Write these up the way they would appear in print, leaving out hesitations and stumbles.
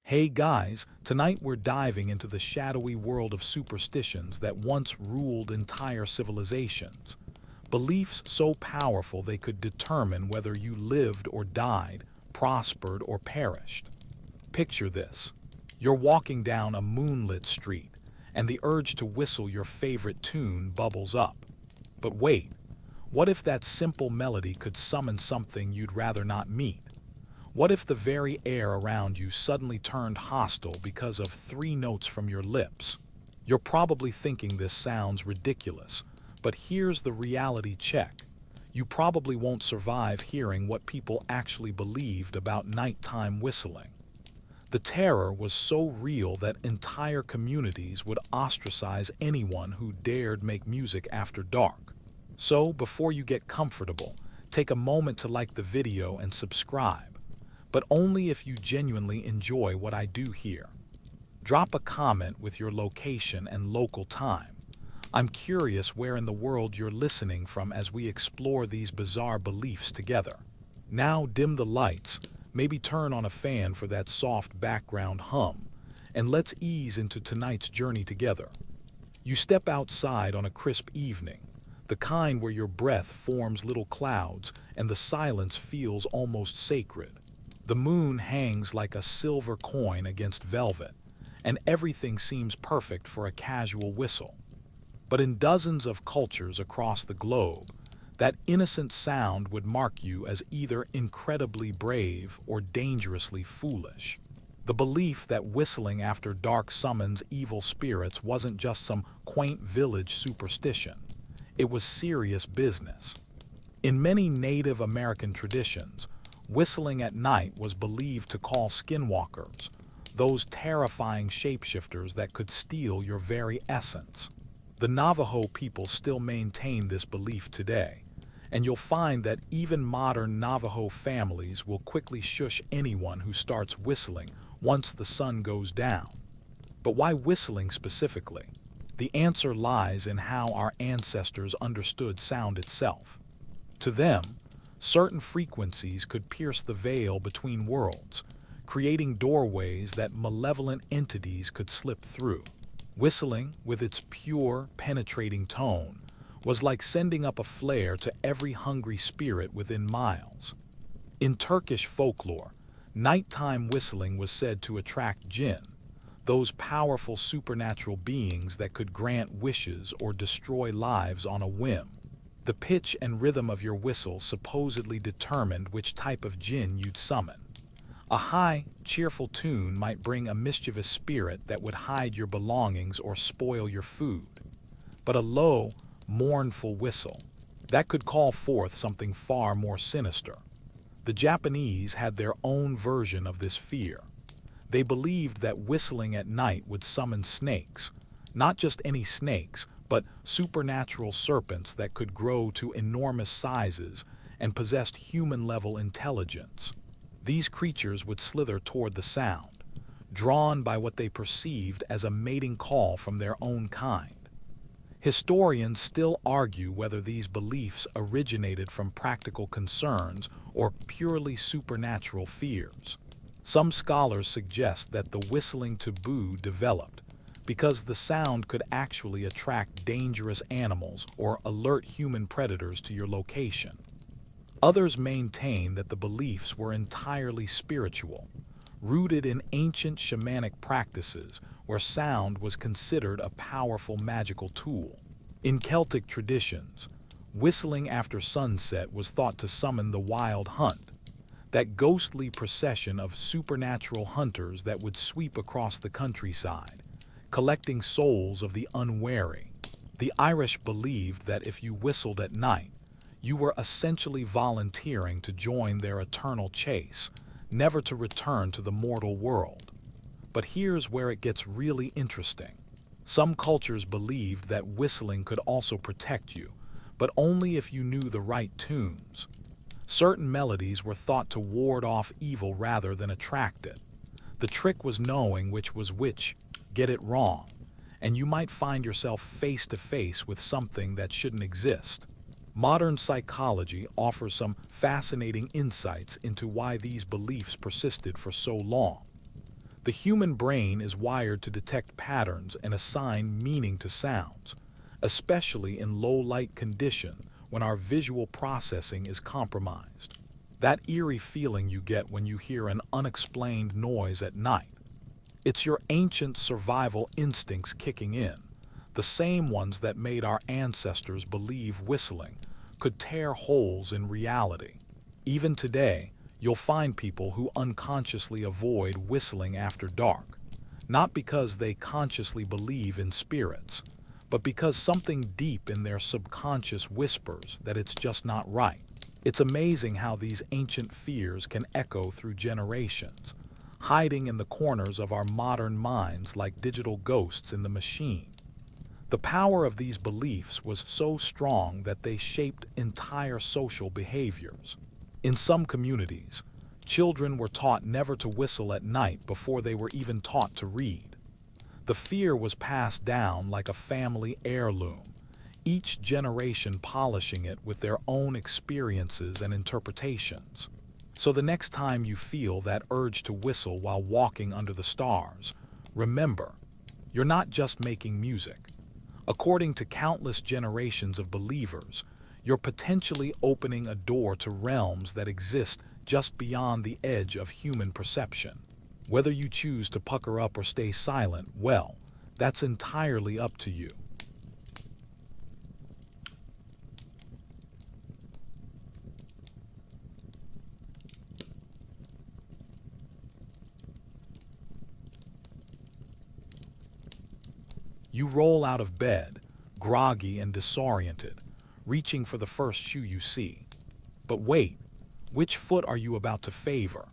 Hey guys, tonight we're diving into the shadowy world of superstitions that once ruled entire civilizations. Beliefs so powerful they could determine whether you lived or died, prospered or perished. Picture this. You're walking down a moonlit street, and the urge to whistle your favorite tune bubbles up. But wait, what if that simple melody could summon something you'd rather not meet? What if the very air around you suddenly turned hostile because of 3 notes from your lips? You're probably thinking this sounds ridiculous, but here's the reality check. You probably won't survive hearing what people actually believed about nighttime whistling. The terror was so real that entire communities would ostracize anyone who dared make music after dark. So, before you get comfortable, take a moment to like the video and subscribe, but only if you genuinely enjoy what I do here. Drop a comment with your location and local time. I'm curious where in the world you're listening from as we explore these bizarre beliefs together. Now dim the lights, maybe turn on a fan for that soft background hum, and let's ease into tonight's journey together. You step outside on a crisp evening, the kind where your breath forms little clouds and the silence feels almost sacred. The moon hangs like a silver coin against velvet, and everything seems perfect for a casual whistle. But in dozens of cultures across the globe, that innocent sound would mark you as either incredibly brave or dangerously foolish. The belief that whistling after dark summons evil spirits wasn't just some quaint village superstition. It was serious business. In many Native American traditions, whistling at night was believed to call skinwalkers, those terrifying shapeshifters that could steal your very essence. The Navajo people still maintain this belief today, and you'll find that even modern Navajo families will quickly shush anyone who starts whistling once the sun goes down. But why whistling specifically? The answer lies in how our ancestors understood sound itself. To them, certain frequencies could pierce the veil between worlds, creating doorways that malevolent entities could slip through. Whistling, with its pure, penetrating tone, was like sending up a flare to every hungry spirit within miles. In Turkish folklore, nighttime whistling was said to attract jinn, those powerful supernatural beings that could grant wishes or destroy lives on a whim. The pitch and rhythm of your whistle supposedly determined which type of jinn you'd summon. A high, cheerful tune might bring a mischievous spirit that would hide your belongings or spoil your food. But a low, mournful whistle, that could call forth something far more sinister. The Japanese had their own version of this fear. They believed that whistling at night would summon snakes, not just any snakes, but supernatural serpents that could grow to enormous sizes and possessed human-level intelligence. These creatures would slither toward the sound, drawn by what they perceived as a mating call from their own kind. Historians still argue whether these beliefs originated from practical concerns or purely supernatural fears. Some scholars suggest that the whistling taboo developed because the sound could actually attract dangerous animals or alert human predators to your location. Others maintain that the beliefs were entirely spiritual, rooted in ancient shamanic practices where sound was considered a powerful magical tool. In Celtic traditions, whistling after sunset was thought to summon the wild hunt, that ghostly procession of supernatural hunters that would sweep across the countryside, collecting souls of the unwary. The Irish believed that if you whistled at night, you were essentially volunteering to join their eternal chase, never to return to the mortal world. But here's where it gets really interesting. Some cultures believed that whistling could also protect you, but only if you knew the right tunes. Certain melodies were thought to ward off evil rather than attract it. The trick was knowing which was which. Get it wrong, and you might find yourself face to face with something that shouldn't exist. Modern psychology offers some fascinating insights into why these beliefs persisted for so long. The human brain is wired to detect patterns and assign meaning to sounds, especially in low-light conditions when our visual processing is compromised. That eerie feeling you get when you hear an unexplained noise at night. It's your ancient survival instincts kicking in, the same ones that made our ancestors believe whistling could tear holes in reality. Even today, you'll find people who unconsciously avoid whistling after dark, not because they consciously believe in spirits, but because something deep in their subconscious whispers that it's just not right. It's amazing how these ancient fears can echo through generations, hiding in the corners of our modern minds like digital ghosts in the machine. The power of these beliefs was so strong that they shaped entire social behaviors. In some communities, children were taught never to whistle at night before they were even taught to read. The fear was passed down like a family heirloom, each generation polishing it with their own experiences and interpretations. So the next time you feel that urge to whistle while walking under the stars, remember, you're not just making music. According to countless generations of believers, you're potentially opening a door to realms that exist just beyond the edge of human perception. Whether you choose to pucker up or stay silent, well, that's entirely up to you. You roll out of bed, groggy and disoriented, reaching for the first shoe you see. But wait, which foot are you about to favor?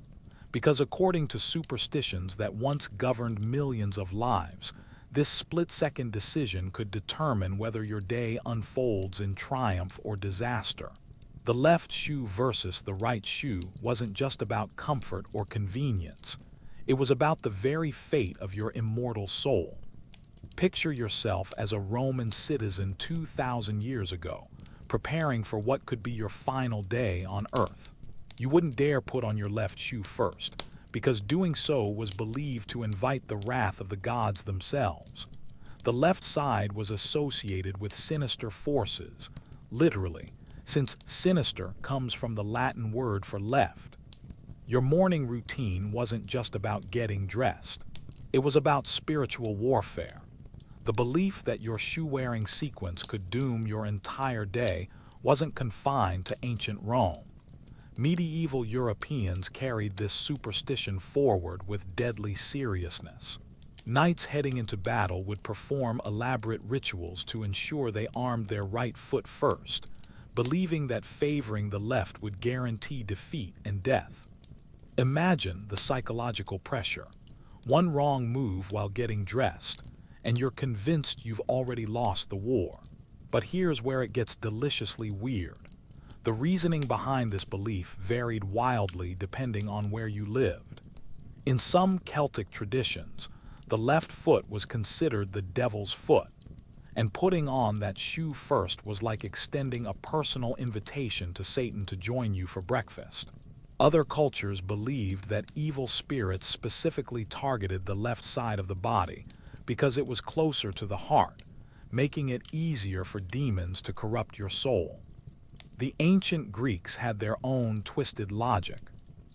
Because according to superstitions that once governed millions of lives, this split-second decision could determine whether your day unfolds in triumph or disaster. The left shoe versus the right shoe wasn't just about comfort or convenience. It was about the very fate of your immortal soul. Picture yourself as a Roman citizen 2,000 years ago, preparing for what could be your final day on Earth. You wouldn't dare put on your left shoe first, because doing so was believed to invite the wrath of the gods themselves. The left side was associated with sinister forces, literally, since sinister comes from the Latin word for left. Your morning routine wasn't just about getting dressed. It was about spiritual warfare. The belief that your shoe-wearing sequence could doom your entire day wasn't confined to ancient Rome. Medieval Europeans carried this superstition forward with deadly seriousness. Knights heading into battle would perform elaborate rituals to ensure they armed their right foot first, believing that favoring the left would guarantee defeat and death. Imagine the psychological pressure. One wrong move while getting dressed, and you're convinced you've already lost the war. But here's where it gets deliciously weird. The reasoning behind this belief varied wildly depending on where you lived. In some Celtic traditions, the left foot was considered the devil's foot, and putting on that shoe first was like extending a personal invitation to Satan to join you for breakfast. Other cultures believed that evil spirits specifically targeted the left side of the body because it was closer to the heart, making it easier for demons to corrupt your soul. The ancient Greeks had their own twisted logic.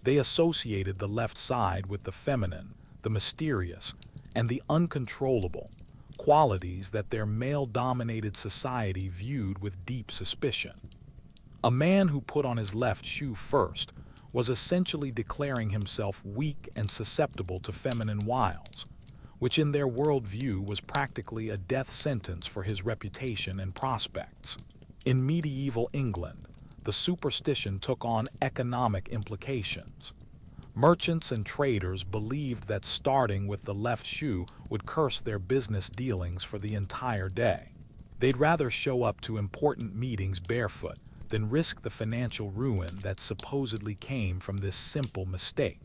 They associated the left side with the feminine, the mysterious, and the uncontrollable, qualities that their male-dominated society viewed with deep suspicion. A man who put on his left shoe first was essentially declaring himself weak and susceptible to feminine wiles, which in their worldview was practically a death sentence for his reputation and prospects. In medieval England, the superstition took on economic implications. Merchants and traders believed that starting with the left shoe would curse their business dealings for the entire day. They'd rather show up to important meetings barefoot than risk the financial ruin that supposedly came from this simple mistake.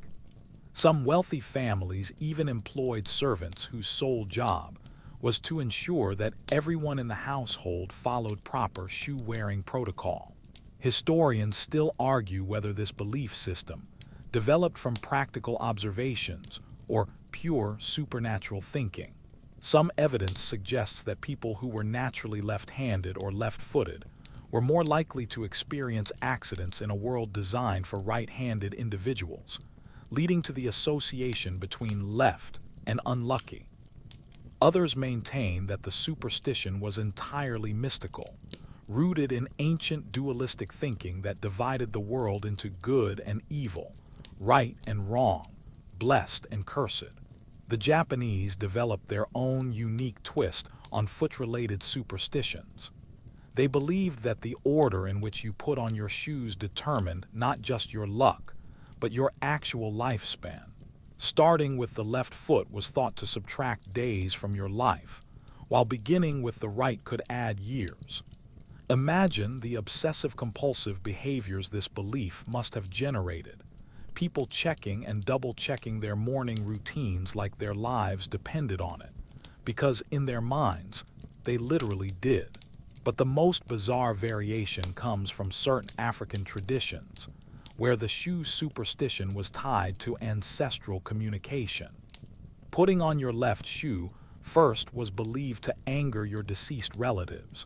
Some wealthy families even employed servants whose sole job was to ensure that everyone in the household followed proper shoe-wearing protocol. Historians still argue whether this belief system, developed from practical observations or pure supernatural thinking. Some evidence suggests that people who were naturally left-handed or left-footed were more likely to experience accidents in a world designed for right-handed individuals, leading to the association between left and unlucky. Others maintain that the superstition was entirely mystical, rooted in ancient dualistic thinking that divided the world into good and evil, right and wrong, blessed and cursed. The Japanese developed their own unique twist on foot-related superstitions. They believed that the order in which you put on your shoes determined not just your luck, but your actual lifespan. Starting with the left foot was thought to subtract days from your life, while beginning with the right could add years. Imagine the obsessive-compulsive behaviors this belief must have generated. People checking and double-checking their morning routines like their lives depended on it, because in their minds, they literally did. But the most bizarre variation comes from certain African traditions, where the shoe superstition was tied to ancestral communication. Putting on your left shoe first was believed to anger your deceased relatives,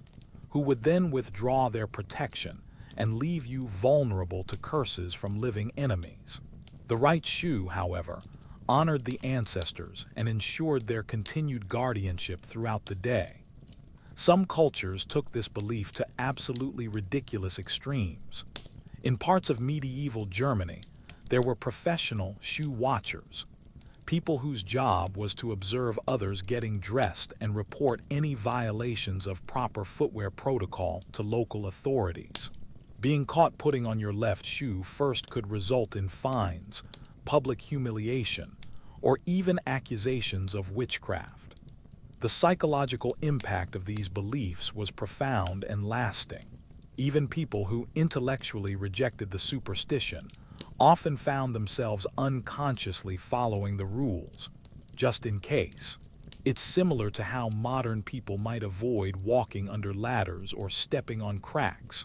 who would then withdraw their protection and leave you vulnerable to curses from living enemies. The right shoe, however, honored the ancestors and ensured their continued guardianship throughout the day. Some cultures took this belief to absolutely ridiculous extremes. In parts of medieval Germany, there were professional shoe watchers, people whose job was to observe others getting dressed and report any violations of proper footwear protocol to local authorities. Being caught putting on your left shoe first could result in fines, public humiliation, or even accusations of witchcraft. The psychological impact of these beliefs was profound and lasting. Even people who intellectually rejected the superstition often found themselves unconsciously following the rules, just in case. It's similar to how modern people might avoid walking under ladders or stepping on cracks.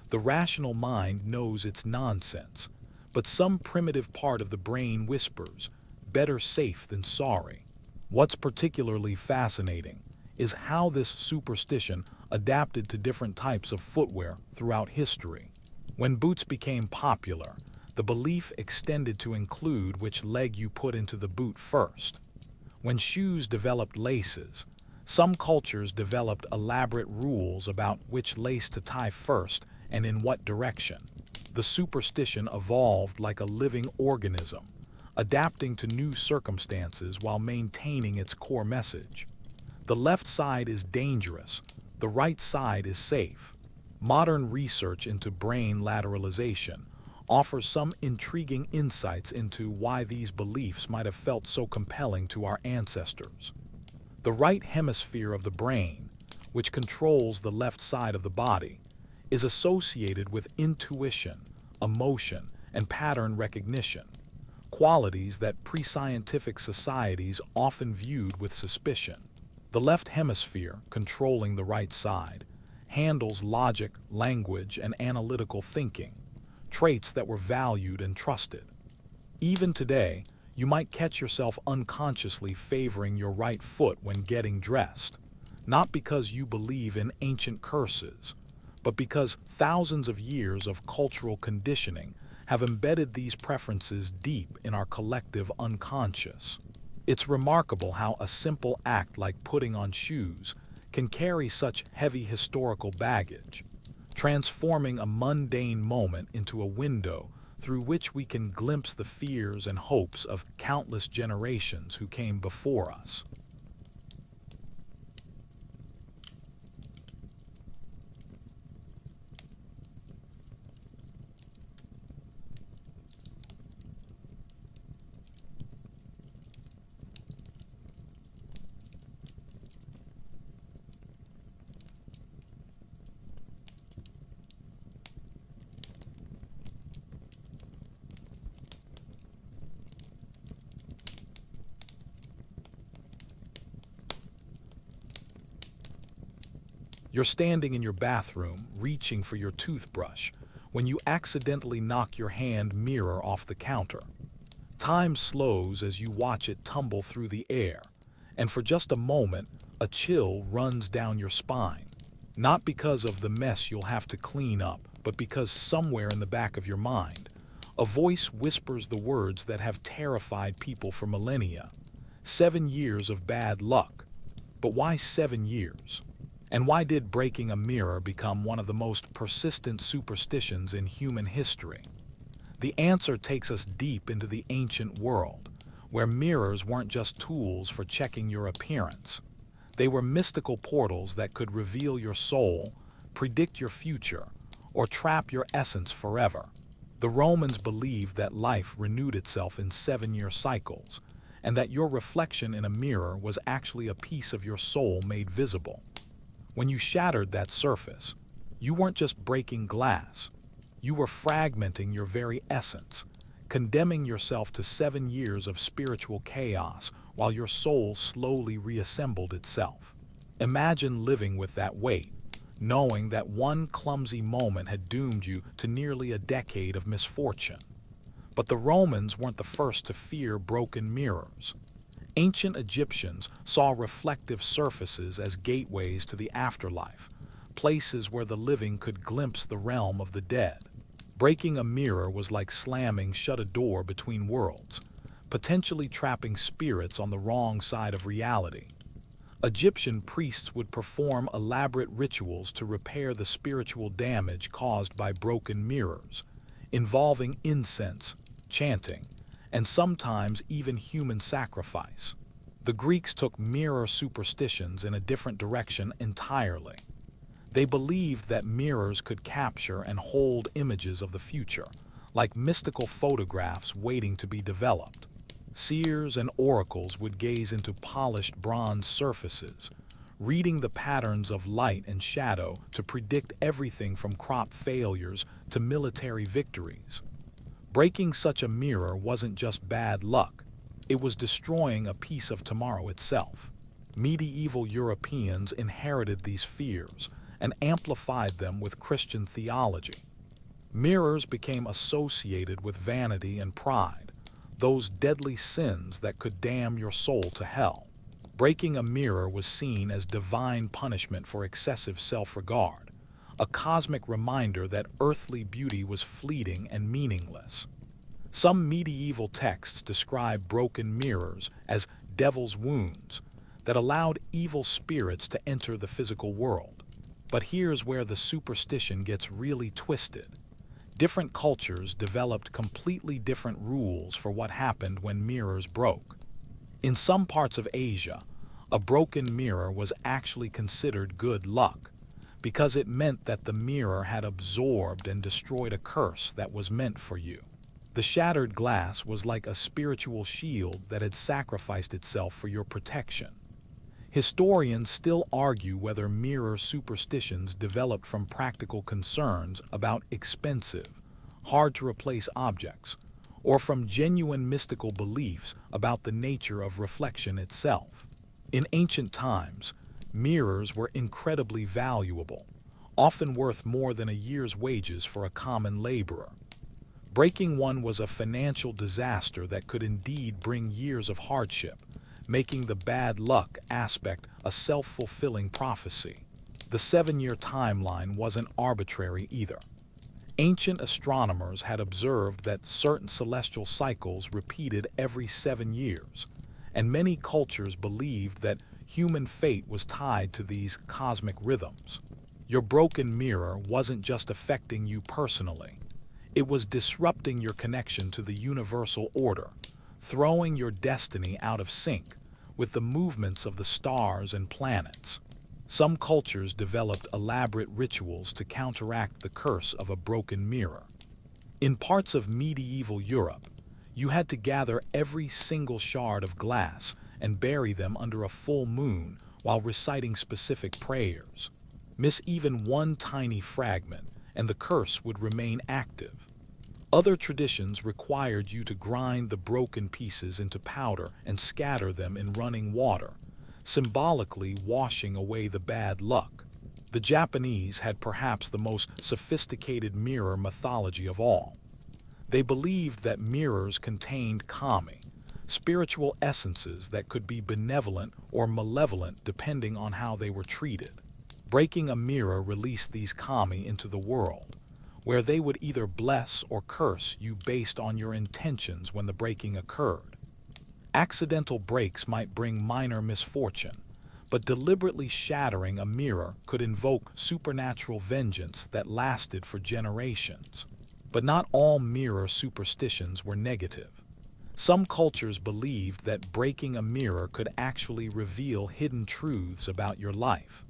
The rational mind knows it's nonsense, but some primitive part of the brain whispers, better safe than sorry. What's particularly fascinating is how this superstition adapted to different types of footwear throughout history. When boots became popular, the belief extended to include which leg you put into the boot first. When shoes developed laces, some cultures developed elaborate rules about which lace to tie first and in what direction. The superstition evolved like a living organism, adapting to new circumstances while maintaining its core message. The left side is dangerous, the right side is safe. Modern research into brain lateralization offers some intriguing insights into why these beliefs might have felt so compelling to our ancestors. The right hemisphere of the brain, which controls the left side of the body, is associated with intuition, emotion, and pattern recognition, qualities that pre-scientific societies often viewed with suspicion. The left hemisphere, controlling the right side, handles logic, language, and analytical thinking, traits that were valued and trusted. Even today, you might catch yourself unconsciously favoring your right foot when getting dressed, not because you believe in ancient curses, but because thousands of years of cultural conditioning have embedded these preferences deep in our collective unconscious. It's remarkable how a simple act like putting on shoes can carry such heavy historical baggage, transforming a mundane moment into a window through which we can glimpse the fears and hopes of countless generations who came before us. You're standing in your bathroom, reaching for your toothbrush, when you accidentally knock your hand mirror off the counter. Time slows as you watch it tumble through the air, and for just a moment, a chill runs down your spine. Not because of the mess you'll have to clean up, but because somewhere in the back of your mind, a voice whispers the words that have terrified people for millennia. 7 years of bad luck. But why 7 years? And why did breaking a mirror become one of the most persistent superstitions in human history? The answer takes us deep into the ancient world, where mirrors weren't just tools for checking your appearance. They were mystical portals that could reveal your soul, predict your future, or trap your essence forever. The Romans believed that life renewed itself in 7-year cycles, and that your reflection in a mirror was actually a piece of your soul made visible. When you shattered that surface, you weren't just breaking glass. You were fragmenting your very essence, condemning yourself to 7 years of spiritual chaos while your soul slowly reassembled itself. Imagine living with that weight, knowing that one clumsy moment had doomed you to nearly a decade of misfortune. But the Romans weren't the first to fear broken mirrors. Ancient Egyptians saw reflective surfaces as gateways to the afterlife, places where the living could glimpse the realm of the dead. Breaking a mirror was like slamming shut a door between worlds, potentially trapping spirits on the wrong side of reality. Egyptian priests would perform elaborate rituals to repair the spiritual damage caused by broken mirrors, involving incense, chanting, and sometimes even human sacrifice. The Greeks took mirror superstitions in a different direction entirely. They believed that mirrors could capture and hold images of the future, like mystical photographs waiting to be developed. Seers and oracles would gaze into polished bronze surfaces, reading the patterns of light and shadow to predict everything from crop failures to military victories. Breaking such a mirror wasn't just bad luck, it was destroying a piece of tomorrow itself. Medieval Europeans inherited these fears and amplified them with Christian theology. Mirrors became associated with vanity and pride, those deadly sins that could damn your soul to hell. Breaking a mirror was seen as divine punishment for excessive self-regard, a cosmic reminder that earthly beauty was fleeting and meaningless. Some medieval texts describe broken mirrors as devil's wounds that allowed evil spirits to enter the physical world. But here's where the superstition gets really twisted. Different cultures developed completely different rules for what happened when mirrors broke. In some parts of Asia, a broken mirror was actually considered good luck, because it meant that the mirror had absorbed and destroyed a curse that was meant for you. The shattered glass was like a spiritual shield that had sacrificed itself for your protection. Historians still argue whether mirror superstitions developed from practical concerns about expensive, hard-to-replace objects, or from genuine mystical beliefs about the nature of reflection itself. In ancient times, mirrors were incredibly valuable, often worth more than a year's wages for a common laborer. Breaking one was a financial disaster that could indeed bring years of hardship, making the bad luck aspect a self-fulfilling prophecy. The 7-year timeline wasn't arbitrary either. Ancient astronomers had observed that certain celestial cycles repeated every 7 years, and many cultures believed that human fate was tied to these cosmic rhythms. Your broken mirror wasn't just affecting you personally. It was disrupting your connection to the universal order, throwing your destiny out of sync with the movements of the stars and planets. Some cultures developed elaborate rituals to counteract the curse of a broken mirror. In parts of medieval Europe, you had to gather every single shard of glass and bury them under a full moon while reciting specific prayers. Miss even one tiny fragment, and the curse would remain active. Other traditions required you to grind the broken pieces into powder and scatter them in running water, symbolically washing away the bad luck. The Japanese had perhaps the most sophisticated mirror mythology of all. They believed that mirrors contained kami, spiritual essences that could be benevolent or malevolent depending on how they were treated. Breaking a mirror released these kami into the world, where they would either bless or curse you based on your intentions when the breaking occurred. Accidental breaks might bring minor misfortune, but deliberately shattering a mirror could invoke supernatural vengeance that lasted for generations. But not all mirror superstitions were negative. Some cultures believed that breaking a mirror could actually reveal hidden truths about your life.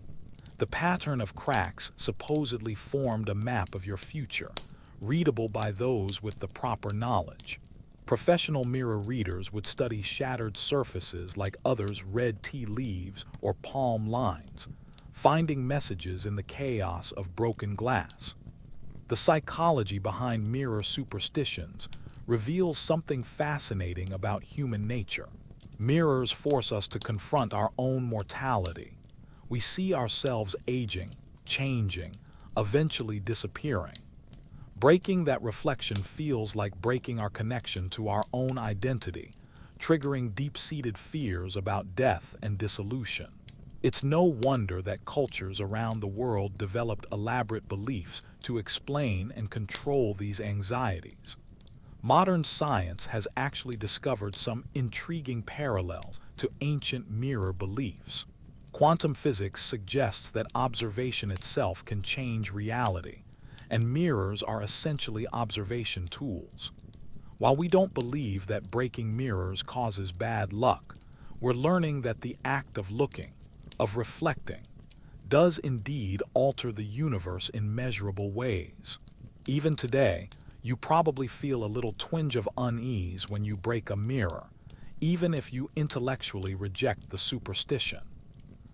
The pattern of cracks supposedly formed a map of your future, readable by those with the proper knowledge. Professional mirror readers would study shattered surfaces like others read tea leaves or palm lines, finding messages in the chaos of broken glass. The psychology behind mirror superstitions reveals something fascinating about human nature. Mirrors force us to confront our own mortality. We see ourselves aging, changing, eventually disappearing. Breaking that reflection feels like breaking our connection to our own identity, triggering deep-seated fears about death and dissolution. It's no wonder that cultures around the world developed elaborate beliefs to explain and control these anxieties. Modern science has actually discovered some intriguing parallels to ancient mirror beliefs. Quantum physics suggests that observation itself can change reality, and mirrors are essentially observation tools. While we don't believe that breaking mirrors causes bad luck, we're learning that the act of looking, of reflecting, does indeed alter the universe in measurable ways. Even today, you probably feel a little twinge of unease when you break a mirror, even if you intellectually reject the superstition.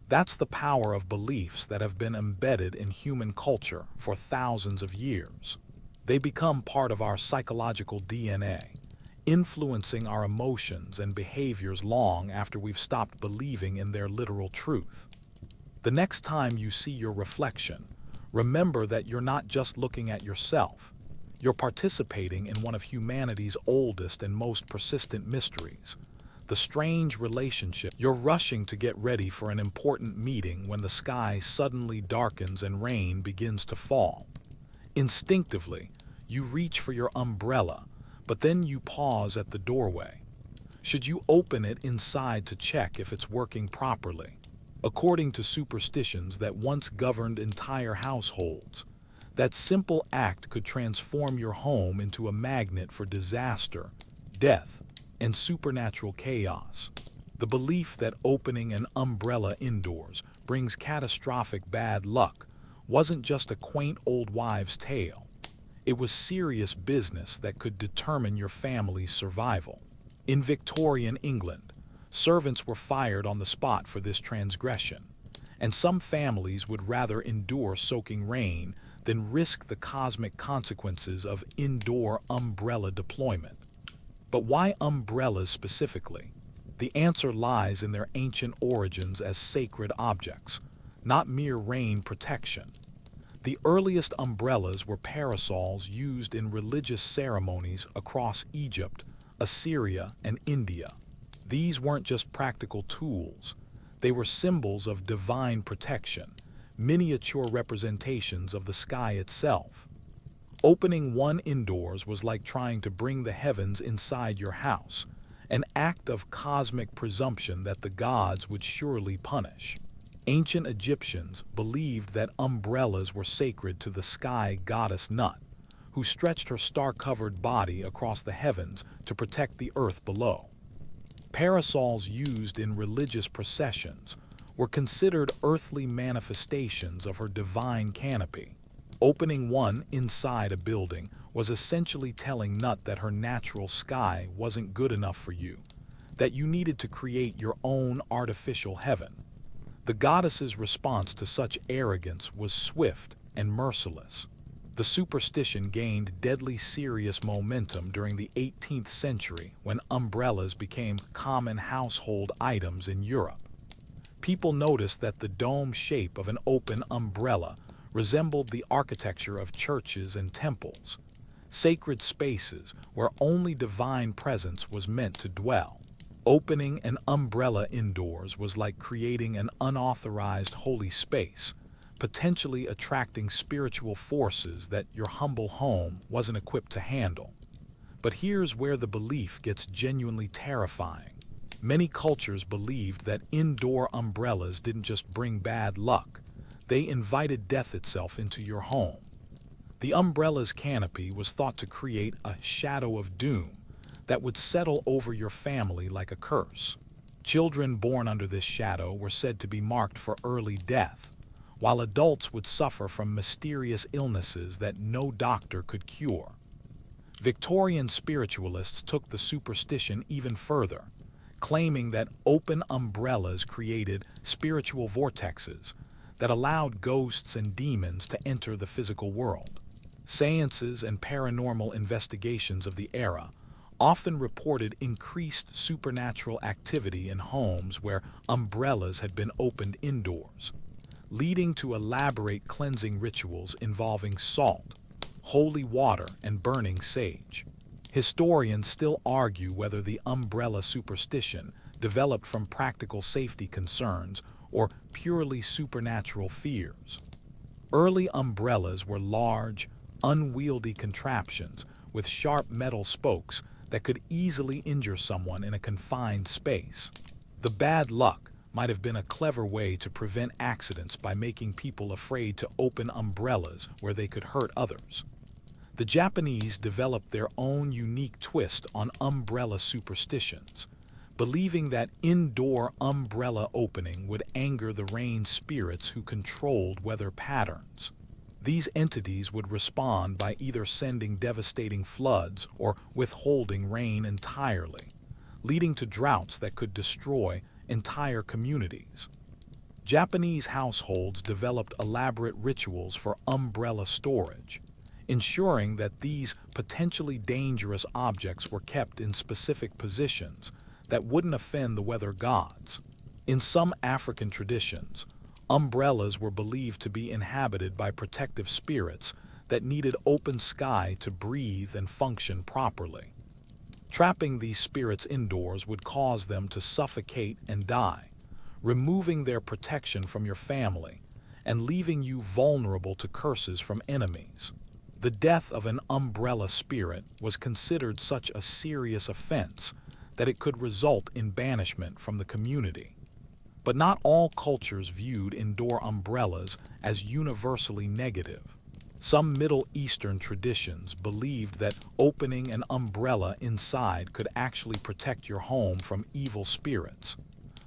That's the power of beliefs that have been embedded in human culture for thousands of years. They become part of our psychological DNA, influencing our emotions and behaviors long after we've stopped believing in their literal truth. The next time you see your reflection, remember that you're not just looking at yourself. You're participating in one of humanity's oldest and most persistent mysteries, the strange relationship. You're rushing to get ready for an important meeting when the sky suddenly darkens and rain begins to fall. Instinctively, you reach for your umbrella, but then you pause at the doorway. Should you open it inside to check if it's working properly? According to superstitions that once governed entire households, that simple act could transform your home into a magnet for disaster, death, and supernatural chaos. The belief that opening an umbrella indoors brings catastrophic bad luck wasn't just a quaint old wives' tale. It was serious business that could determine your family's survival. In Victorian England, servants were fired on the spot for this transgression, and some families would rather endure soaking rain than risk the cosmic consequences of indoor umbrella deployment. But why umbrellas specifically? The answer lies in their ancient origins as sacred objects, not mere rain protection. The earliest umbrellas were parasols used in religious ceremonies across Egypt, Assyria, and India. These weren't just practical tools. They were symbols of divine protection, miniature representations of the sky itself. Opening one indoors was like trying to bring the heavens inside your house, an act of cosmic presumption that the gods would surely punish. Ancient Egyptians believed that umbrellas were sacred to the sky goddess Nut, who stretched her star-covered body across the heavens to protect the earth below. Parasols used in religious processions were considered earthly manifestations of her divine canopy. Opening one inside a building was essentially telling Nut that her natural sky wasn't good enough for you, that you needed to create your own artificial heaven. The goddess's response to such arrogance was swift and merciless. The superstition gained deadly serious momentum during the 18th century when umbrellas became common household items in Europe. People noticed that the dome shape of an open umbrella resembled the architecture of churches and temples, sacred spaces where only divine presence was meant to dwell. Opening an umbrella indoors was like creating an unauthorized holy space, potentially attracting spiritual forces that your humble home wasn't equipped to handle. But here's where the belief gets genuinely terrifying. Many cultures believed that indoor umbrellas didn't just bring bad luck, they invited death itself into your home. The umbrella's canopy was thought to create a shadow of doom that would settle over your family like a curse. Children born under this shadow were said to be marked for early death, while adults would suffer from mysterious illnesses that no doctor could cure. Victorian spiritualists took the superstition even further, claiming that open umbrellas created spiritual vortexes that allowed ghosts and demons to enter the physical world. Seances and paranormal investigations of the era often reported increased supernatural activity in homes where umbrellas had been opened indoors, leading to elaborate cleansing rituals involving salt, holy water, and burning sage. Historians still argue whether the umbrella superstition developed from practical safety concerns or purely supernatural fears. Early umbrellas were large, unwieldy contraptions with sharp metal spokes that could easily injure someone in a confined space. The bad luck might have been a clever way to prevent accidents by making people afraid to open umbrellas where they could hurt others. The Japanese developed their own unique twist on umbrella superstitions, believing that indoor umbrella opening would anger the rain spirits who controlled weather patterns. These entities would respond by either sending devastating floods or withholding rain entirely, leading to droughts that could destroy entire communities. Japanese households developed elaborate rituals for umbrella storage, ensuring that these potentially dangerous objects were kept in specific positions that wouldn't offend the weather gods. In some African traditions, umbrellas were believed to be inhabited by protective spirits that needed open sky to breathe and function properly. Trapping these spirits indoors would cause them to suffocate and die, removing their protection from your family and leaving you vulnerable to curses from enemies. The death of an umbrella spirit was considered such a serious offense that it could result in banishment from the community. But not all cultures viewed indoor umbrellas as universally negative. Some Middle Eastern traditions believed that opening an umbrella inside could actually protect your home from evil spirits,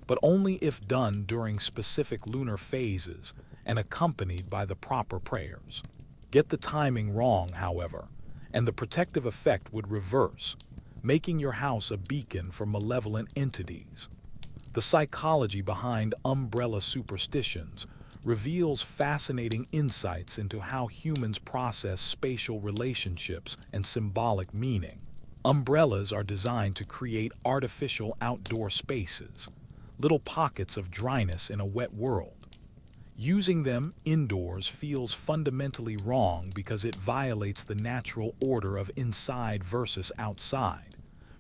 but only if done during specific lunar phases and accompanied by the proper prayers. Get the timing wrong, however, and the protective effect would reverse, making your house a beacon for malevolent entities. The psychology behind umbrella superstitions reveals fascinating insights into how humans process spatial relationships and symbolic meaning. Umbrellas are designed to create artificial outdoor spaces, little pockets of dryness in a wet world. Using them indoors feels fundamentally wrong because it violates the natural order of inside versus outside,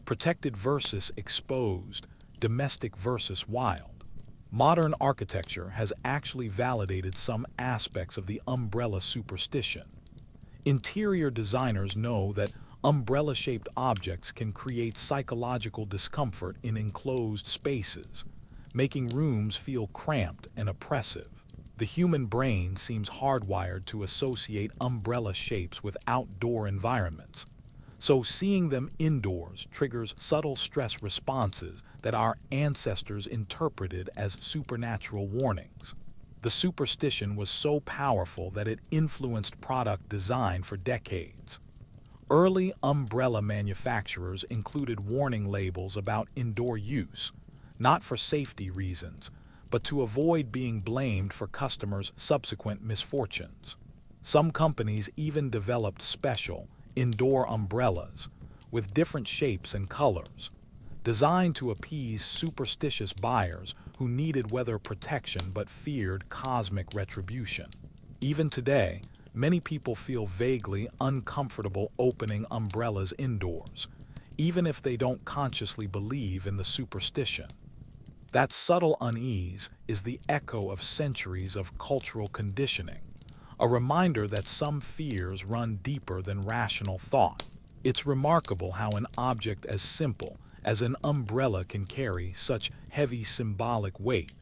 protected versus exposed, domestic versus wild. Modern architecture has actually validated some aspects of the umbrella superstition. Interior designers know that umbrella-shaped objects can create psychological discomfort in enclosed spaces, making rooms feel cramped and oppressive. The human brain seems hardwired to associate umbrella shapes with outdoor environments, so seeing them indoors triggers subtle stress responses that our ancestors interpreted as supernatural warnings. The superstition was so powerful that it influenced product design for decades. Early umbrella manufacturers included warning labels about indoor use, not for safety reasons, but to avoid being blamed for customers' subsequent misfortunes. Some companies even developed special, indoor umbrellas with different shapes and colors, designed to appease superstitious buyers who needed weather protection but feared cosmic retribution. Even today, many people feel vaguely uncomfortable opening umbrellas indoors, even if they don't consciously believe in the superstition. That subtle unease is the echo of centuries of cultural conditioning, a reminder that some fears run deeper than rational thought. It's remarkable how an object as simple as an umbrella can carry such heavy symbolic weight,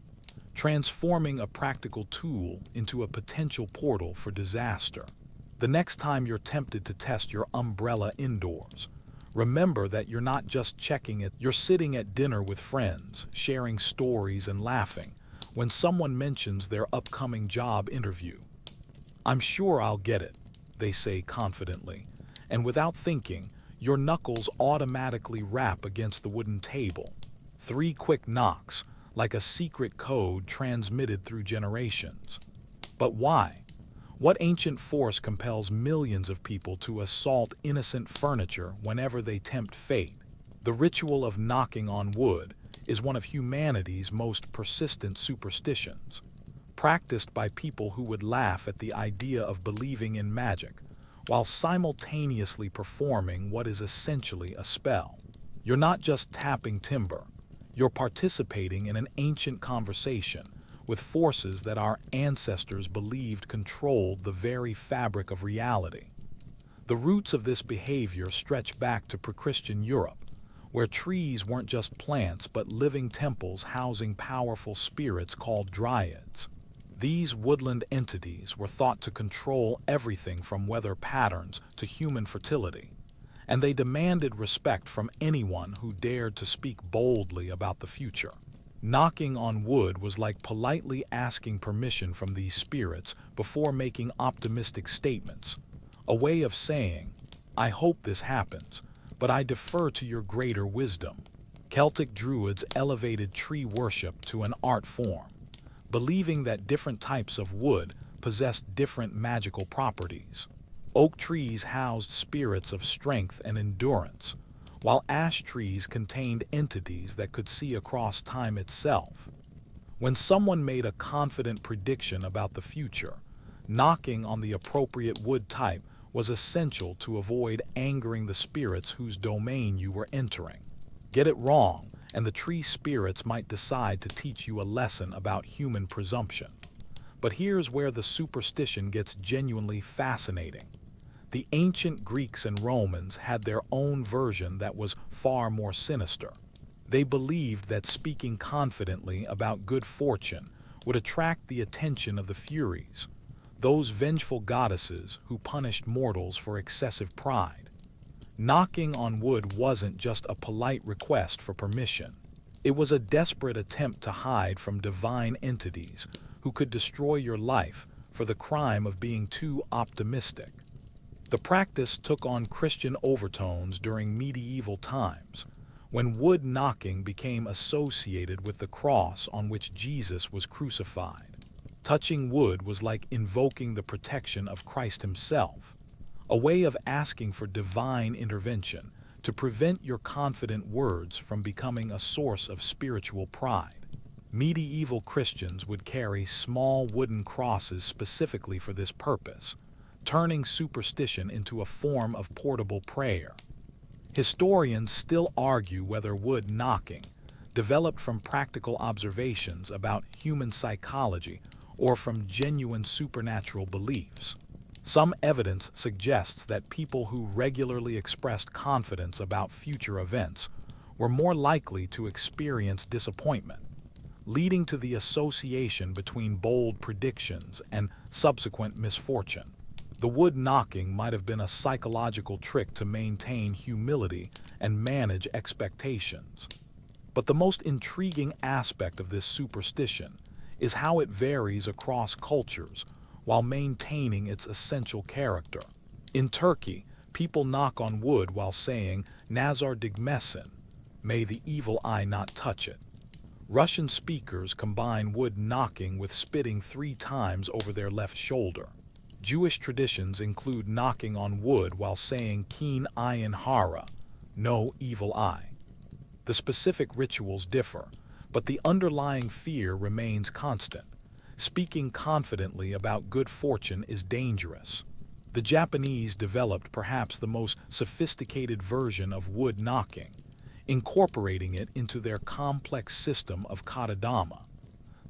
transforming a practical tool into a potential portal for disaster. The next time you're tempted to test your umbrella indoors, remember that you're not just checking it, you're sitting at dinner with friends, sharing stories and laughing when someone mentions their upcoming job interview. "I'm sure I'll get it," they say confidently, and without thinking, your knuckles automatically rap against the wooden table. 3 quick knocks, like a secret code transmitted through generations. But why? What ancient force compels millions of people to assault innocent furniture whenever they tempt fate? The ritual of knocking on wood is one of humanity's most persistent superstitions, practiced by people who would laugh at the idea of believing in magic, while simultaneously performing what is essentially a spell. You're not just tapping timber, you're participating in an ancient conversation with forces that our ancestors believed controlled the very fabric of reality. The roots of this behavior stretch back to pre-Christian Europe, where trees weren't just plants but living temples housing powerful spirits called dryads. These woodland entities were thought to control everything from weather patterns to human fertility, and they demanded respect from anyone who dared to speak boldly about the future. Knocking on wood was like politely asking permission from these spirits before making optimistic statements, a way of saying, "I hope this happens, but I defer to your greater wisdom." Celtic Druids elevated tree worship to an art form, believing that different types of wood possessed different magical properties. Oak trees housed spirits of strength and endurance, while ash trees contained entities that could see across time itself. When someone made a confident prediction about the future, knocking on the appropriate wood type was essential to avoid angering the spirits whose domain you were entering. Get it wrong, and the tree spirits might decide to teach you a lesson about human presumption. But here's where the superstition gets genuinely fascinating. The ancient Greeks and Romans had their own version that was far more sinister. They believed that speaking confidently about good fortune would attract the attention of the Furies, those vengeful goddesses who punished mortals for excessive pride. Knocking on wood wasn't just a polite request for permission. It was a desperate attempt to hide from divine entities who could destroy your life for the crime of being too optimistic. The practice took on Christian overtones during medieval times, when wood knocking became associated with the cross on which Jesus was crucified. Touching wood was like invoking the protection of Christ himself, a way of asking for divine intervention to prevent your confident words from becoming a source of spiritual pride. Medieval Christians would carry small wooden crosses specifically for this purpose, turning superstition into a form of portable prayer. Historians still argue whether wood knocking developed from practical observations about human psychology or from genuine supernatural beliefs. Some evidence suggests that people who regularly expressed confidence about future events were more likely to experience disappointment, leading to the association between bold predictions and subsequent misfortune. The wood knocking might have been a psychological trick to maintain humility and manage expectations. But the most intriguing aspect of this superstition is how it varies across cultures while maintaining its essential character. In Turkey, people knock on wood while saying, "Nazar digmesin," may the evil eye not touch it. Russian speakers combine wood knocking with spitting 3 times over their left shoulder. Jewish traditions include knocking on wood while saying "Keen ayin hara," no evil eye. The specific rituals differ, but the underlying fear remains constant. Speaking confidently about good fortune is dangerous. The Japanese developed perhaps the most sophisticated version of wood knocking, incorporating it into their complex system of katadama,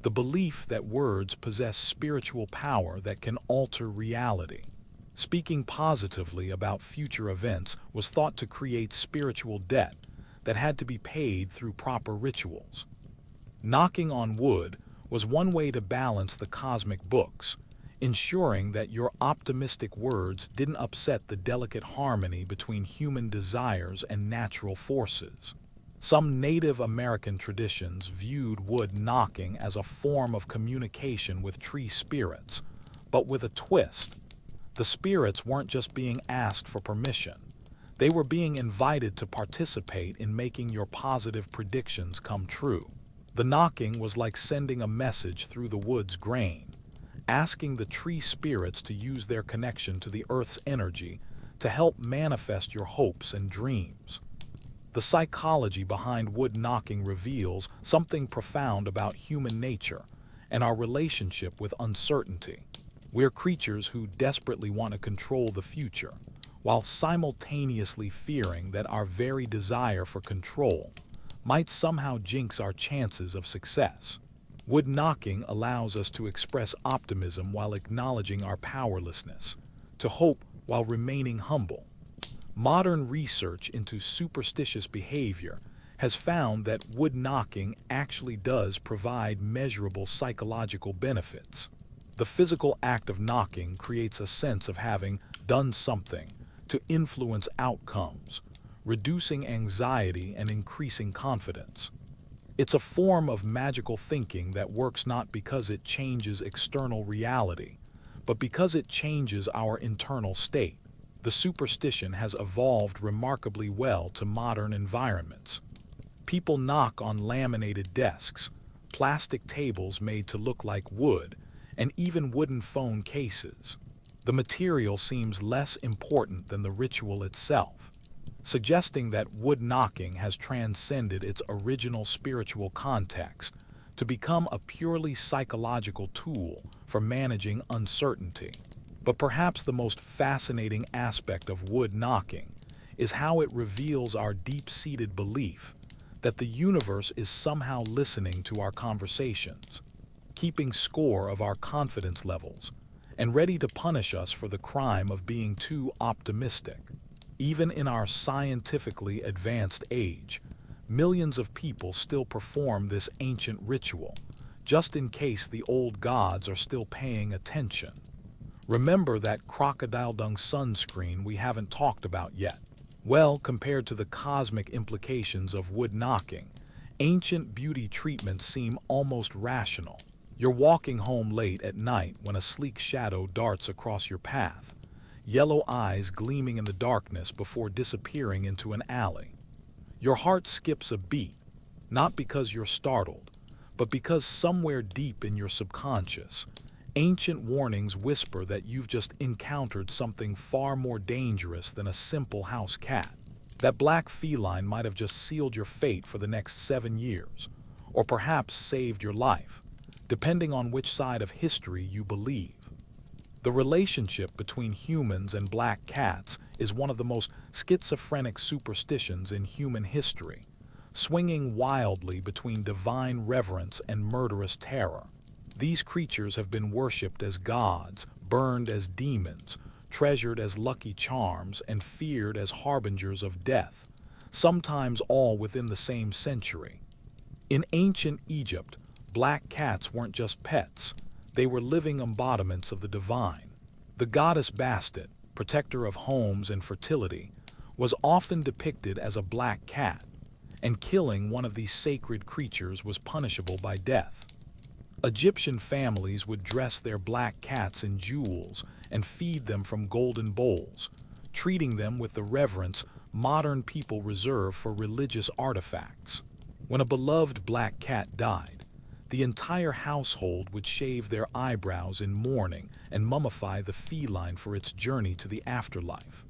the belief that words possess spiritual power that can alter reality. Speaking positively about future events was thought to create spiritual debt that had to be paid through proper rituals. Knocking on wood was one way to balance the cosmic books, ensuring that your optimistic words didn't upset the delicate harmony between human desires and natural forces. Some Native American traditions viewed wood knocking as a form of communication with tree spirits, but with a twist. The spirits weren't just being asked for permission. They were being invited to participate in making your positive predictions come true. The knocking was like sending a message through the wood's grain, asking the tree spirits to use their connection to the earth's energy to help manifest your hopes and dreams. The psychology behind wood knocking reveals something profound about human nature and our relationship with uncertainty. We're creatures who desperately want to control the future, while simultaneously fearing that our very desire for control might somehow jinx our chances of success. Wood knocking allows us to express optimism while acknowledging our powerlessness, to hope while remaining humble. Modern research into superstitious behavior has found that wood knocking actually does provide measurable psychological benefits. The physical act of knocking creates a sense of having done something to influence outcomes, reducing anxiety and increasing confidence. It's a form of magical thinking that works not because it changes external reality, but because it changes our internal state. The superstition has evolved remarkably well to modern environments. People knock on laminated desks, plastic tables made to look like wood, and even wooden phone cases. The material seems less important than the ritual itself, suggesting that wood knocking has transcended its original spiritual context to become a purely psychological tool for managing uncertainty. But perhaps the most fascinating aspect of wood knocking is how it reveals our deep-seated belief that the universe is somehow listening to our conversations, keeping score of our confidence levels, and ready to punish us for the crime of being too optimistic. Even in our scientifically advanced age, millions of people still perform this ancient ritual, just in case the old gods are still paying attention. Remember that crocodile dung sunscreen we haven't talked about yet? Well, compared to the cosmic implications of wood knocking, ancient beauty treatments seem almost rational. You're walking home late at night when a sleek shadow darts across your path, yellow eyes gleaming in the darkness before disappearing into an alley. Your heart skips a beat, not because you're startled, but because somewhere deep in your subconscious, ancient warnings whisper that you've just encountered something far more dangerous than a simple house cat. That black feline might have just sealed your fate for the next 7 years, or perhaps saved your life, depending on which side of history you believe. The relationship between humans and black cats is one of the most schizophrenic superstitions in human history, swinging wildly between divine reverence and murderous terror. These creatures have been worshipped as gods, burned as demons, treasured as lucky charms, and feared as harbingers of death, sometimes all within the same century. In ancient Egypt, black cats weren't just pets, they were living embodiments of the divine. The goddess Bastet, protector of homes and fertility, was often depicted as a black cat, and killing one of these sacred creatures was punishable by death. Egyptian families would dress their black cats in jewels and feed them from golden bowls, treating them with the reverence modern people reserve for religious artifacts. When a beloved black cat died, the entire household would shave their eyebrows in mourning and mummify the feline for its journey to the afterlife.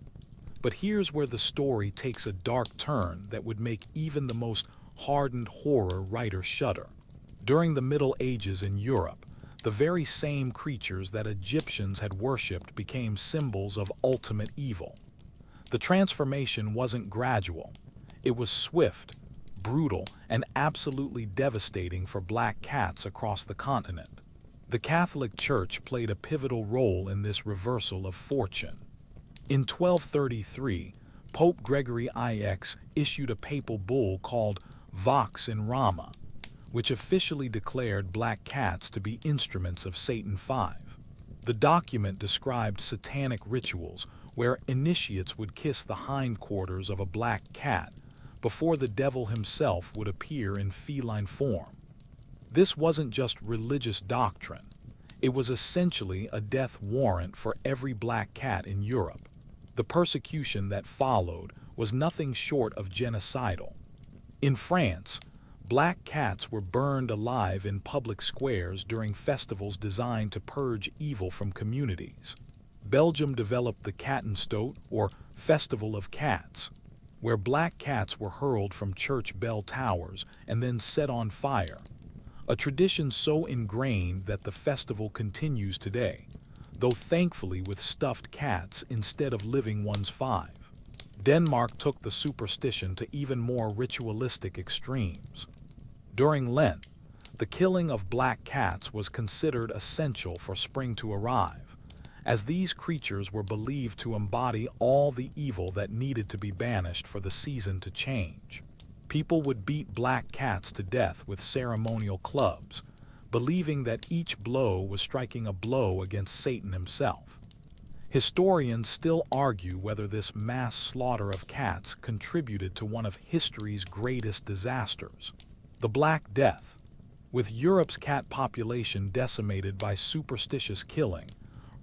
But here's where the story takes a dark turn that would make even the most hardened horror writer shudder. During the Middle Ages in Europe, The very same creatures that Egyptians had worshipped became symbols of ultimate evil. The transformation wasn't gradual. It was swift, brutal, and absolutely devastating for black cats across the continent. The Catholic Church played a pivotal role in this reversal of fortune. In 1233, Pope Gregory IX issued a papal bull called Vox in Rama, which officially declared black cats to be instruments of Satan V. The document described satanic rituals where initiates would kiss the hindquarters of a black cat before the devil himself would appear in feline form. This wasn't just religious doctrine. It was essentially a death warrant for every black cat in Europe. The persecution that followed was nothing short of genocidal. In France, black cats were burned alive in public squares during festivals designed to purge evil from communities. Belgium developed the Kattenstoot, or Festival of Cats, where black cats were hurled from church bell towers and then set on fire, a tradition so ingrained that the festival continues today, though thankfully with stuffed cats instead of living ones. Denmark took the superstition to even more ritualistic extremes. During Lent, the killing of black cats was considered essential for spring to arrive, as these creatures were believed to embody all the evil that needed to be banished for the season to change. People would beat black cats to death with ceremonial clubs, believing that each blow was striking a blow against Satan himself. Historians still argue whether this mass slaughter of cats contributed to one of history's greatest disasters, the Black Death. With Europe's cat population decimated by superstitious killing,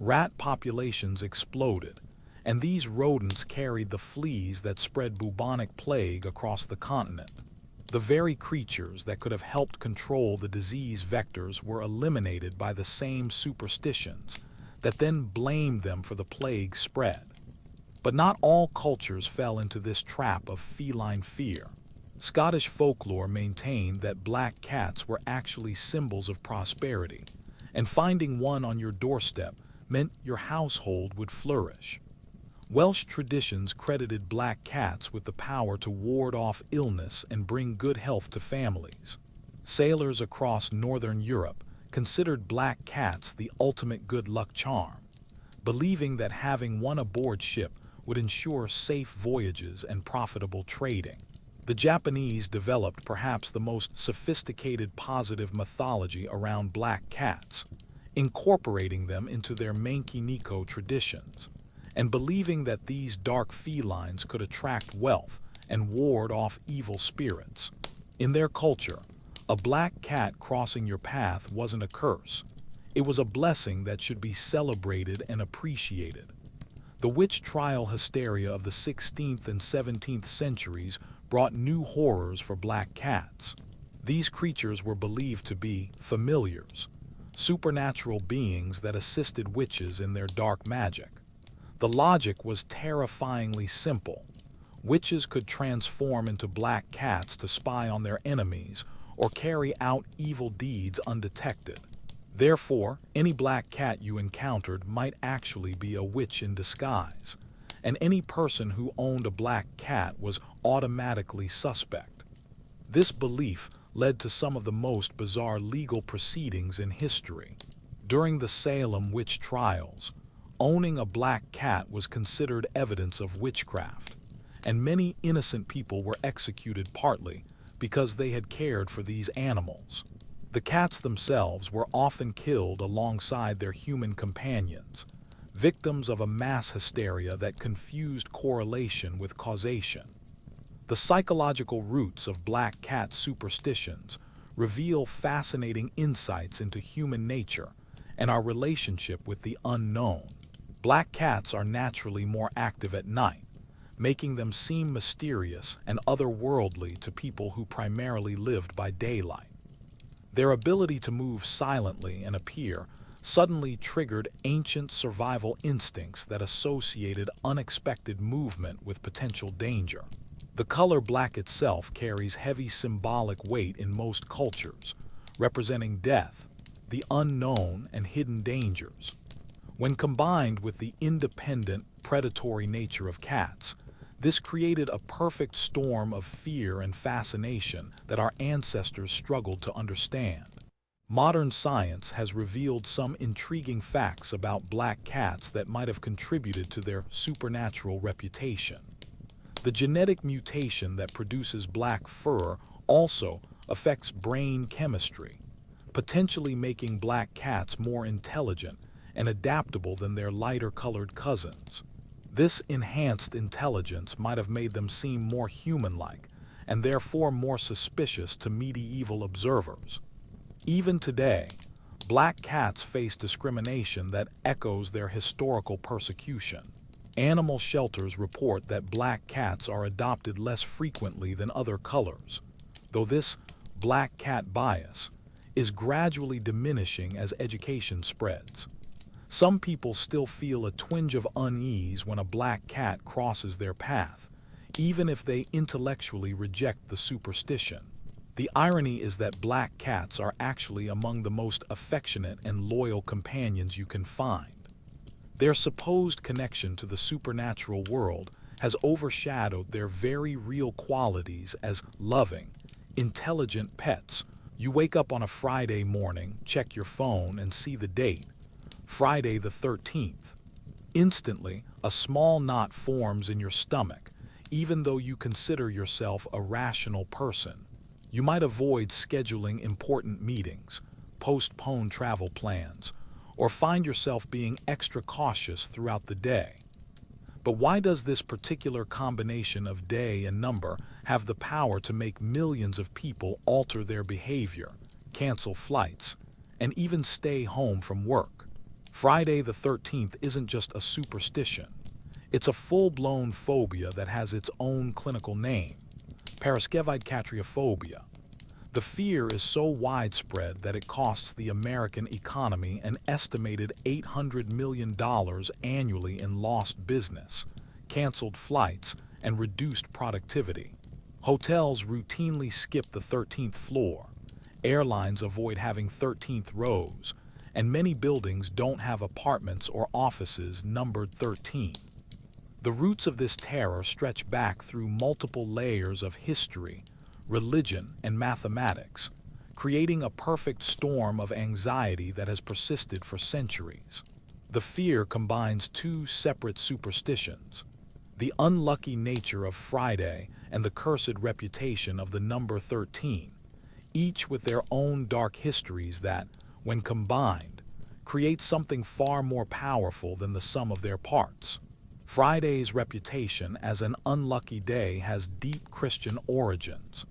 rat populations exploded, and these rodents carried the fleas that spread bubonic plague across the continent. The very creatures that could have helped control the disease vectors were eliminated by the same superstitions that then blamed them for the plague spread. But not all cultures fell into this trap of feline fear. Scottish folklore maintained that black cats were actually symbols of prosperity, and finding one on your doorstep meant your household would flourish. Welsh traditions credited black cats with the power to ward off illness and bring good health to families. Sailors across northern Europe considered black cats the ultimate good luck charm, believing that having one aboard ship would ensure safe voyages and profitable trading. The Japanese developed perhaps the most sophisticated positive mythology around black cats, incorporating them into their Manki-Neko traditions, and believing that these dark felines could attract wealth and ward off evil spirits. In their culture, a black cat crossing your path wasn't a curse. It was a blessing that should be celebrated and appreciated. The witch trial hysteria of the 16th and 17th centuries brought new horrors for black cats. These creatures were believed to be familiars, supernatural beings that assisted witches in their dark magic. The logic was terrifyingly simple. Witches could transform into black cats to spy on their enemies or carry out evil deeds undetected. Therefore, any black cat you encountered might actually be a witch in disguise, and any person who owned a black cat was automatically suspect. This belief led to some of the most bizarre legal proceedings in history. During the Salem witch trials, owning a black cat was considered evidence of witchcraft, and many innocent people were executed partly because they had cared for these animals. The cats themselves were often killed alongside their human companions, victims of a mass hysteria that confused correlation with causation. The psychological roots of black cat superstitions reveal fascinating insights into human nature and our relationship with the unknown. Black cats are naturally more active at night, making them seem mysterious and otherworldly to people who primarily lived by daylight. Their ability to move silently and appear suddenly triggered ancient survival instincts that associated unexpected movement with potential danger. The color black itself carries heavy symbolic weight in most cultures, representing death, the unknown, and hidden dangers. When combined with the independent, predatory nature of cats, this created a perfect storm of fear and fascination that our ancestors struggled to understand. Modern science has revealed some intriguing facts about black cats that might have contributed to their supernatural reputation. The genetic mutation that produces black fur also affects brain chemistry, potentially making black cats more intelligent and adaptable than their lighter-colored cousins. This enhanced intelligence might have made them seem more human-like and therefore more suspicious to medieval observers. Even today, black cats face discrimination that echoes their historical persecution. Animal shelters report that black cats are adopted less frequently than other colors, though this black cat bias is gradually diminishing as education spreads. Some people still feel a twinge of unease when a black cat crosses their path, even if they intellectually reject the superstition. The irony is that black cats are actually among the most affectionate and loyal companions you can find. Their supposed connection to the supernatural world has overshadowed their very real qualities as loving, intelligent pets. You wake up on a Friday morning, check your phone, and see the date, Friday the 13th. Instantly, a small knot forms in your stomach, even though you consider yourself a rational person. You might avoid scheduling important meetings, postpone travel plans, or find yourself being extra cautious throughout the day. But why does this particular combination of day and number have the power to make millions of people alter their behavior, cancel flights, and even stay home from work? Friday the 13th isn't just a superstition. It's a full-blown phobia that has its own clinical name: paraskevidekatriophobia. The fear is so widespread that it costs the American economy an estimated $800 million annually in lost business, canceled flights, and reduced productivity. Hotels routinely skip the 13th floor, airlines avoid having 13th rows, and many buildings don't have apartments or offices numbered 13. The roots of this terror stretch back through multiple layers of history, religion, and mathematics, creating a perfect storm of anxiety that has persisted for centuries. The fear combines two separate superstitions: the unlucky nature of Friday and the cursed reputation of the number 13, each with their own dark histories that, when combined, create something far more powerful than the sum of their parts. Friday's reputation as an unlucky day has deep Christian origins.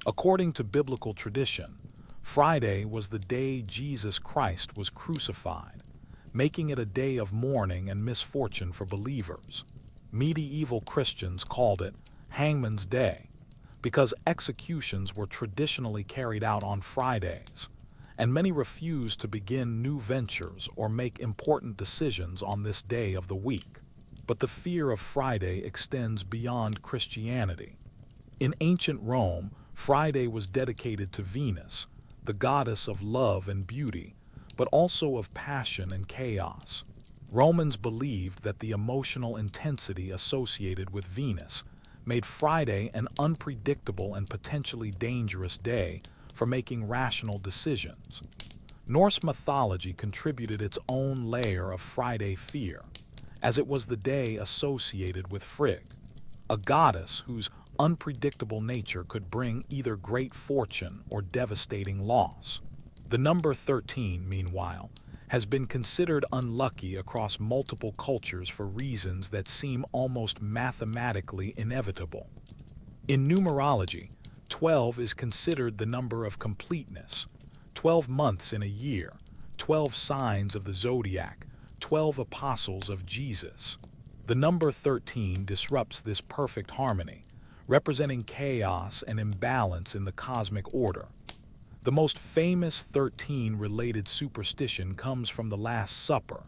According to biblical tradition, Friday was the day Jesus Christ was crucified, making it a day of mourning and misfortune for believers. Medieval Christians called it Hangman's Day because executions were traditionally carried out on Fridays, and many refused to begin new ventures or make important decisions on this day of the week. But the fear of Friday extends beyond Christianity. In ancient Rome, Friday was dedicated to Venus, the goddess of love and beauty, but also of passion and chaos. Romans believed that the emotional intensity associated with Venus made Friday an unpredictable and potentially dangerous day for making rational decisions. Norse mythology contributed its own layer of Friday fear, as it was the day associated with Frigg, a goddess whose unpredictable nature could bring either great fortune or devastating loss. The number 13, meanwhile, has been considered unlucky across multiple cultures for reasons that seem almost mathematically inevitable. In numerology, 12 is considered the number of completeness, 12 months in a year, 12 signs of the zodiac, 12 apostles of Jesus. The number 13 disrupts this perfect harmony, representing chaos and imbalance in the cosmic order. The most famous 13-related superstition comes from the Last Supper,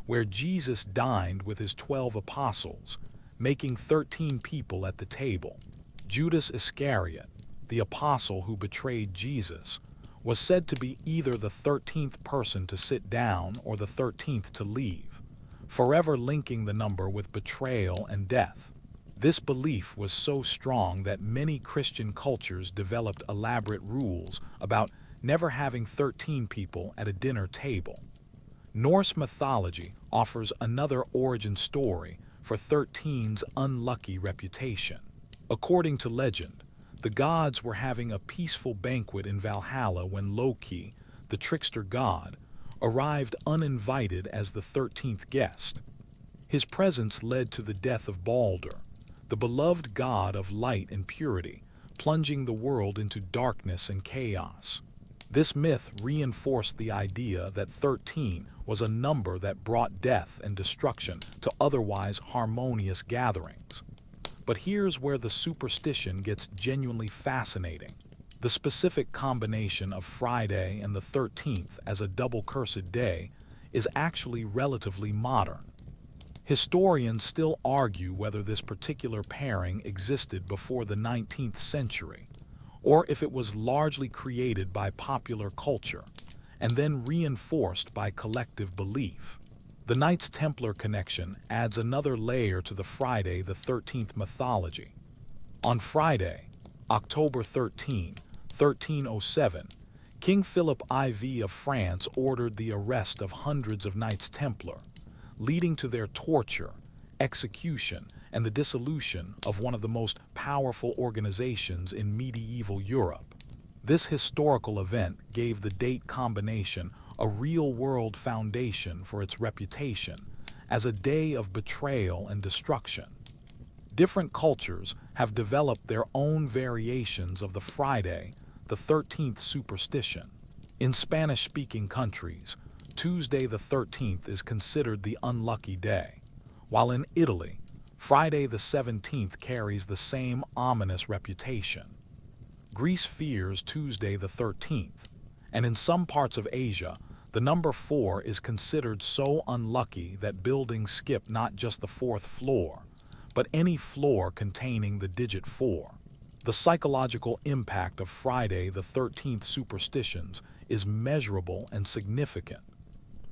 where Jesus dined with his 12 apostles, making 13 people at the table. Judas Iscariot, the apostle who betrayed Jesus, was said to be either the 13th person to sit down or the 13th to leave, forever linking the number with betrayal and death. This belief was so strong that many Christian cultures developed elaborate rules about never having 13 people at a dinner table. Norse mythology offers another origin story for 13's unlucky reputation. According to legend, the gods were having a peaceful banquet in Valhalla when Loki, the trickster god, arrived uninvited as the 13th guest. His presence led to the death of Balder, the beloved god of light and purity, plunging the world into darkness and chaos. This myth reinforced the idea that 13 was a number that brought death and destruction to otherwise harmonious gatherings. But here's where the superstition gets genuinely fascinating. The specific combination of Friday and the 13th as a double cursed day is actually relatively modern. Historians still argue whether this particular pairing existed before the 19th century, or if it was largely created by popular culture and then reinforced by collective belief. The Knights Templar connection adds another layer to the Friday the 13th mythology. On Friday, October 13, 1307, King Philip IV of France ordered the arrest of hundreds of Knights Templar, leading to their torture, execution, and the dissolution of one of the most powerful organizations in medieval Europe. This historical event gave the date combination a real-world foundation for its reputation as a day of betrayal and destruction. Different cultures have developed their own variations of the Friday the 13th superstition. In Spanish-speaking countries, Tuesday the 13th is considered the unlucky day, while in Italy, Friday the 17th carries the same ominous reputation. Greece fears Tuesday the 13th, and in some parts of Asia, the number 4 is considered so unlucky that buildings skip not just the 4th floor, but any floor containing the digit 4. The psychological impact of Friday the 13th superstitions is measurable and significant.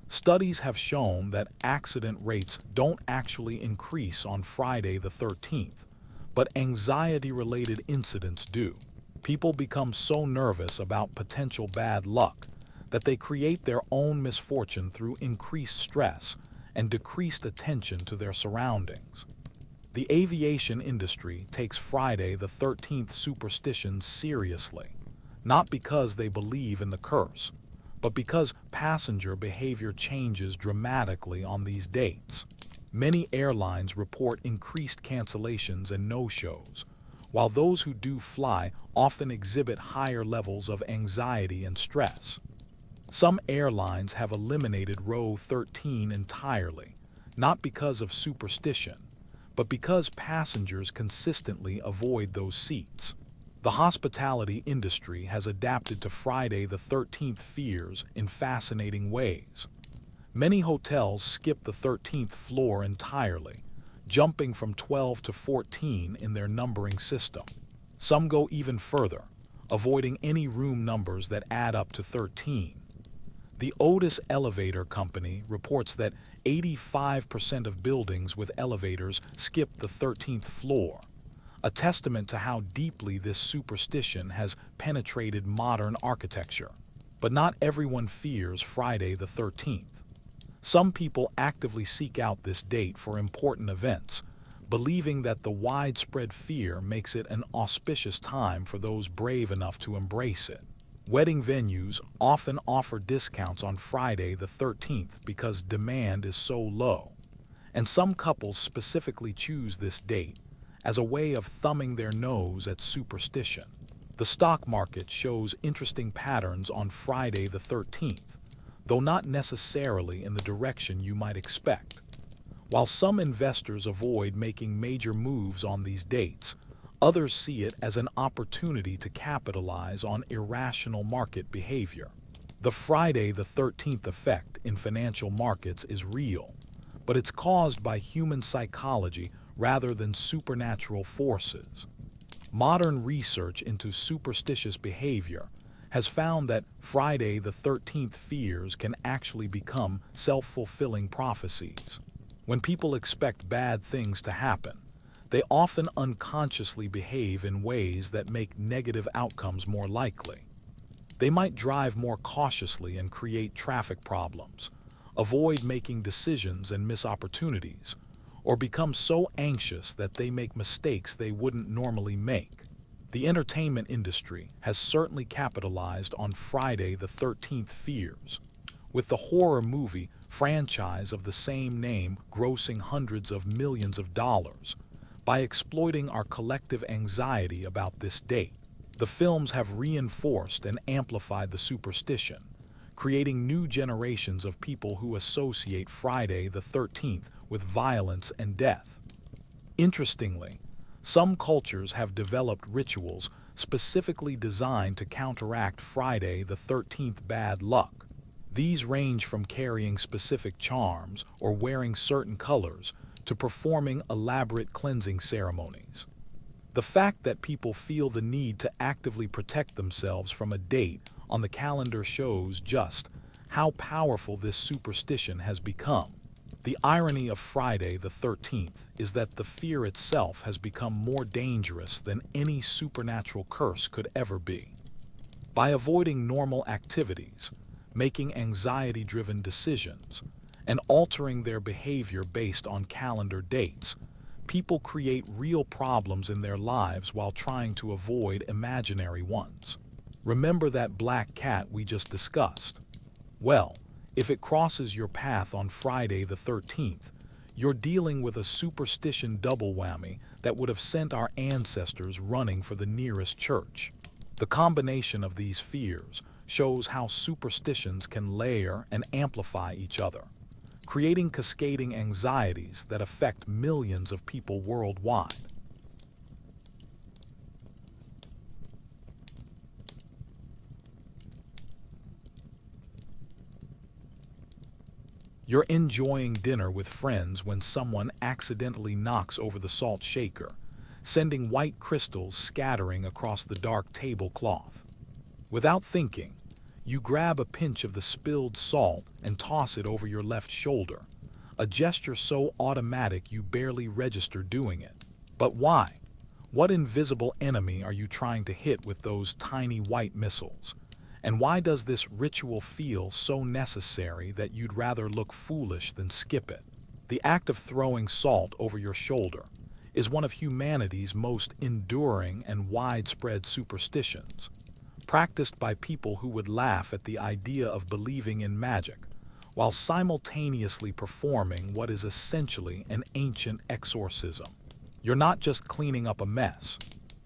Studies have shown that accident rates don't actually increase on Friday the 13th, but anxiety-related incidents do. People become so nervous about potential bad luck that they create their own misfortune through increased stress and decreased attention to their surroundings. The aviation industry takes Friday the 13th superstitions seriously, not because they believe in the curse, but because passenger behavior changes dramatically on these dates. Many airlines report increased cancellations and no-shows, while those who do fly often exhibit higher levels of anxiety and stress. Some airlines have eliminated row 13 entirely, not because of superstition, but because passengers consistently avoid those seats. The hospitality industry has adapted to Friday the 13th fears in fascinating ways. Many hotels skip the 13th floor entirely, jumping from 12 to 14 in their numbering system. Some go even further, avoiding any room numbers that add up to 13. The Otis Elevator Company reports that 85% of buildings with elevators skip the 13th floor, a testament to how deeply this superstition has penetrated modern architecture. But not everyone fears Friday the 13th. Some people actively seek out this date for important events, believing that the widespread fear makes it an auspicious time for those brave enough to embrace it. Wedding venues often offer discounts on Friday the 13th because demand is so low, and some couples specifically choose this date as a way of thumbing their nose at superstition. The stock market shows interesting patterns on Friday the 13th, though not necessarily in the direction you might expect. While some investors avoid making major moves on these dates, others see it as an opportunity to capitalize on irrational market behavior. The Friday the 13th effect in financial markets is real, but it's caused by human psychology rather than supernatural forces. Modern research into superstitious behavior has found that Friday the 13th fears can actually become self-fulfilling prophecies. When people expect bad things to happen, they often unconsciously behave in ways that make negative outcomes more likely. They might drive more cautiously and create traffic problems, avoid making decisions and miss opportunities, or become so anxious that they make mistakes they wouldn't normally make. The entertainment industry has certainly capitalized on Friday the 13th fears, with the horror movie franchise of the same name grossing hundreds of millions of dollars by exploiting our collective anxiety about this date. The films have reinforced and amplified the superstition, creating new generations of people who associate Friday the 13th with violence and death. Interestingly, some cultures have developed rituals specifically designed to counteract Friday the 13th bad luck. These range from carrying specific charms or wearing certain colors to performing elaborate cleansing ceremonies. The fact that people feel the need to actively protect themselves from a date on the calendar shows just how powerful this superstition has become. The irony of Friday the 13th is that the fear itself has become more dangerous than any supernatural curse could ever be. By avoiding normal activities, making anxiety-driven decisions, and altering their behavior based on calendar dates, people create real problems in their lives while trying to avoid imaginary ones. Remember that black cat we just discussed? Well, if it crosses your path on Friday the 13th, you're dealing with a superstition double whammy that would have sent our ancestors running for the nearest church. The combination of these fears shows how superstitions can layer and amplify each other, creating cascading anxieties that affect millions of people worldwide. You're enjoying dinner with friends when someone accidentally knocks over the salt shaker, sending white crystals scattering across the dark tablecloth. Without thinking, you grab a pinch of the spilled salt and toss it over your left shoulder, a gesture so automatic you barely register doing it. But why? What invisible enemy are you trying to hit with those tiny white missiles? And why does this ritual feel so necessary that you'd rather look foolish than skip it? The act of throwing salt over your shoulder is one of humanity's most enduring and widespread superstitions, practiced by people who would laugh at the idea of believing in magic, while simultaneously performing what is essentially an ancient exorcism. You're not just cleaning up a mess,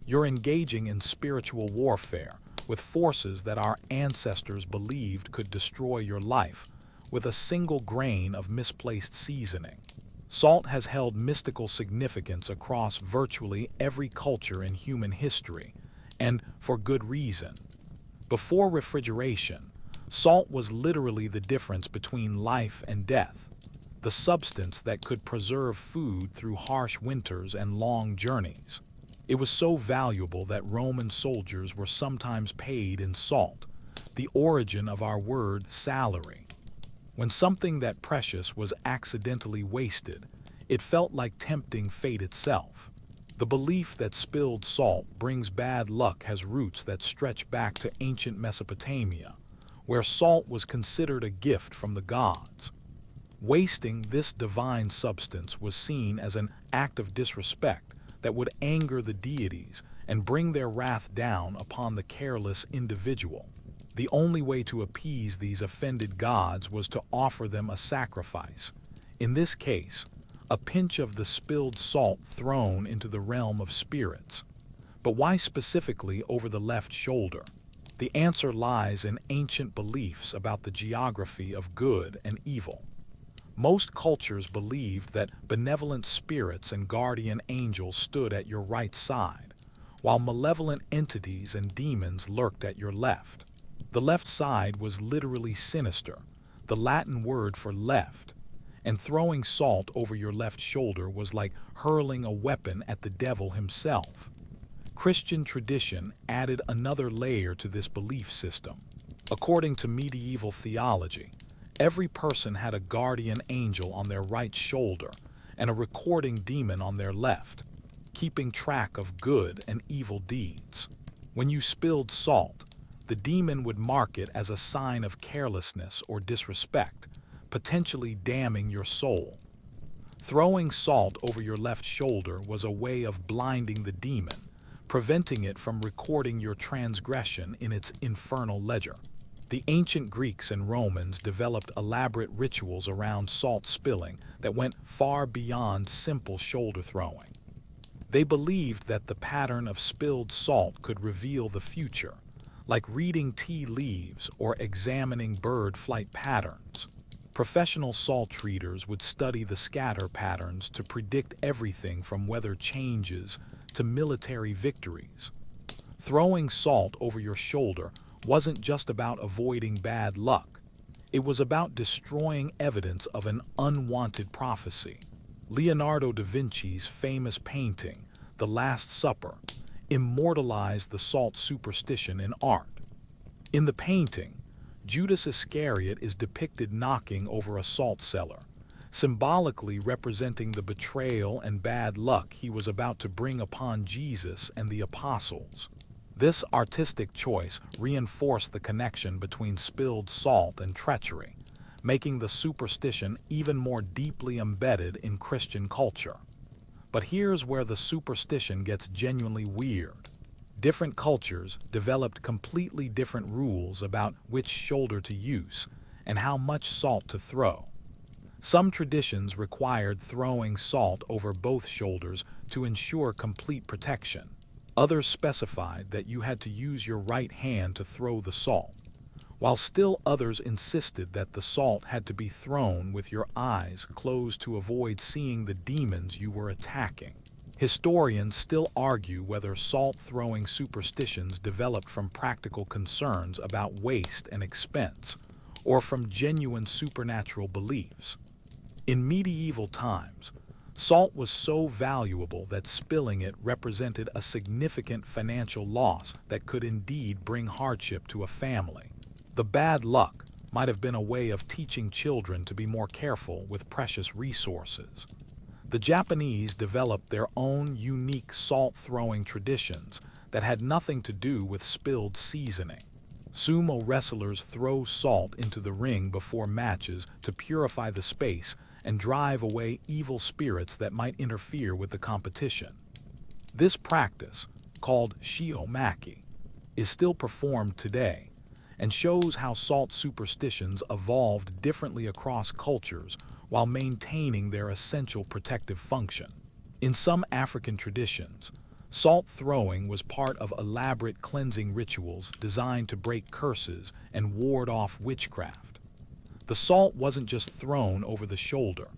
you're engaging in spiritual warfare with forces that our ancestors believed could destroy your life with a single grain of misplaced seasoning. Salt has held mystical significance across virtually every culture in human history, and for good reason. Before refrigeration, salt was literally the difference between life and death, the substance that could preserve food through harsh winters and long journeys. It was so valuable that Roman soldiers were sometimes paid in salt, the origin of our word salary. When something that precious was accidentally wasted, it felt like tempting fate itself. The belief that spilled salt brings bad luck has roots that stretch back to ancient Mesopotamia, where salt was considered a gift from the gods. Wasting this divine substance was seen as an act of disrespect that would anger the deities and bring their wrath down upon the careless individual. The only way to appease these offended gods was to offer them a sacrifice. In this case, a pinch of the spilled salt thrown into the realm of spirits. But why specifically over the left shoulder? The answer lies in ancient beliefs about the geography of good and evil. Most cultures believed that benevolent spirits and guardian angels stood at your right side, while malevolent entities and demons lurked at your left. The left side was literally sinister, the Latin word for left, and throwing salt over your left shoulder was like hurling a weapon at the devil himself. Christian tradition added another layer to this belief system. According to medieval theology, every person had a guardian angel on their right shoulder and a recording demon on their left, keeping track of good and evil deeds. When you spilled salt, the demon would mark it as a sign of carelessness or disrespect, potentially damning your soul. Throwing salt over your left shoulder was a way of blinding the demon, preventing it from recording your transgression in its infernal ledger. The ancient Greeks and Romans developed elaborate rituals around salt spilling that went far beyond simple shoulder throwing. They believed that the pattern of spilled salt could reveal the future, like reading tea leaves or examining bird flight patterns. Professional salt treaters would study the scatter patterns to predict everything from weather changes to military victories. Throwing salt over your shoulder wasn't just about avoiding bad luck. It was about destroying evidence of an unwanted prophecy. Leonardo da Vinci's famous painting, The Last Supper, immortalized the salt superstition in art. In the painting, Judas Iscariot is depicted knocking over a salt cellar, symbolically representing the betrayal and bad luck he was about to bring upon Jesus and the apostles. This artistic choice reinforced the connection between spilled salt and treachery, making the superstition even more deeply embedded in Christian culture. But here's where the superstition gets genuinely weird. Different cultures developed completely different rules about which shoulder to use and how much salt to throw. Some traditions required throwing salt over both shoulders to ensure complete protection. Others specified that you had to use your right hand to throw the salt, while still others insisted that the salt had to be thrown with your eyes closed to avoid seeing the demons you were attacking. Historians still argue whether salt-throwing superstitions developed from practical concerns about waste and expense, or from genuine supernatural beliefs. In medieval times, salt was so valuable that spilling it represented a significant financial loss that could indeed bring hardship to a family. The bad luck might have been a way of teaching children to be more careful with precious resources. The Japanese developed their own unique salt-throwing traditions that had nothing to do with spilled seasoning. Sumo wrestlers throw salt into the ring before matches to purify the space and drive away evil spirits that might interfere with the competition. This practice, called shiomaki, is still performed today and shows how salt superstitions evolved differently across cultures while maintaining their essential protective function. In some African traditions, salt throwing was part of elaborate cleansing rituals designed to break curses and ward off witchcraft. The salt wasn't just thrown over the shoulder.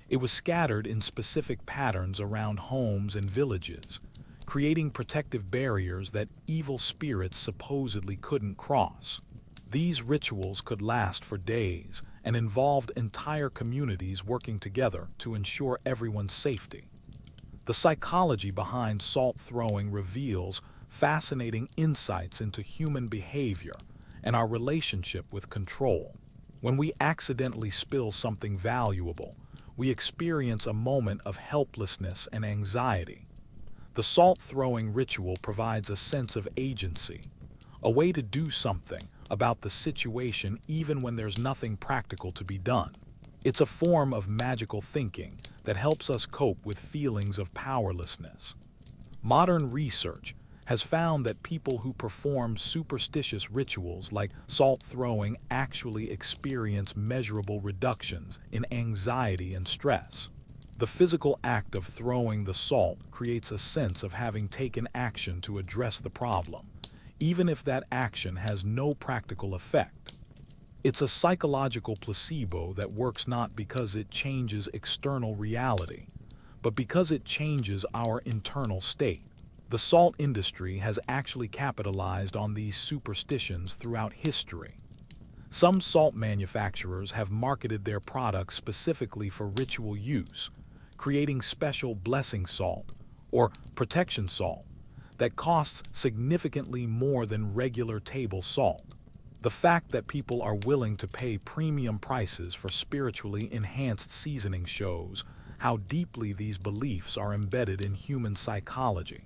It was scattered in specific patterns around homes and villages, creating protective barriers that evil spirits supposedly couldn't cross. These rituals could last for days and involved entire communities working together to ensure everyone's safety. The psychology behind salt throwing reveals fascinating insights into human behavior and our relationship with control. When we accidentally spill something valuable, we experience a moment of helplessness and anxiety. The salt throwing ritual provides a sense of agency, a way to do something about the situation even when there's nothing practical to be done. It's a form of magical thinking that helps us cope with feelings of powerlessness. Modern research has found that people who perform superstitious rituals like salt throwing actually experience measurable reductions in anxiety and stress. The physical act of throwing the salt creates a sense of having taken action to address the problem, even if that action has no practical effect. It's a psychological placebo that works not because it changes external reality, but because it changes our internal state. The salt industry has actually capitalized on these superstitions throughout history. Some salt manufacturers have marketed their products specifically for ritual use, creating special blessing salt or protection salt that costs significantly more than regular table salt. The fact that people are willing to pay premium prices for spiritually enhanced seasoning shows how deeply these beliefs are embedded in human psychology.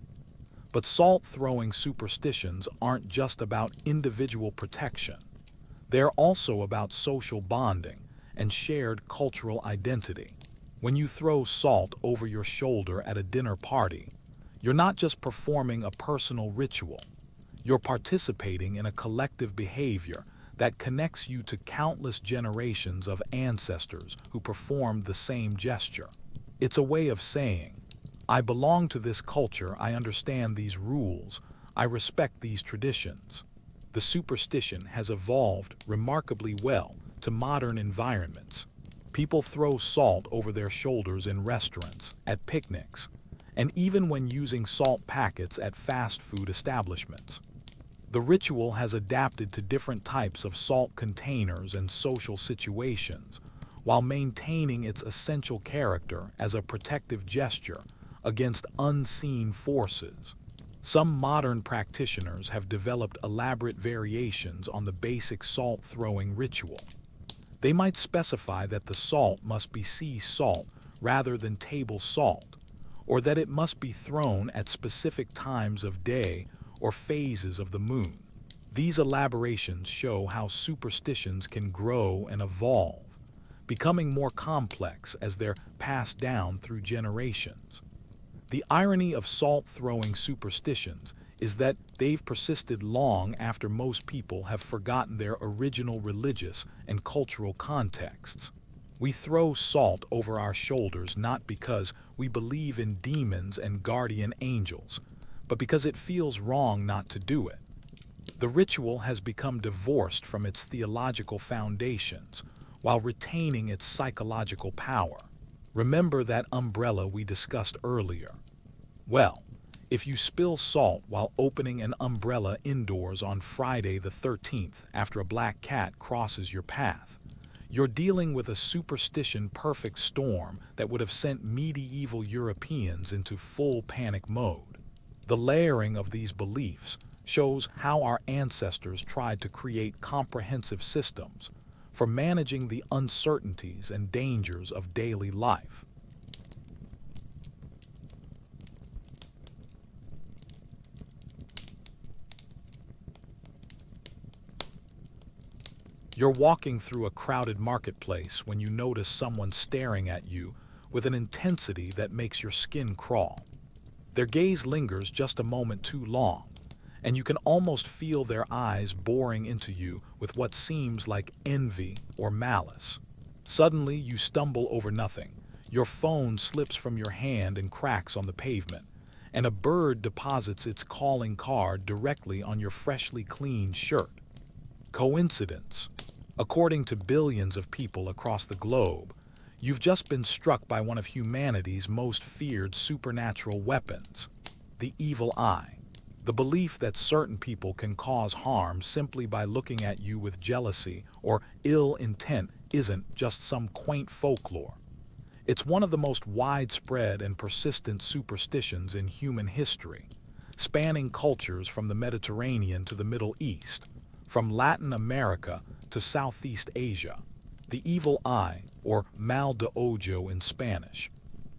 But salt-throwing superstitions aren't just about individual protection. They're also about social bonding and shared cultural identity. When you throw salt over your shoulder at a dinner party, you're not just performing a personal ritual. You're participating in a collective behavior that connects you to countless generations of ancestors who performed the same gesture. It's a way of saying, I belong to this culture, I understand these rules, I respect these traditions. The superstition has evolved remarkably well to modern environments. People throw salt over their shoulders in restaurants, at picnics, and even when using salt packets at fast food establishments. The ritual has adapted to different types of salt containers and social situations, while maintaining its essential character as a protective gesture against unseen forces. Some modern practitioners have developed elaborate variations on the basic salt-throwing ritual. They might specify that the salt must be sea salt rather than table salt, or that it must be thrown at specific times of day or phases of the moon. These elaborations show how superstitions can grow and evolve, becoming more complex as they're passed down through generations. The irony of salt-throwing superstitions is that they've persisted long after most people have forgotten their original religious and cultural contexts. We throw salt over our shoulders not because we believe in demons and guardian angels, but because it feels wrong not to do it. The ritual has become divorced from its theological foundations while retaining its psychological power. Remember that umbrella we discussed earlier? Well, if you spill salt while opening an umbrella indoors on Friday the 13th after a black cat crosses your path, you're dealing with a superstition perfect storm that would have sent medieval Europeans into full panic mode. The layering of these beliefs shows how our ancestors tried to create comprehensive systems for managing the uncertainties and dangers of daily life. You're walking through a crowded marketplace when you notice someone staring at you with an intensity that makes your skin crawl. Their gaze lingers just a moment too long, and you can almost feel their eyes boring into you with what seems like envy or malice. Suddenly, you stumble over nothing. Your phone slips from your hand and cracks on the pavement, and a bird deposits its calling card directly on your freshly cleaned shirt. Coincidence? According to billions of people across the globe, you've just been struck by one of humanity's most feared supernatural weapons, the evil eye. The belief that certain people can cause harm simply by looking at you with jealousy or ill intent isn't just some quaint folklore. It's one of the most widespread and persistent superstitions in human history, spanning cultures from the Mediterranean to the Middle East, from Latin America to Southeast Asia. The evil eye, or mal de ojo in Spanish,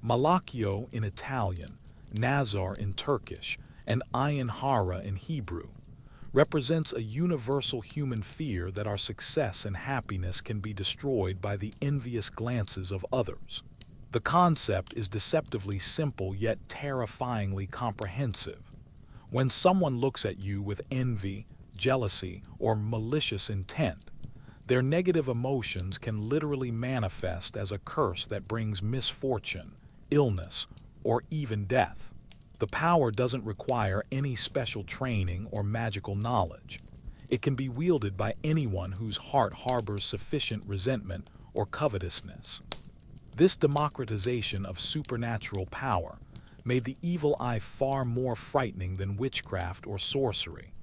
malakio in Italian, nazar in Turkish, and ayin hara in Hebrew, represents a universal human fear that our success and happiness can be destroyed by the envious glances of others. The concept is deceptively simple yet terrifyingly comprehensive. When someone looks at you with envy, jealousy, or malicious intent, their negative emotions can literally manifest as a curse that brings misfortune, illness, or even death. The power doesn't require any special training or magical knowledge. It can be wielded by anyone whose heart harbors sufficient resentment or covetousness. This democratization of supernatural power made the evil eye far more frightening than witchcraft or sorcery,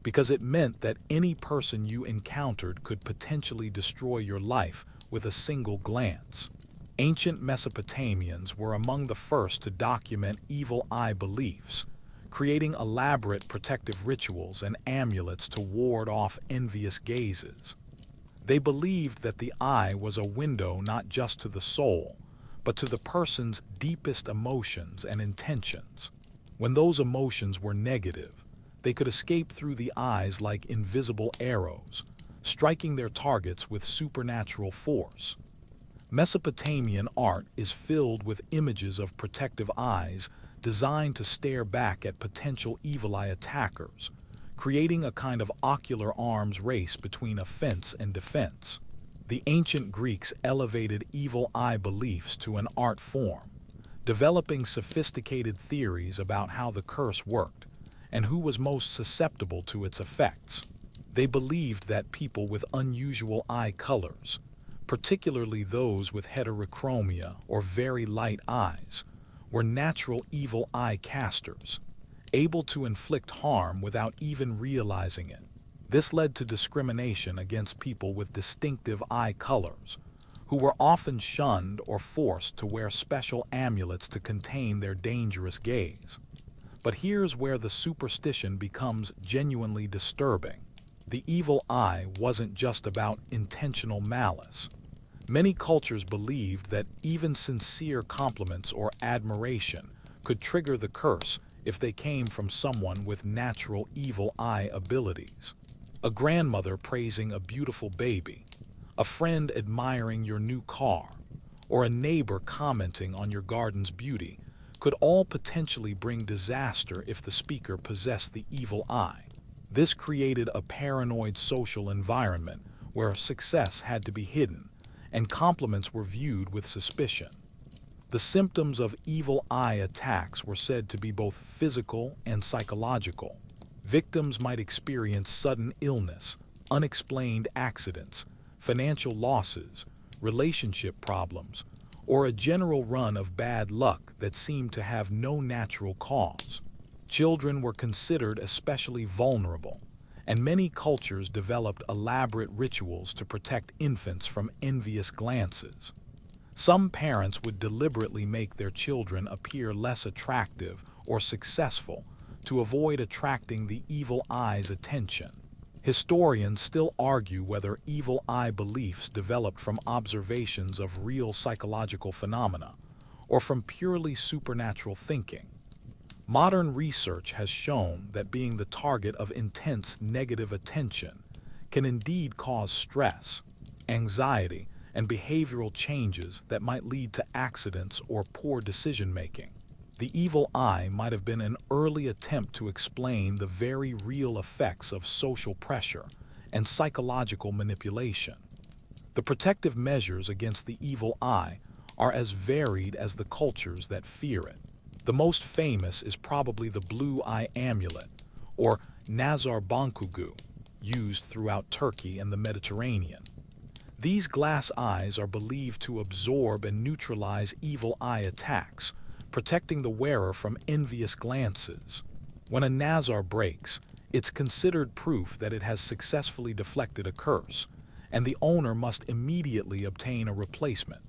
because it meant that any person you encountered could potentially destroy your life with a single glance. Ancient Mesopotamians were among the first to document evil eye beliefs, creating elaborate protective rituals and amulets to ward off envious gazes. They believed that the eye was a window not just to the soul, but to the person's deepest emotions and intentions. When those emotions were negative, they could escape through the eyes like invisible arrows, striking their targets with supernatural force. Mesopotamian art is filled with images of protective eyes designed to stare back at potential evil eye attackers, creating a kind of ocular arms race between offense and defense. The ancient Greeks elevated evil eye beliefs to an art form, developing sophisticated theories about how the curse worked and who was most susceptible to its effects. They believed that people with unusual eye colors, particularly those with heterochromia or very light eyes, were natural evil eye casters, able to inflict harm without even realizing it. This led to discrimination against people with distinctive eye colors, who were often shunned or forced to wear special amulets to contain their dangerous gaze. But here's where the superstition becomes genuinely disturbing. The evil eye wasn't just about intentional malice. Many cultures believed that even sincere compliments or admiration could trigger the curse if they came from someone with natural evil eye abilities. A grandmother praising a beautiful baby, a friend admiring your new car, or a neighbor commenting on your garden's beauty could all potentially bring disaster if the speaker possessed the evil eye. This created a paranoid social environment where success had to be hidden and compliments were viewed with suspicion. The symptoms of evil eye attacks were said to be both physical and psychological. Victims might experience sudden illness, unexplained accidents, financial losses, relationship problems, or a general run of bad luck that seemed to have no natural cause. Children were considered especially vulnerable, and many cultures developed elaborate rituals to protect infants from envious glances. Some parents would deliberately make their children appear less attractive or successful to avoid attracting the evil eye's attention. Historians still argue whether evil eye beliefs developed from observations of real psychological phenomena or from purely supernatural thinking. Modern research has shown that being the target of intense negative attention can indeed cause stress, anxiety, and behavioral changes that might lead to accidents or poor decision-making. The evil eye might have been an early attempt to explain the very real effects of social pressure and psychological manipulation. The protective measures against the evil eye are as varied as the cultures that fear it. The most famous is probably the blue eye amulet, or nazar bonkugu, used throughout Turkey and the Mediterranean. These glass eyes are believed to absorb and neutralize evil eye attacks, protecting the wearer from envious glances. When a nazar breaks, it's considered proof that it has successfully deflected a curse, and the owner must immediately obtain a replacement.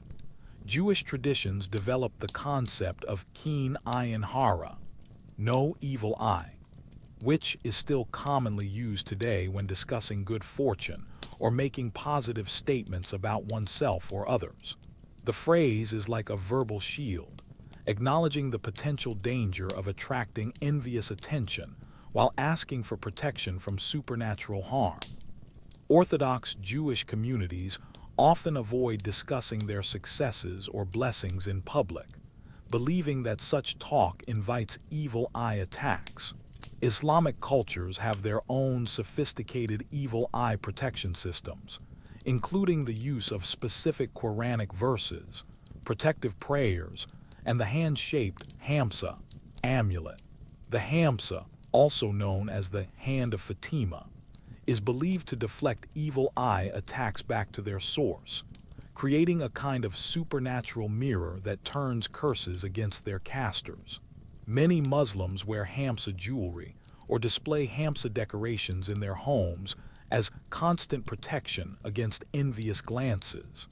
Jewish traditions developed the concept of keen ayin hara, no evil eye, which is still commonly used today when discussing good fortune or making positive statements about oneself or others. The phrase is like a verbal shield, acknowledging the potential danger of attracting envious attention while asking for protection from supernatural harm. Orthodox Jewish communities often avoid discussing their successes or blessings in public, believing that such talk invites evil eye attacks. Islamic cultures have their own sophisticated evil eye protection systems, including the use of specific Quranic verses, protective prayers, and the hand-shaped hamsa amulet. The hamsa, also known as the Hand of Fatima, is believed to deflect evil eye attacks back to their source, creating a kind of supernatural mirror that turns curses against their casters. Many Muslims wear hamsa jewelry or display hamsa decorations in their homes as constant protection against envious glances.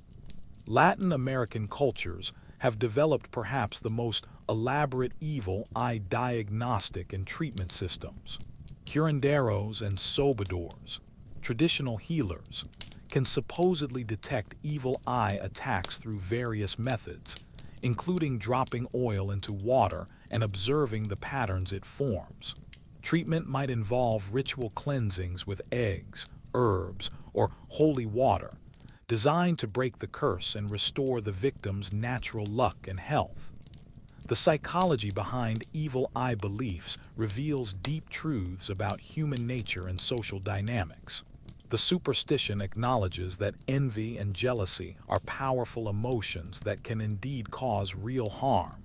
Latin American cultures have developed perhaps the most elaborate evil eye diagnostic and treatment systems. Curanderos and sobadores, traditional healers, can supposedly detect evil eye attacks through various methods, including dropping oil into water and observing the patterns it forms. Treatment might involve ritual cleansings with eggs, herbs, or holy water, designed to break the curse and restore the victim's natural luck and health. The psychology behind evil eye beliefs reveals deep truths about human nature and social dynamics. The superstition acknowledges that envy and jealousy are powerful emotions that can indeed cause real harm,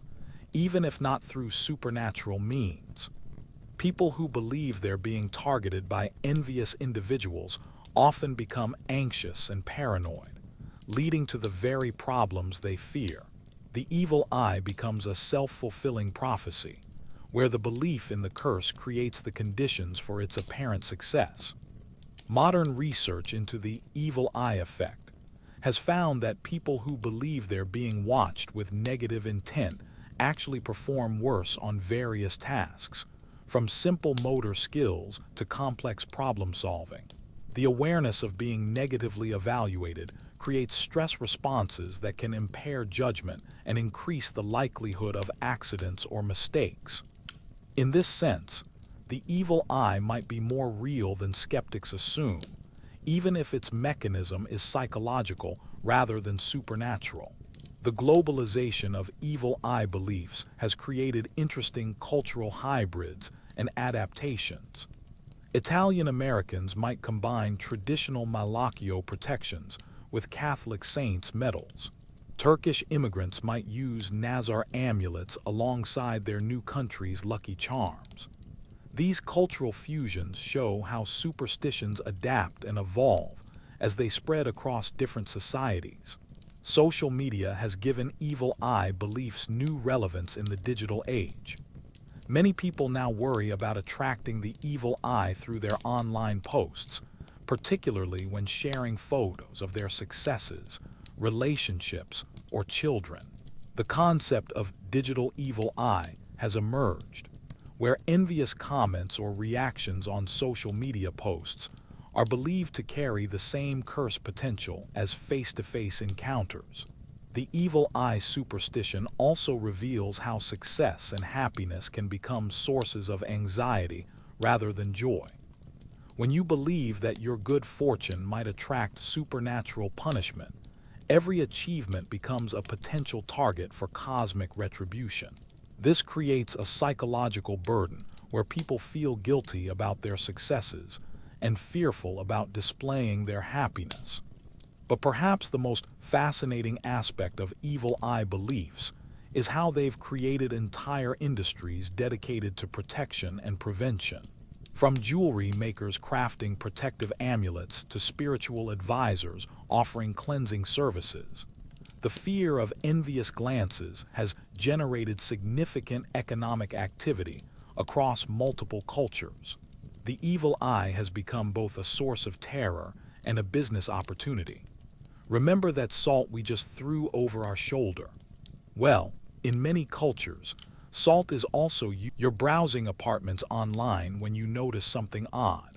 even if not through supernatural means. People who believe they're being targeted by envious individuals often become anxious and paranoid, leading to the very problems they fear. The evil eye becomes a self-fulfilling prophecy, where the belief in the curse creates the conditions for its apparent success. Modern research into the evil eye effect has found that people who believe they're being watched with negative intent actually perform worse on various tasks, from simple motor skills to complex problem solving. The awareness of being negatively evaluated creates stress responses that can impair judgment and increase the likelihood of accidents or mistakes. In this sense, the evil eye might be more real than skeptics assume, even if its mechanism is psychological rather than supernatural. The globalization of evil eye beliefs has created interesting cultural hybrids and adaptations. Italian Americans might combine traditional Malaccio protections with Catholic saints' medals. Turkish immigrants might use Nazar amulets alongside their new country's lucky charms. These cultural fusions show how superstitions adapt and evolve as they spread across different societies. Social media has given evil eye beliefs new relevance in the digital age. Many people now worry about attracting the evil eye through their online posts, particularly when sharing photos of their successes, relationships, or children. The concept of digital evil eye has emerged, where envious comments or reactions on social media posts are believed to carry the same curse potential as face-to-face encounters. The evil eye superstition also reveals how success and happiness can become sources of anxiety rather than joy. When you believe that your good fortune might attract supernatural punishment, every achievement becomes a potential target for cosmic retribution. This creates a psychological burden where people feel guilty about their successes and fearful about displaying their happiness. But perhaps the most fascinating aspect of evil eye beliefs is how they've created entire industries dedicated to protection and prevention. From jewelry makers crafting protective amulets to spiritual advisors offering cleansing services, the fear of envious glances has generated significant economic activity across multiple cultures. The evil eye has become both a source of terror and a business opportunity. Remember that salt we just threw over our shoulder? Well, in many cultures, salt is also you're browsing apartments online when you notice something odd.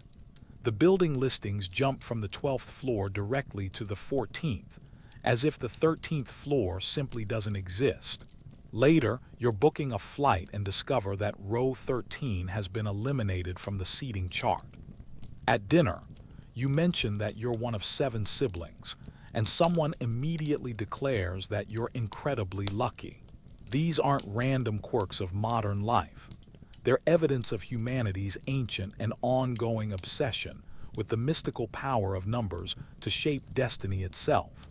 The building listings jump from the 12th floor directly to the 14th, as if the 13th floor simply doesn't exist. Later, you're booking a flight and discover that row 13 has been eliminated from the seating chart. At dinner, you mention that you're one of 7 siblings, and someone immediately declares that you're incredibly lucky. These aren't random quirks of modern life. They're evidence of humanity's ancient and ongoing obsession with the mystical power of numbers to shape destiny itself.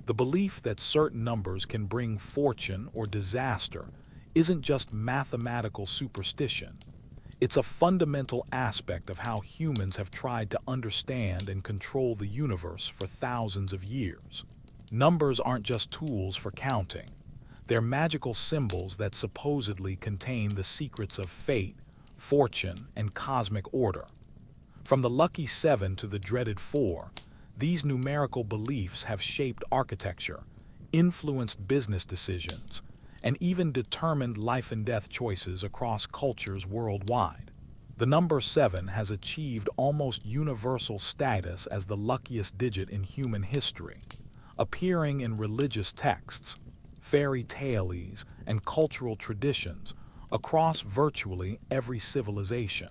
The belief that certain numbers can bring fortune or disaster isn't just mathematical superstition. It's a fundamental aspect of how humans have tried to understand and control the universe for thousands of years. Numbers aren't just tools for counting. They're magical symbols that supposedly contain the secrets of fate, fortune, and cosmic order. From the lucky 7 to the dreaded 4, these numerical beliefs have shaped architecture, influenced business decisions, and even determined life and death choices across cultures worldwide. The number 7 has achieved almost universal status as the luckiest digit in human history, appearing in religious texts, fairy tales, and cultural traditions across virtually every civilization.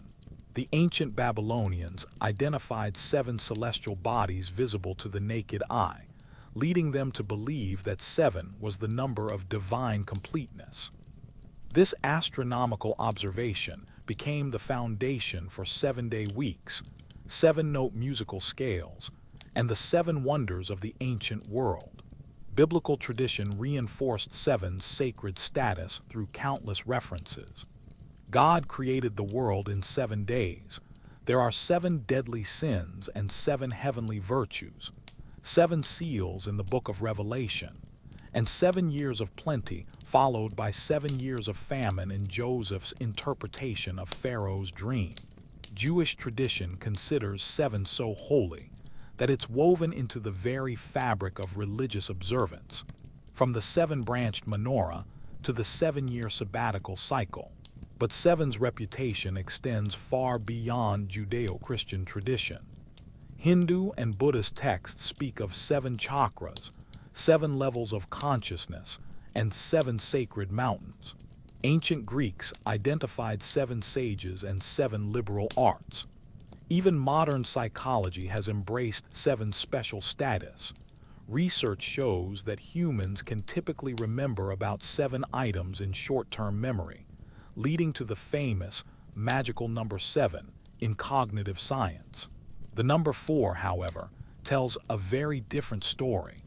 The ancient Babylonians identified 7 celestial bodies visible to the naked eye, leading them to believe that 7 was the number of divine completeness. This astronomical observation became the foundation for 7-day weeks, 7-note musical scales, and the 7 wonders of the ancient world. Biblical tradition reinforced 7's sacred status through countless references. God created the world in 7 days. There are 7 deadly sins and 7 heavenly virtues, 7 seals in the book of Revelation, and 7 years of plenty followed by 7 years of famine in Joseph's interpretation of Pharaoh's dream. Jewish tradition considers 7 so holy that it's woven into the very fabric of religious observance, from the 7-branched menorah to the 7-year sabbatical cycle. But 7's reputation extends far beyond Judeo-Christian tradition. Hindu and Buddhist texts speak of 7 chakras, 7 levels of consciousness, and 7 sacred mountains. Ancient Greeks identified 7 sages and 7 liberal arts. Even modern psychology has embraced 7's special status. Research shows that humans can typically remember about 7 items in short-term memory, leading to the famous magical number 7 in cognitive science. The number 4, however, tells a very different story,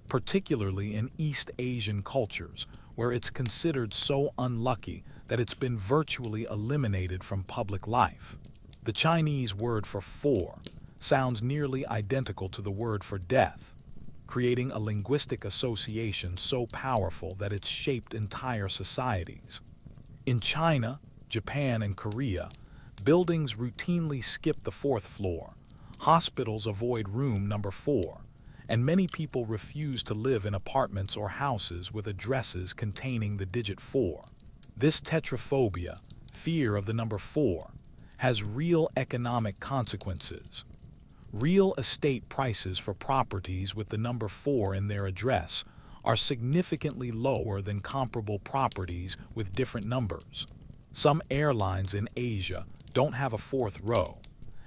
particularly in East Asian cultures, where it's considered so unlucky that it's been virtually eliminated from public life. The Chinese word for 4 sounds nearly identical to the word for death, creating a linguistic association so powerful that it's shaped entire societies. In China, Japan, and Korea, buildings routinely skip the 4th floor, hospitals avoid room number 4, and many people refuse to live in apartments or houses with addresses containing the digit 4. This tetraphobia, fear of the number 4, has real economic consequences. Real estate prices for properties with the number 4 in their address are significantly lower than comparable properties with different numbers. Some airlines in Asia don't have a 4th row,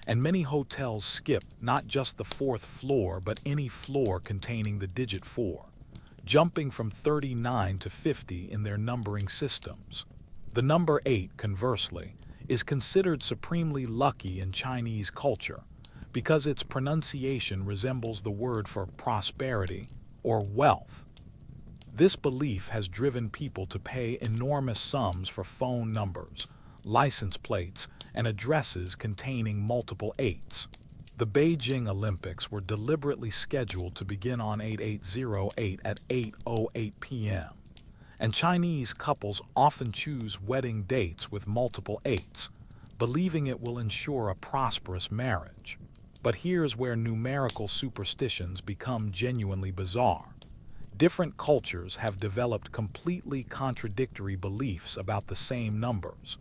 and many hotels skip not just the 4th floor but any floor containing the digit 4, jumping from 39 to 50 in their numbering systems. The number 8, conversely, is considered supremely lucky in Chinese culture because its pronunciation resembles the word for prosperity or wealth. This belief has driven people to pay enormous sums for phone numbers, license plates, and addresses containing multiple 8s. The Beijing Olympics were deliberately scheduled to begin on 8808 at 8:08 p.m., and Chinese couples often choose wedding dates with multiple 8s, believing it will ensure a prosperous marriage. But here's where numerical superstitions become genuinely bizarre. Different cultures have developed completely contradictory beliefs about the same numbers.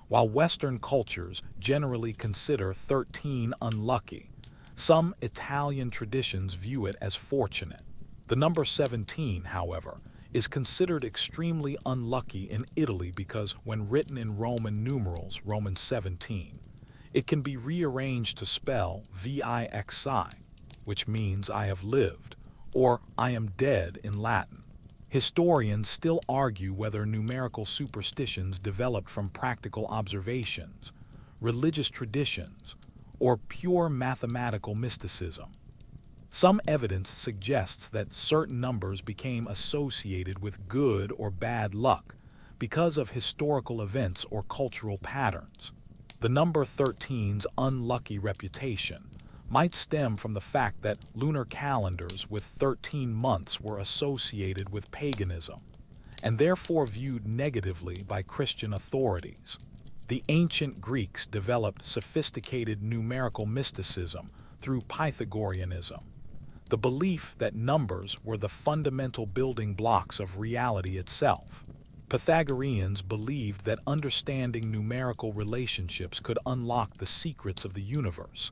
While Western cultures generally consider 13 unlucky, some Italian traditions view it as fortunate. The number 17, however, is considered extremely unlucky in Italy because when written in Roman numerals, Roman 17, it can be rearranged to spell VIXI, which means I have lived, or I am dead in Latin. Historians still argue whether numerical superstitions developed from practical observations, religious traditions, or pure mathematical mysticism. Some evidence suggests that certain numbers became associated with good or bad luck because of historical events or cultural patterns. The number 13's unlucky reputation might stem from the fact that lunar calendars with 13 months were associated with paganism, and therefore viewed negatively by Christian authorities. The ancient Greeks developed sophisticated numerical mysticism through Pythagoreanism. the belief that numbers were the fundamental building blocks of reality itself. Pythagoreans believed that understanding numerical relationships could unlock the secrets of the universe,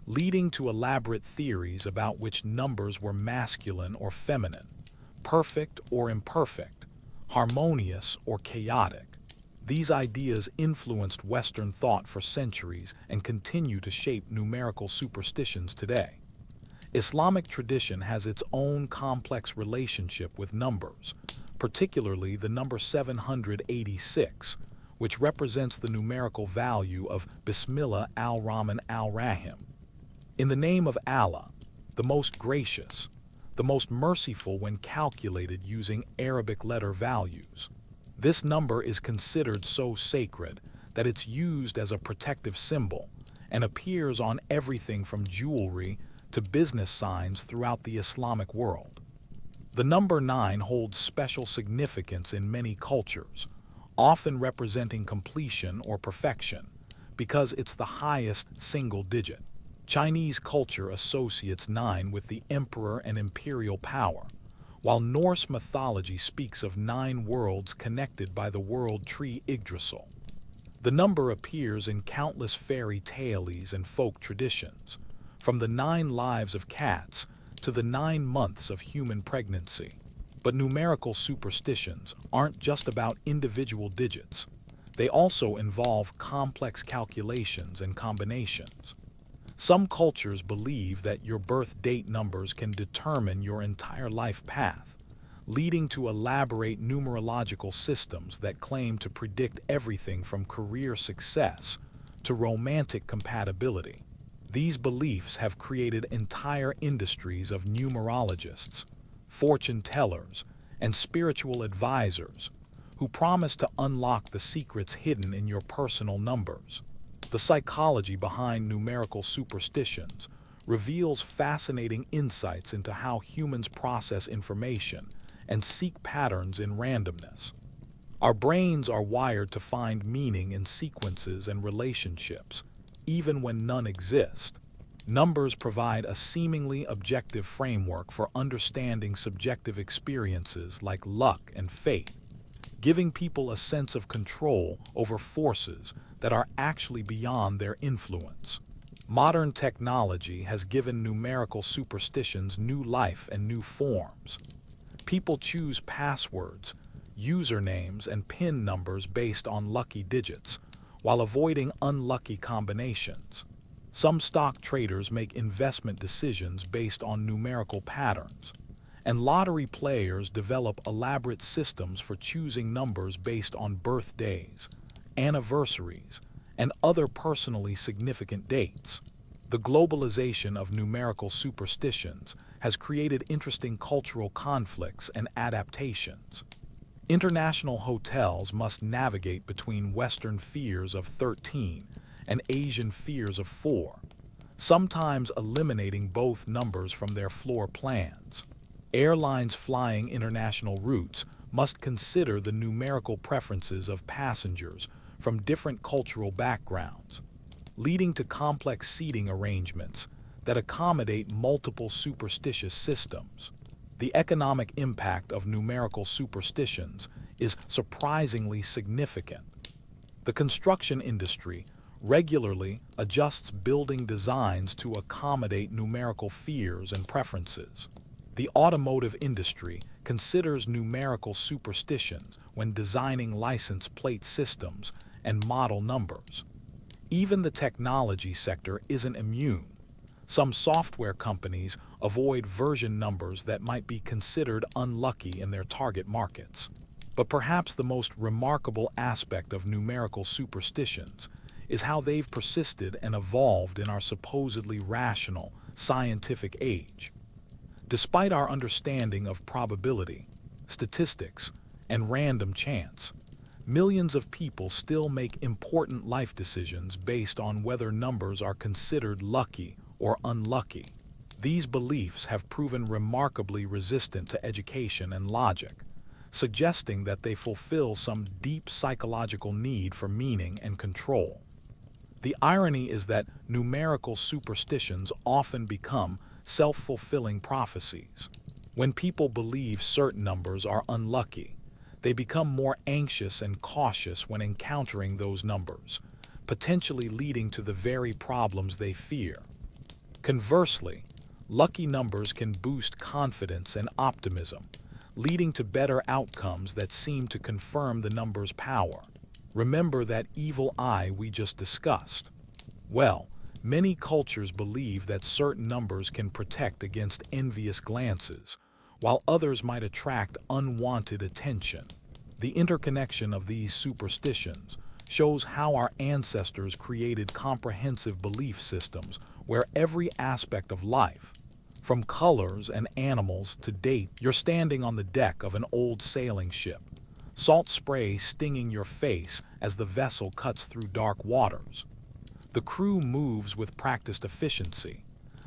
leading to elaborate theories about which numbers were masculine or feminine, perfect or imperfect, harmonious or chaotic. These ideas influenced Western thought for centuries and continue to shape numerical superstitions today. Islamic tradition has its own complex relationship with numbers, particularly the number 786, which represents the numerical value of Bismillah al-Rahman al-Rahim. In the name of Allah, the most gracious, the most merciful when calculated using Arabic letter values. This number is considered so sacred that it's used as a protective symbol and appears on everything from jewelry to business signs throughout the Islamic world. The number 9 holds special significance in many cultures, often representing completion or perfection, because it's the highest single digit. Chinese culture associates 9 with the emperor and imperial power, while Norse mythology speaks of 9 worlds connected by the world tree Yggdrasil. The number appears in countless fairy tales and folk traditions, from the 9 lives of cats to the 9 months of human pregnancy. But numerical superstitions aren't just about individual digits. They also involve complex calculations and combinations. Some cultures believe that your birth date numbers can determine your entire life path, leading to elaborate numerological systems that claim to predict everything from career success to romantic compatibility. These beliefs have created entire industries of numerologists, fortune tellers, and spiritual advisors who promise to unlock the secrets hidden in your personal numbers. The psychology behind numerical superstitions reveals fascinating insights into how humans process information and seek patterns in randomness. Our brains are wired to find meaning in sequences and relationships, even when none exist. Numbers provide a seemingly objective framework for understanding subjective experiences like luck and fate, giving people a sense of control over forces that are actually beyond their influence. Modern technology has given numerical superstitions new life and new forms. People choose passwords, usernames, and PIN numbers based on lucky digits, while avoiding unlucky combinations. Some stock traders make investment decisions based on numerical patterns, and lottery players develop elaborate systems for choosing numbers based on birthdays, anniversaries, and other personally significant dates. The globalization of numerical superstitions has created interesting cultural conflicts and adaptations. International hotels must navigate between Western fears of 13 and Asian fears of 4, sometimes eliminating both numbers from their floor plans. Airlines flying international routes must consider the numerical preferences of passengers from different cultural backgrounds, leading to complex seating arrangements that accommodate multiple superstitious systems. The economic impact of numerical superstitions is surprisingly significant. The construction industry regularly adjusts building designs to accommodate numerical fears and preferences. The automotive industry considers numerical superstitions when designing license plate systems and model numbers. Even the technology sector isn't immune. Some software companies avoid version numbers that might be considered unlucky in their target markets. But perhaps the most remarkable aspect of numerical superstitions is how they've persisted and evolved in our supposedly rational, scientific age. Despite our understanding of probability, statistics, and random chance, millions of people still make important life decisions based on whether numbers are considered lucky or unlucky. These beliefs have proven remarkably resistant to education and logic, suggesting that they fulfill some deep psychological need for meaning and control. The irony is that numerical superstitions often become self-fulfilling prophecies. When people believe certain numbers are unlucky, they become more anxious and cautious when encountering those numbers, potentially leading to the very problems they fear. Conversely, lucky numbers can boost confidence and optimism, leading to better outcomes that seem to confirm the number's power. Remember that evil eye we just discussed? Well, many cultures believe that certain numbers can protect against envious glances, while others might attract unwanted attention. The interconnection of these superstitions shows how our ancestors created comprehensive belief systems where every aspect of life, from colors and animals to date, you're standing on the deck of an old sailing ship, salt spray stinging your face as the vessel cuts through dark waters. The crew moves with practiced efficiency,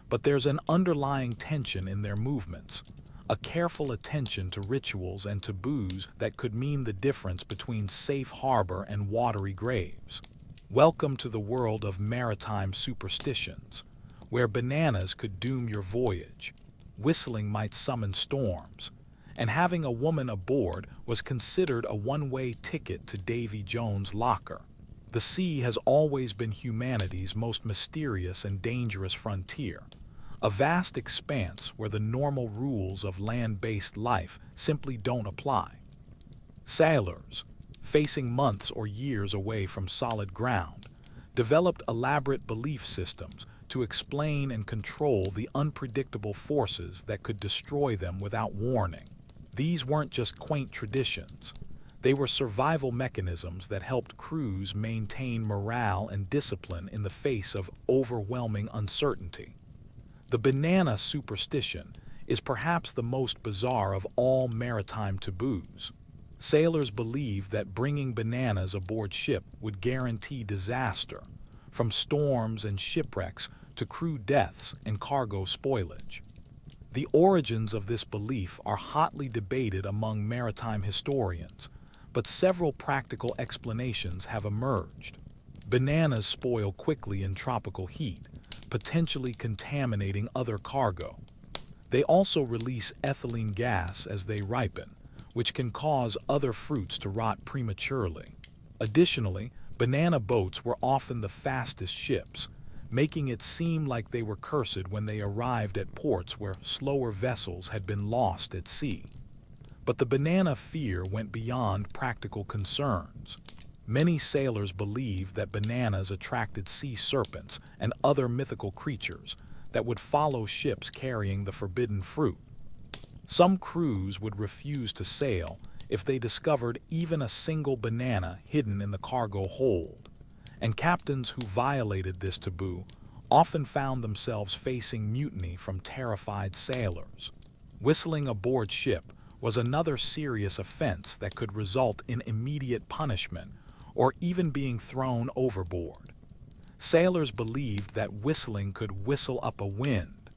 but there's an underlying tension in their movements, a careful attention to rituals and taboos that could mean the difference between safe harbor and watery graves. Welcome to the world of maritime superstitions, where bananas could doom your voyage, whistling might summon storms, and having a woman aboard was considered a one-way ticket to Davy Jones' locker. The sea has always been humanity's most mysterious and dangerous frontier, a vast expanse where the normal rules of land-based life simply don't apply. Sailors, facing months or years away from solid ground, developed elaborate belief systems to explain and control the unpredictable forces that could destroy them without warning. These weren't just quaint traditions. They were survival mechanisms that helped crews maintain morale and discipline in the face of overwhelming uncertainty. The banana superstition is perhaps the most bizarre of all maritime taboos. Sailors believed that bringing bananas aboard ship would guarantee disaster, from storms and shipwrecks to crew deaths and cargo spoilage. The origins of this belief are hotly debated among maritime historians, but several practical explanations have emerged. Bananas spoil quickly in tropical heat, potentially contaminating other cargo. They also release ethylene gas as they ripen, which can cause other fruits to rot prematurely. Additionally, banana boats were often the fastest ships, making it seem like they were cursed when they arrived at ports where slower vessels had been lost at sea. But the banana fear went beyond practical concerns. Many sailors believed that bananas attracted sea serpents and other mythical creatures that would follow ships carrying the forbidden fruit. Some crews would refuse to sail if they discovered even a single banana hidden in the cargo hold, and captains who violated this taboo often found themselves facing mutiny from terrified sailors. Whistling aboard ship was another serious offense that could result in immediate punishment or even being thrown overboard. Sailors believed that whistling could whistle up a wind,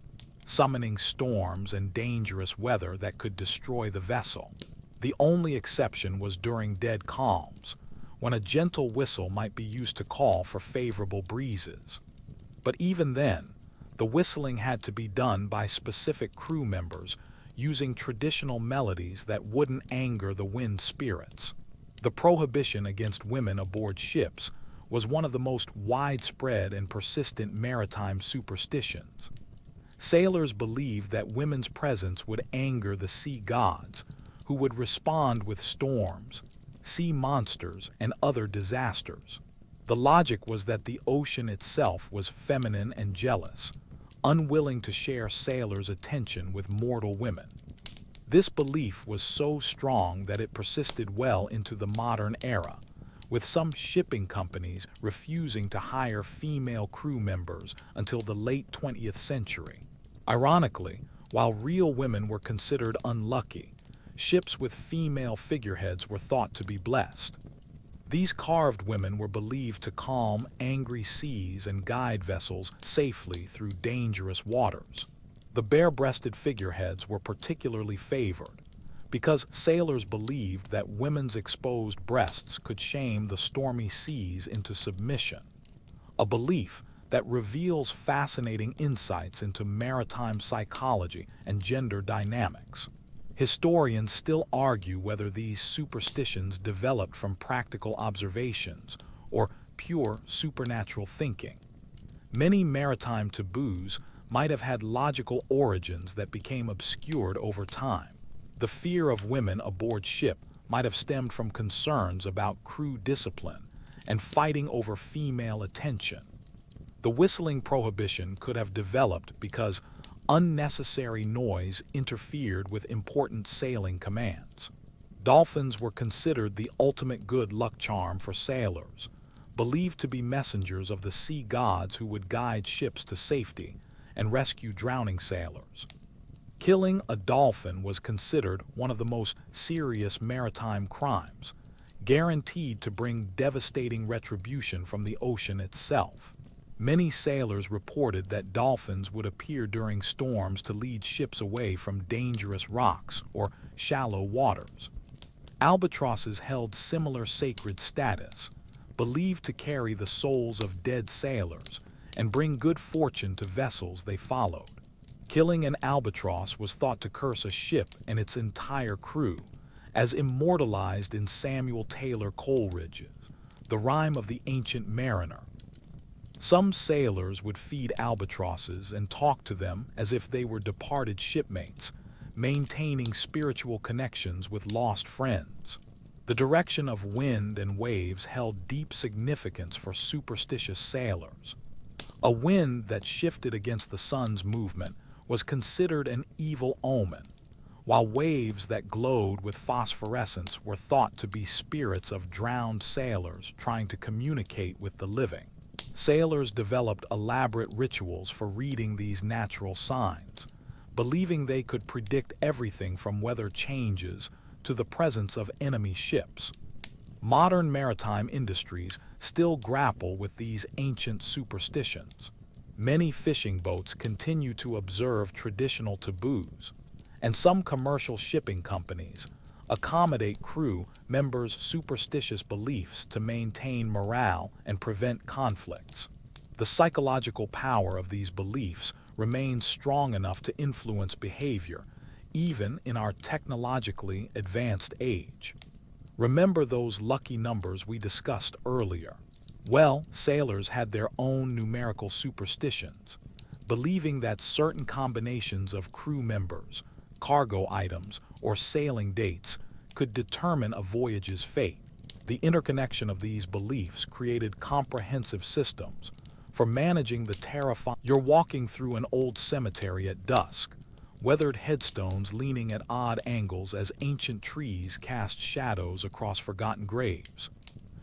summoning storms and dangerous weather that could destroy the vessel. The only exception was during dead calms, when a gentle whistle might be used to call for favorable breezes. But even then, the whistling had to be done by specific crew members using traditional melodies that wouldn't anger the wind spirits. The prohibition against women aboard ships was one of the most widespread and persistent maritime superstitions. Sailors believed that women's presence would anger the sea gods, who would respond with storms, sea monsters, and other disasters. The logic was that the ocean itself was feminine and jealous, unwilling to share sailors' attention with mortal women. This belief was so strong that it persisted well into the modern era, with some shipping companies refusing to hire female crew members until the late 20th century. Ironically, while real women were considered unlucky, ships with female figureheads were thought to be blessed. These carved women were believed to calm angry seas and guide vessels safely through dangerous waters. The bare-breasted figureheads were particularly favored, because sailors believed that women's exposed breasts could shame the stormy seas into submission, a belief that reveals fascinating insights into maritime psychology and gender dynamics. Historians still argue whether these superstitions developed from practical observations or pure supernatural thinking. Many maritime taboos might have had logical origins that became obscured over time. The fear of women aboard ship might have stemmed from concerns about crew discipline and fighting over female attention. The whistling prohibition could have developed because unnecessary noise interfered with important sailing commands. Dolphins were considered the ultimate good luck charm for sailors, believed to be messengers of the sea gods who would guide ships to safety and rescue drowning sailors. Killing a dolphin was considered one of the most serious maritime crimes, guaranteed to bring devastating retribution from the ocean itself. Many sailors reported that dolphins would appear during storms to lead ships away from dangerous rocks or shallow waters. Albatrosses held similar sacred status, believed to carry the souls of dead sailors and bring good fortune to vessels they followed. Killing an albatross was thought to curse a ship and its entire crew, as immortalized in Samuel Taylor Coleridge's The Rime of the Ancient Mariner. Some sailors would feed albatrosses and talk to them as if they were departed shipmates, maintaining spiritual connections with lost friends. The direction of wind and waves held deep significance for superstitious sailors. A wind that shifted against the sun's movement was considered an evil omen, while waves that glowed with phosphorescence were thought to be spirits of drowned sailors trying to communicate with the living. Sailors developed elaborate rituals for reading these natural signs, believing they could predict everything from weather changes to the presence of enemy ships. Modern maritime industries still grapple with these ancient superstitions. Many fishing boats continue to observe traditional taboos, and some commercial shipping companies accommodate crew members' superstitious beliefs to maintain morale and prevent conflicts. The psychological power of these beliefs remains strong enough to influence behavior, even in our technologically advanced age. Remember those lucky numbers we discussed earlier? Well, sailors had their own numerical superstitions, believing that certain combinations of crew members, cargo items, or sailing dates could determine a voyage's fate. The interconnection of these beliefs created comprehensive systems for managing the terrifying. You're walking through an old cemetery at dusk, weathered headstones leaning at odd angles as ancient trees cast shadows across forgotten graves.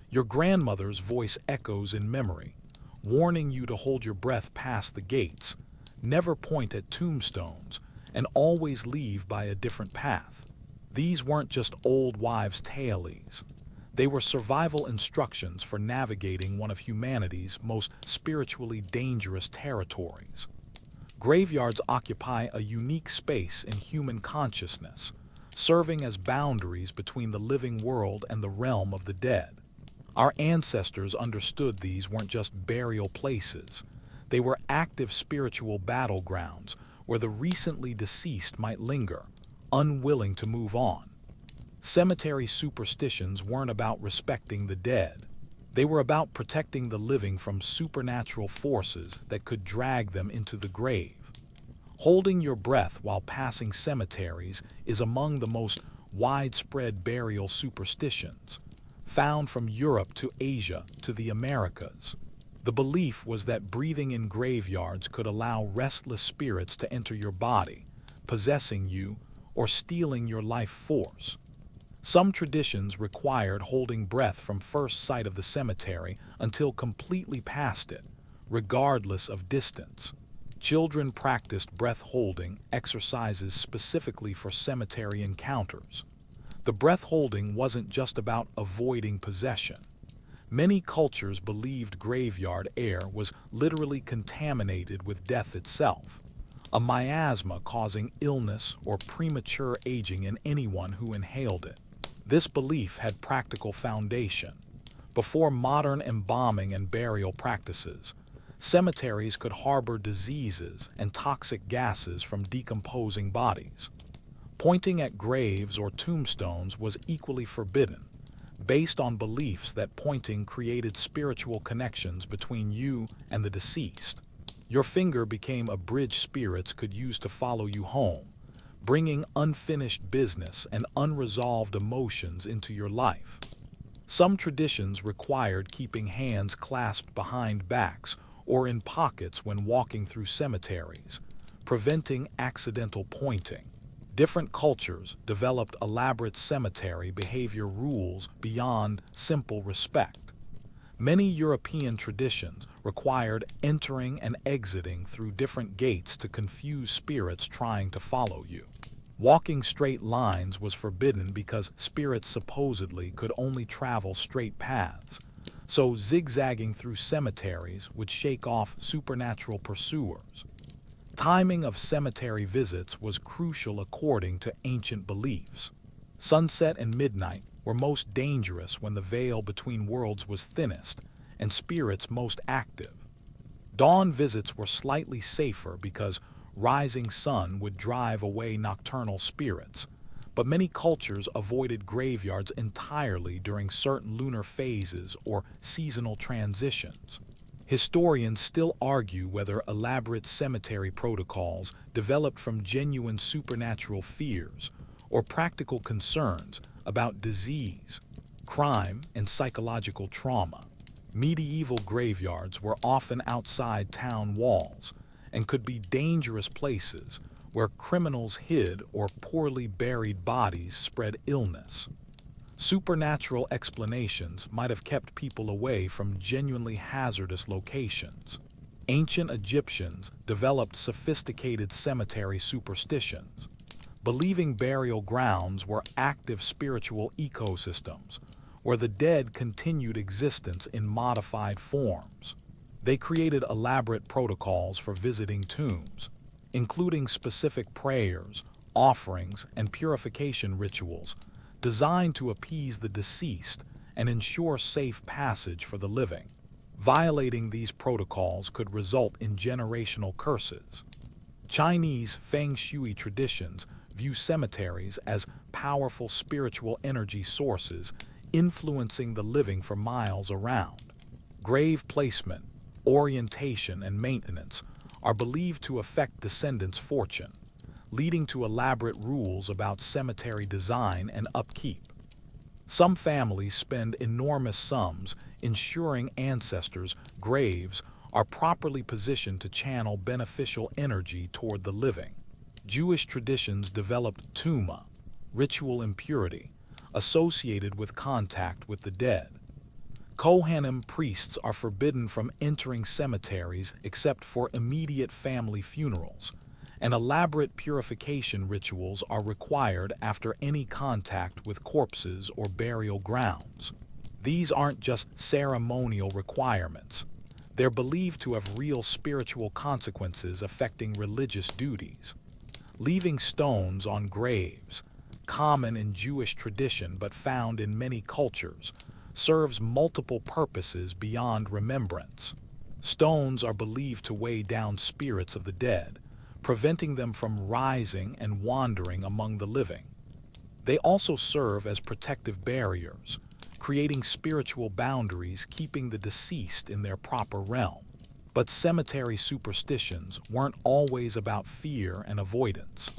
Your grandmother's voice echoes in memory, warning you to hold your breath past the gates, never point at tombstones, and always leave by a different path. These weren't just old wives' tales. They were survival instructions for navigating one of humanity's most spiritually dangerous territories. Graveyards occupy a unique space in human consciousness, serving as boundaries between the living world and the realm of the dead. Our ancestors understood these weren't just burial places. They were active spiritual battlegrounds where the recently deceased might linger, unwilling to move on. Cemetery superstitions weren't about respecting the dead. They were about protecting the living from supernatural forces that could drag them into the grave. Holding your breath while passing cemeteries is among the most widespread burial superstitions, found from Europe to Asia to the Americas. The belief was that breathing in graveyards could allow restless spirits to enter your body, possessing you or stealing your life force. Some traditions required holding breath from first sight of the cemetery until completely past it, regardless of distance. Children practiced breath-holding exercises specifically for cemetery encounters. The breath-holding wasn't just about avoiding possession. Many cultures believed graveyard air was literally contaminated with death itself, a miasma causing illness or premature aging in anyone who inhaled it. This belief had practical foundation. Before modern embalming and burial practices, Cemeteries could harbor diseases and toxic gases from decomposing bodies. Pointing at graves or tombstones was equally forbidden, based on beliefs that pointing created spiritual connections between you and the deceased. Your finger became a bridge spirits could use to follow you home, bringing unfinished business and unresolved emotions into your life. Some traditions required keeping hands clasped behind backs or in pockets when walking through cemeteries, preventing accidental pointing. Different cultures developed elaborate cemetery behavior rules beyond simple respect. Many European traditions required entering and exiting through different gates to confuse spirits trying to follow you. Walking straight lines was forbidden because spirits supposedly could only travel straight paths, so zigzagging through cemeteries would shake off supernatural pursuers. Timing of cemetery visits was crucial according to ancient beliefs. Sunset and midnight were most dangerous when the veil between worlds was thinnest and spirits most active. Dawn visits were slightly safer because rising sun would drive away nocturnal spirits, but many cultures avoided graveyards entirely during certain lunar phases or seasonal transitions. Historians still argue whether elaborate cemetery protocols developed from genuine supernatural fears or practical concerns about disease, crime, and psychological trauma. Medieval graveyards were often outside town walls and could be dangerous places where criminals hid or poorly buried bodies spread illness. Supernatural explanations might have kept people away from genuinely hazardous locations. Ancient Egyptians developed sophisticated cemetery superstitions, believing burial grounds were active spiritual ecosystems where the dead continued existence in modified forms. They created elaborate protocols for visiting tombs, including specific prayers, offerings, and purification rituals designed to appease the deceased and ensure safe passage for the living. Violating these protocols could result in generational curses. Chinese Feng Shui traditions view cemeteries as powerful spiritual energy sources influencing the living for miles around. Grave placement, orientation, and maintenance are believed to affect descendants' fortune, leading to elaborate rules about cemetery design and upkeep. Some families spend enormous sums ensuring ancestors' graves are properly positioned to channel beneficial energy toward the living. Jewish traditions developed tuma, ritual impurity, associated with contact with the dead. Kohanim priests are forbidden from entering cemeteries except for immediate family funerals, and elaborate purification rituals are required after any contact with corpses or burial grounds. These aren't just ceremonial requirements. They're believed to have real spiritual consequences affecting religious duties. Leaving stones on graves, common in Jewish tradition but found in many cultures, serves multiple purposes beyond remembrance. Stones are believed to weigh down spirits of the dead, preventing them from rising and wandering among the living. They also serve as protective barriers, creating spiritual boundaries keeping the deceased in their proper realm. But cemetery superstitions weren't always about fear and avoidance.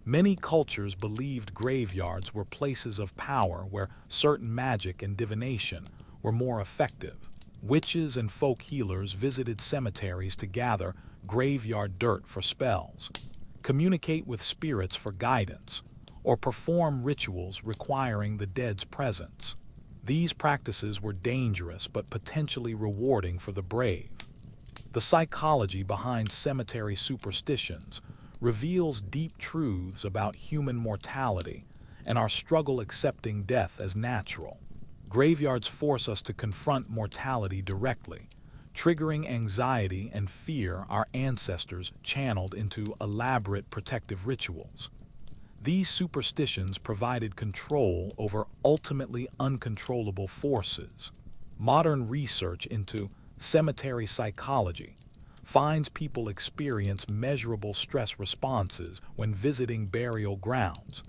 Many cultures believed graveyards were places of power where certain magic and divination were more effective. Witches and folk healers visited cemeteries to gather graveyard dirt for spells, communicate with spirits for guidance, or perform rituals requiring the dead's presence. These practices were dangerous but potentially rewarding for the brave. The psychology behind cemetery superstitions reveals deep truths about human mortality and our struggle accepting death as natural. Graveyards force us to confront mortality directly, triggering anxiety and fear our ancestors channeled into elaborate protective rituals. These superstitions provided control over ultimately uncontrollable forces. Modern research into Cemetery psychology finds people experience measurable stress responses when visiting burial grounds,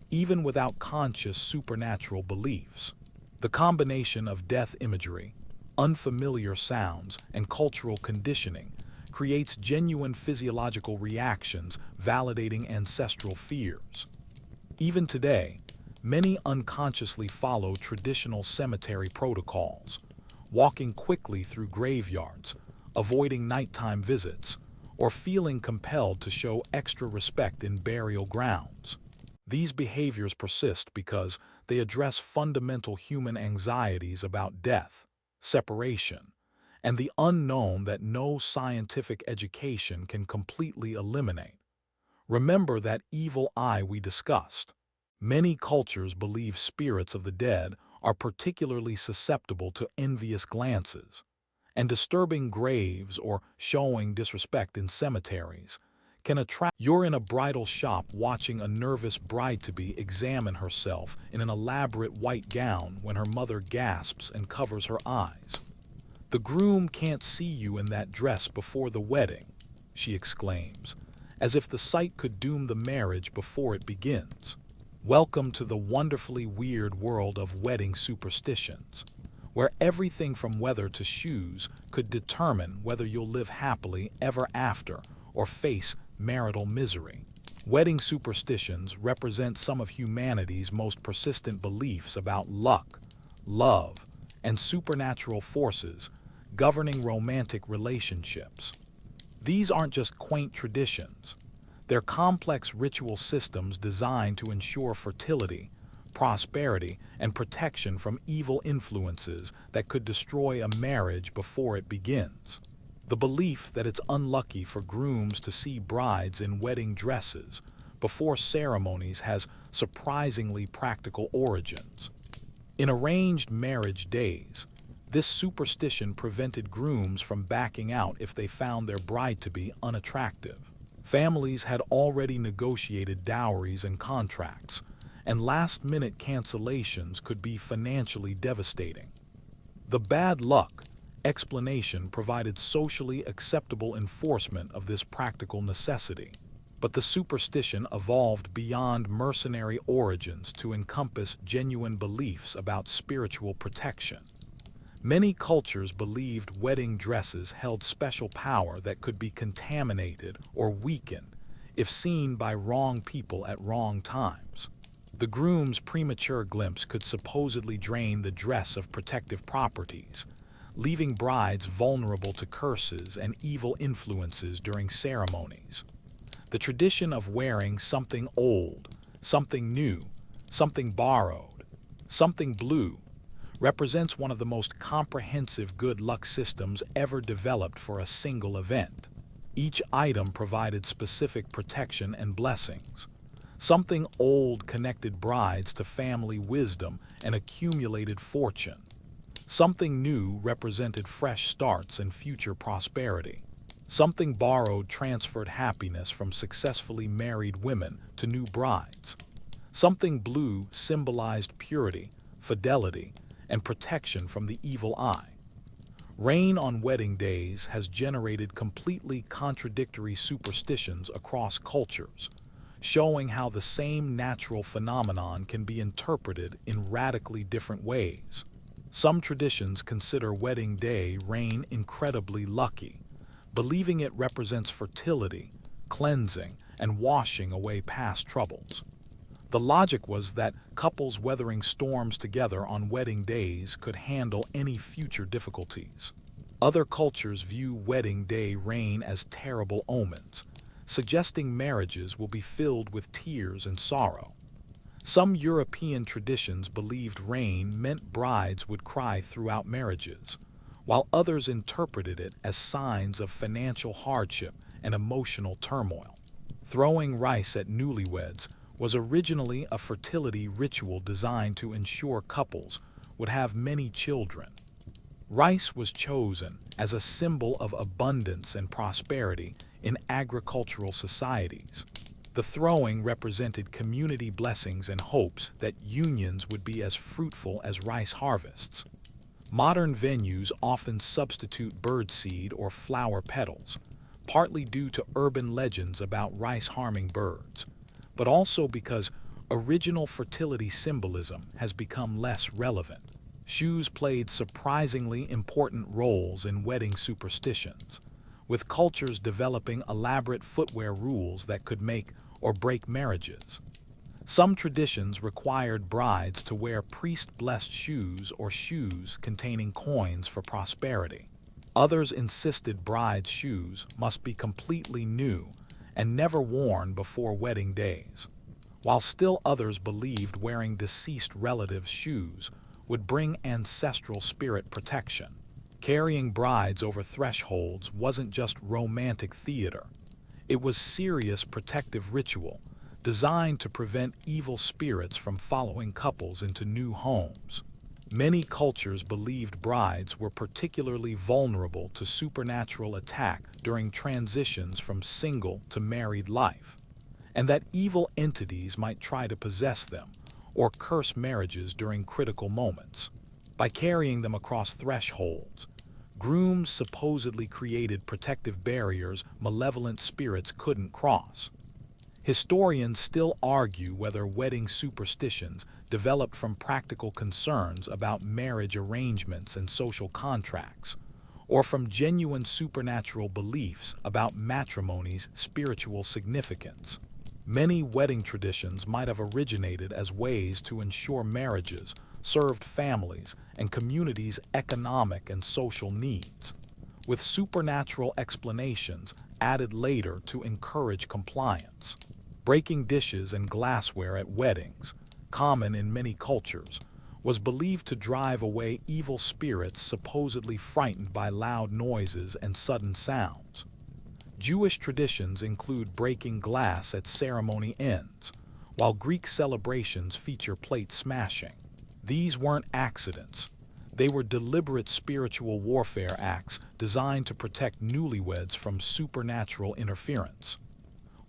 even without conscious supernatural beliefs. The combination of death imagery, unfamiliar sounds, and cultural conditioning creates genuine physiological reactions validating ancestral fears. Even today, many unconsciously follow traditional cemetery protocols, walking quickly through graveyards, avoiding nighttime visits, or feeling compelled to show extra respect in burial grounds. These behaviors persist because they address fundamental human anxieties about death, separation, and the unknown that no scientific education can completely eliminate. Remember that evil eye we discussed. Many cultures believe spirits of the dead are particularly susceptible to envious glances, and disturbing graves or showing disrespect in cemeteries can attract. You're in a bridal shop watching a nervous bride-to-be examine herself in an elaborate white gown when her mother gasps and covers her eyes. "The groom can't see you in that dress before the wedding," she exclaims, as if the sight could doom the marriage before it begins. Welcome to the wonderfully weird world of wedding superstitions, where everything from weather to shoes could determine whether you'll live happily ever after or face marital misery. Wedding superstitions represent some of humanity's most persistent beliefs about luck, love, and supernatural forces governing romantic relationships. These aren't just quaint traditions. They're complex ritual systems designed to ensure fertility, prosperity, and protection from evil influences that could destroy a marriage before it begins. The belief that it's unlucky for grooms to see brides in wedding dresses before ceremonies has surprisingly practical origins. In arranged marriage days, this superstition prevented grooms from backing out if they found their bride-to-be unattractive. Families had already negotiated dowries and contracts, and last-minute cancellations could be financially devastating. The bad luck explanation provided socially acceptable enforcement of this practical necessity, but the superstition evolved beyond mercenary origins to encompass genuine beliefs about spiritual protection. Many cultures believed wedding dresses held special power that could be contaminated or weakened if seen by wrong people at wrong times. The groom's premature glimpse could supposedly drain the dress of protective properties, leaving brides vulnerable to curses and evil influences during ceremonies. The tradition of wearing something old, something new, something borrowed, something blue represents one of the most comprehensive good luck systems ever developed for a single event. Each item provided specific protection and blessings. Something old connected brides to family wisdom and accumulated fortune. Something new represented fresh starts and future prosperity. Something borrowed transferred happiness from successfully married women to new brides. Something blue symbolized purity, fidelity, and protection from the evil eye. Rain on wedding days has generated completely contradictory superstitions across cultures, showing how the same natural phenomenon can be interpreted in radically different ways. Some traditions consider wedding day rain incredibly lucky, believing it represents fertility, cleansing, and washing away past troubles. The logic was that couples weathering storms together on wedding days could handle any future difficulties. Other cultures view wedding day rain as terrible omens, suggesting marriages will be filled with tears and sorrow. Some European traditions believed rain meant brides would cry throughout marriages, while others interpreted it as signs of financial hardship and emotional turmoil. Throwing rice at newlyweds was originally a fertility ritual designed to ensure couples would have many children. Rice was chosen as a symbol of abundance and prosperity in agricultural societies. The throwing represented community blessings and hopes that unions would be as fruitful as rice harvests. Modern venues often substitute birdseed or flower petals, partly due to urban legends about rice harming birds, but also because original fertility symbolism has become less relevant. Shoes played surprisingly important roles in wedding superstitions, with cultures developing elaborate footwear rules that could make or break marriages. Some traditions required brides to wear priest-blessed shoes or shoes containing coins for prosperity. Others insisted brides' shoes must be completely new and never worn before wedding days, while still others believed wearing deceased relatives' shoes would bring ancestral spirit protection. Carrying brides over thresholds wasn't just romantic theater. It was serious protective ritual designed to prevent evil spirits from following couples into new homes. Many cultures believed brides were particularly vulnerable to supernatural attack during transitions from single to married life, and that evil entities might try to possess them or curse marriages during critical moments. By carrying them across thresholds, grooms supposedly created protective barriers malevolent spirits couldn't cross. Historians still argue whether wedding superstitions developed from practical concerns about marriage arrangements and social contracts, or from genuine supernatural beliefs about matrimony's spiritual significance. Many wedding traditions might have originated as ways to ensure marriages served families and communities' economic and social needs, with supernatural explanations added later to encourage compliance. Breaking dishes and glassware at weddings, common in many cultures, was believed to drive away evil spirits supposedly frightened by loud noises and sudden sounds. Jewish traditions include breaking glass at ceremony ends, while Greek celebrations feature plate smashing. These weren't accidents. They were deliberate spiritual warfare acts designed to protect newlyweds from supernatural interference.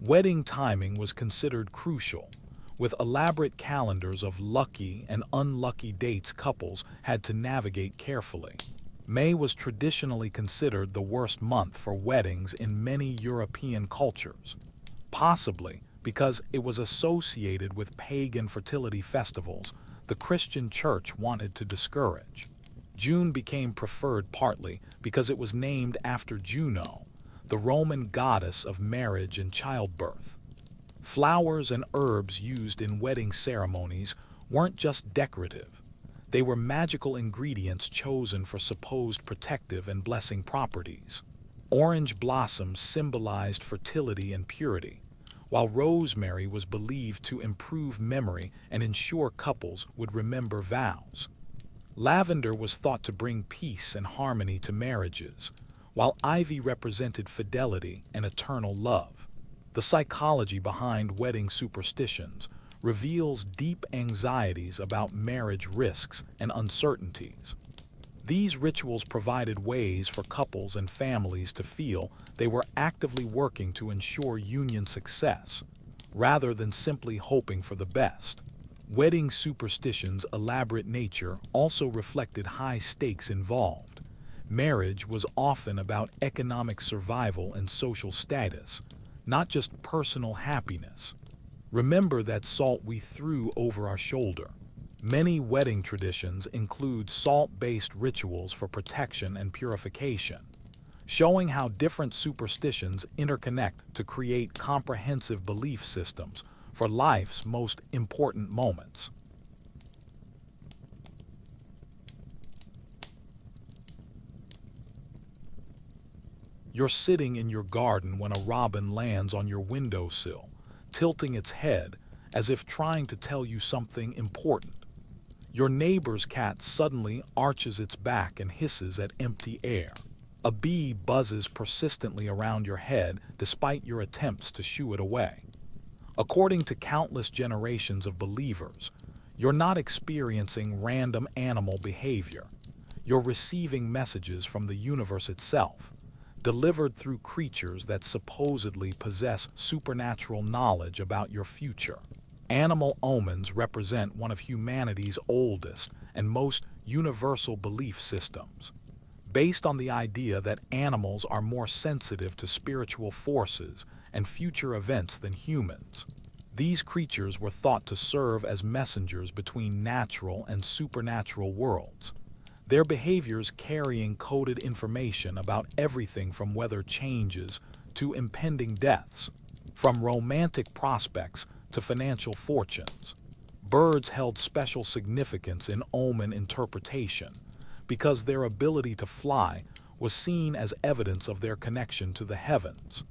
Wedding timing was considered crucial, with elaborate calendars of lucky and unlucky dates couples had to navigate carefully. May was traditionally considered the worst month for weddings in many European cultures, possibly because it was associated with pagan fertility festivals the Christian Church wanted to discourage. June became preferred partly because it was named after Juno, the Roman goddess of marriage and childbirth. Flowers and herbs used in wedding ceremonies weren't just decorative. They were magical ingredients chosen for supposed protective and blessing properties. Orange blossoms symbolized fertility and purity, while rosemary was believed to improve memory and ensure couples would remember vows. Lavender was thought to bring peace and harmony to marriages, while ivy represented fidelity and eternal love. The psychology behind wedding superstitions reveals deep anxieties about marriage risks and uncertainties. These rituals provided ways for couples and families to feel they were actively working to ensure union success, rather than simply hoping for the best. Wedding superstitions' elaborate nature also reflected high stakes involved. Marriage was often about economic survival and social status, not just personal happiness. Remember that salt we threw over our shoulder. Many wedding traditions include salt-based rituals for protection and purification, showing how different superstitions interconnect to create comprehensive belief systems for life's most important moments. You're sitting in your garden when a robin lands on your windowsill, tilting its head as if trying to tell you something important. Your neighbor's cat suddenly arches its back and hisses at empty air. A bee buzzes persistently around your head despite your attempts to shoo it away. According to countless generations of believers, you're not experiencing random animal behavior. You're receiving messages from the universe itself, delivered through creatures that supposedly possess supernatural knowledge about your future. Animal omens represent one of humanity's oldest and most universal belief systems, based on the idea that animals are more sensitive to spiritual forces and future events than humans. These creatures were thought to serve as messengers between natural and supernatural worlds, their behaviors carrying coded information about everything from weather changes to impending deaths, from romantic prospects to financial fortunes. Birds held special significance in omen interpretation because their ability to fly was seen as evidence of their connection to the heavens.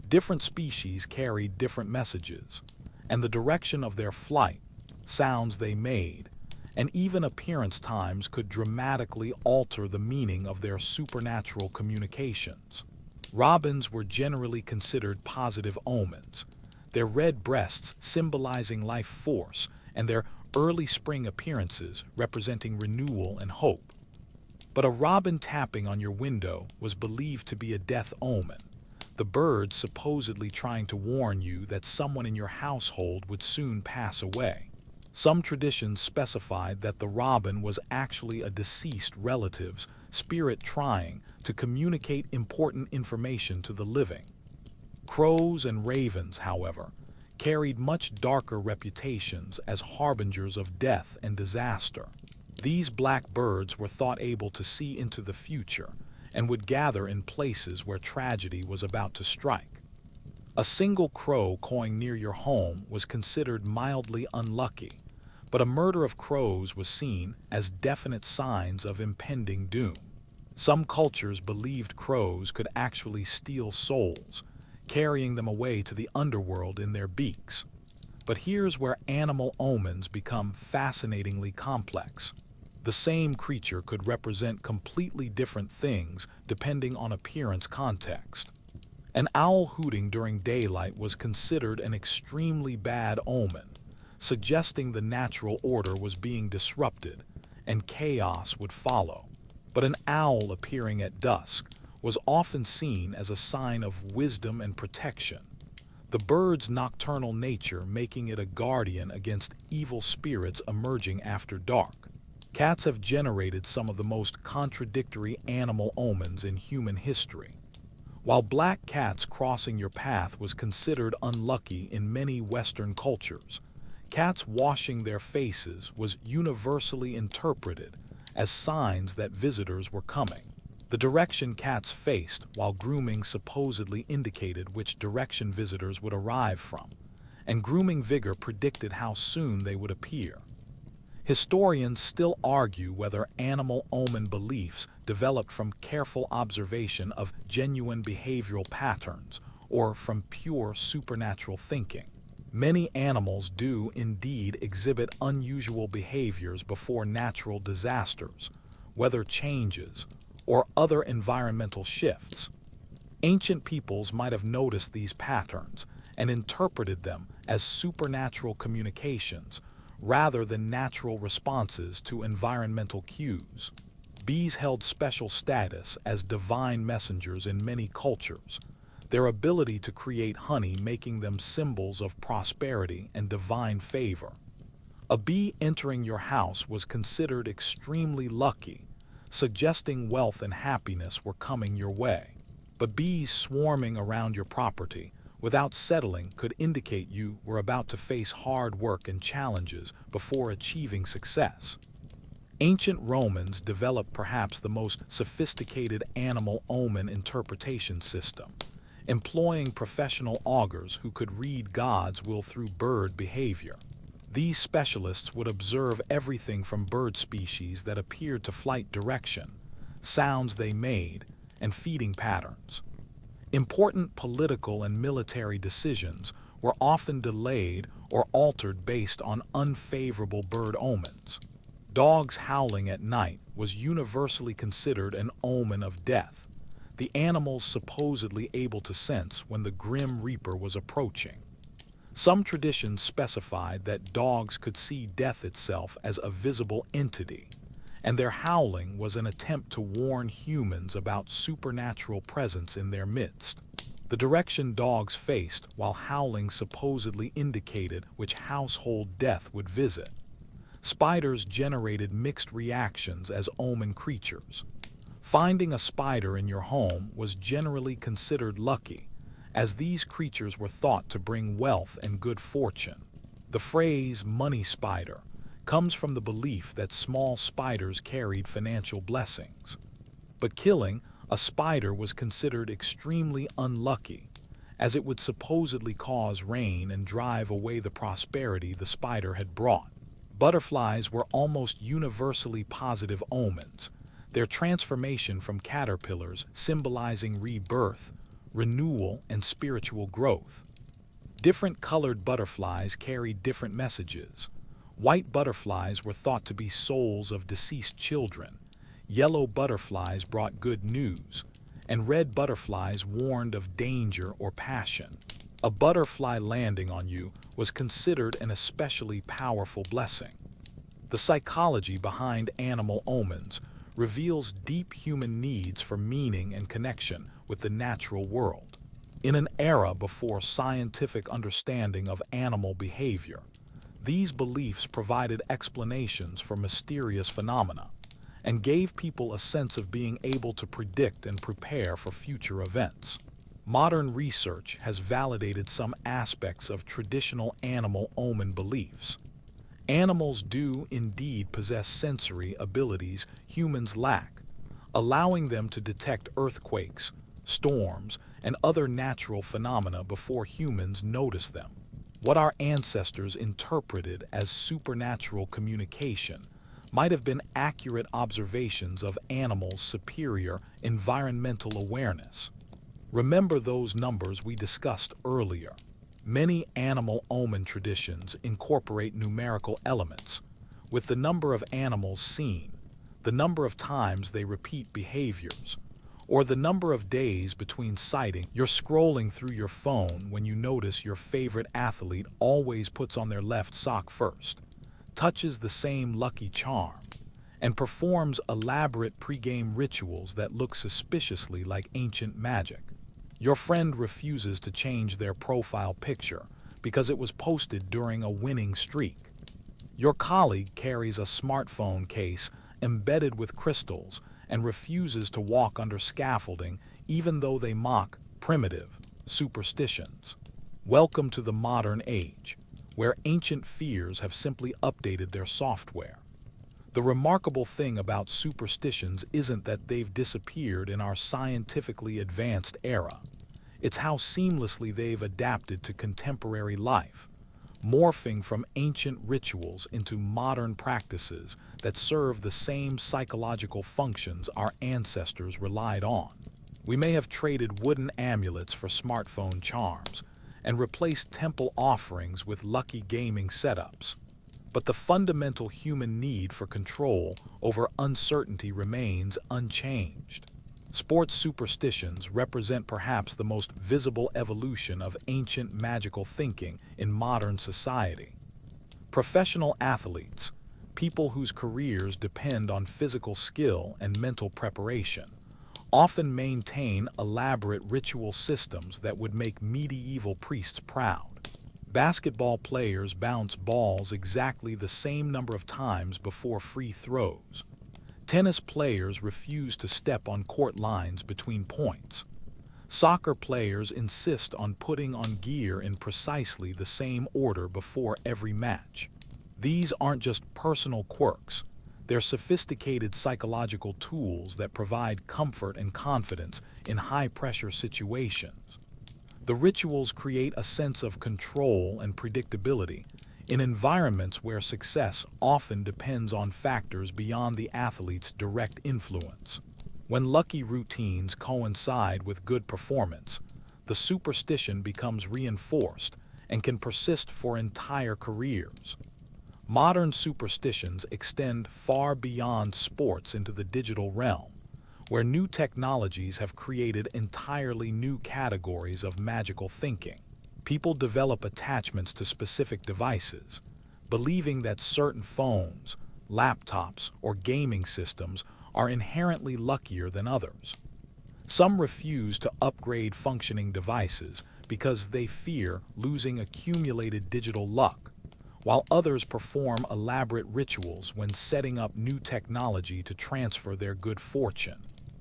Different species carried different messages, and the direction of their flight, sounds they made, and even appearance times could dramatically alter the meaning of their supernatural communications. Robins were generally considered positive omens, their red breasts symbolizing life force and their early spring appearances representing renewal and hope. But a robin tapping on your window was believed to be a death omen, the bird supposedly trying to warn you that someone in your household would soon pass away. Some traditions specified that the robin was actually a deceased relative's spirit trying to communicate important information to the living. Crows and ravens, however, carried much darker reputations as harbingers of death and disaster. These black birds were thought able to see into the future and would gather in places where tragedy was about to strike. A single crow cawing near your home was considered mildly unlucky, but a murder of crows was seen as definite signs of impending doom. Some cultures believed crows could actually steal souls, carrying them away to the underworld in their beaks. But here's where animal omens become fascinatingly complex. The same creature could represent completely different things depending on appearance context. An owl hooting during daylight was considered an extremely bad omen, suggesting the natural order was being disrupted and chaos would follow. But an owl appearing at dusk was often seen as a sign of wisdom and protection, the bird's nocturnal nature making it a guardian against evil spirits emerging after dark. Cats have generated some of the most contradictory animal omens in human history. While black cats crossing your path was considered unlucky in many Western cultures, cats washing their faces was universally interpreted as signs that visitors were coming. The direction cats faced while grooming supposedly indicated which direction visitors would arrive from, and grooming vigor predicted how soon they would appear. Historians still argue whether animal omen beliefs developed from careful observation of genuine behavioral patterns or from pure supernatural thinking. Many animals do indeed exhibit unusual behaviors before natural disasters, weather changes, or other environmental shifts. Ancient peoples might have noticed these patterns and interpreted them as supernatural communications rather than natural responses to environmental cues. Bees held special status as divine messengers in many cultures, their ability to create honey making them symbols of prosperity and divine favor. A bee entering your house was considered extremely lucky, suggesting wealth and happiness were coming your way. But bees swarming around your property without settling could indicate you were about to face hard work and challenges before achieving success. Ancient Romans developed perhaps the most sophisticated animal omen interpretation system, employing professional augurs who could read God's will through bird behavior. These specialists would observe everything from bird species that appeared to flight direction, sounds they made, and feeding patterns. Important political and military decisions were often delayed or altered based on unfavorable bird omens. Dogs howling at night was universally considered an omen of death, the animals supposedly able to sense when the grim reaper was approaching. Some traditions specified that dogs could see death itself as a visible entity, and their howling was an attempt to warn humans about supernatural presence in their midst. The direction dogs faced while howling supposedly indicated which household death would visit. Spiders generated mixed reactions as omen creatures. Finding a spider in your home was generally considered lucky, as these creatures were thought to bring wealth and good fortune. The phrase "money spider" comes from the belief that small spiders carried financial blessings. But killing a spider was considered extremely unlucky, as it would supposedly cause rain and drive away the prosperity the spider had brought. Butterflies were almost universally positive omens, their transformation from caterpillars symbolizing rebirth, renewal, and spiritual growth. Different colored butterflies carried different messages. White butterflies were thought to be souls of deceased children, yellow butterflies brought good news, and red butterflies warned of danger or passion. A butterfly landing on you was considered an especially powerful blessing. The psychology behind animal omens reveals deep human needs for meaning and connection with the natural world. In an era before scientific understanding of animal behavior, these beliefs provided explanations for mysterious phenomena and gave people a sense of being able to predict and prepare for future events. Modern research has validated some aspects of traditional animal omen beliefs. Animals do indeed possess sensory abilities humans lack, allowing them to detect earthquakes, storms, and other natural phenomena before humans notice them. What our ancestors interpreted as supernatural communication might have been accurate observations of animals' superior environmental awareness. Remember those numbers we discussed earlier. Many animal omen traditions incorporate numerical elements, with the number of animals seen, the number of times they repeat behaviors, or the number of days between sighting. You're scrolling through your phone when you notice your favorite athlete always puts on their left sock first, touches the same lucky charm, and performs elaborate pregame rituals that look suspiciously like ancient magic. Your friend refuses to change their profile picture because it was posted during a winning streak. Your colleague carries a smartphone case embedded with crystals and refuses to walk under scaffolding even though they mock primitive superstitions. Welcome to the modern age, where ancient fears have simply updated their software. The remarkable thing about superstitions isn't that they've disappeared in our scientifically advanced era. It's how seamlessly they've adapted to contemporary life, morphing from ancient rituals into modern practices that serve the same psychological functions our ancestors relied on. We may have traded wooden amulets for smartphone charms and replaced temple offerings with lucky gaming setups, but the fundamental human need for control over uncertainty remains unchanged. Sports superstitions represent perhaps the most visible evolution of ancient magical thinking in modern society. Professional athletes, people whose careers depend on physical skill and mental preparation, often maintain elaborate ritual systems that would make medieval priests proud. Basketball players bounce balls exactly the same number of times before free throws. Tennis players refuse to step on court lines between points. Soccer players insist on putting on gear in precisely the same order before every match. These aren't just personal quirks. They're sophisticated psychological tools that provide comfort and confidence in high-pressure situations. The rituals create a sense of control and predictability in environments where success often depends on factors beyond the athlete's direct influence. When lucky routines coincide with good performance, the superstition becomes reinforced and can persist for entire careers. Modern superstitions extend far beyond sports into the digital realm, where new technologies have created entirely new categories of magical thinking. People develop attachments to specific devices, believing that certain phones, laptops, or gaming systems are inherently luckier than others. Some refuse to upgrade functioning devices because they fear losing accumulated digital luck, while others perform elaborate rituals when setting up new technology to transfer their good fortune.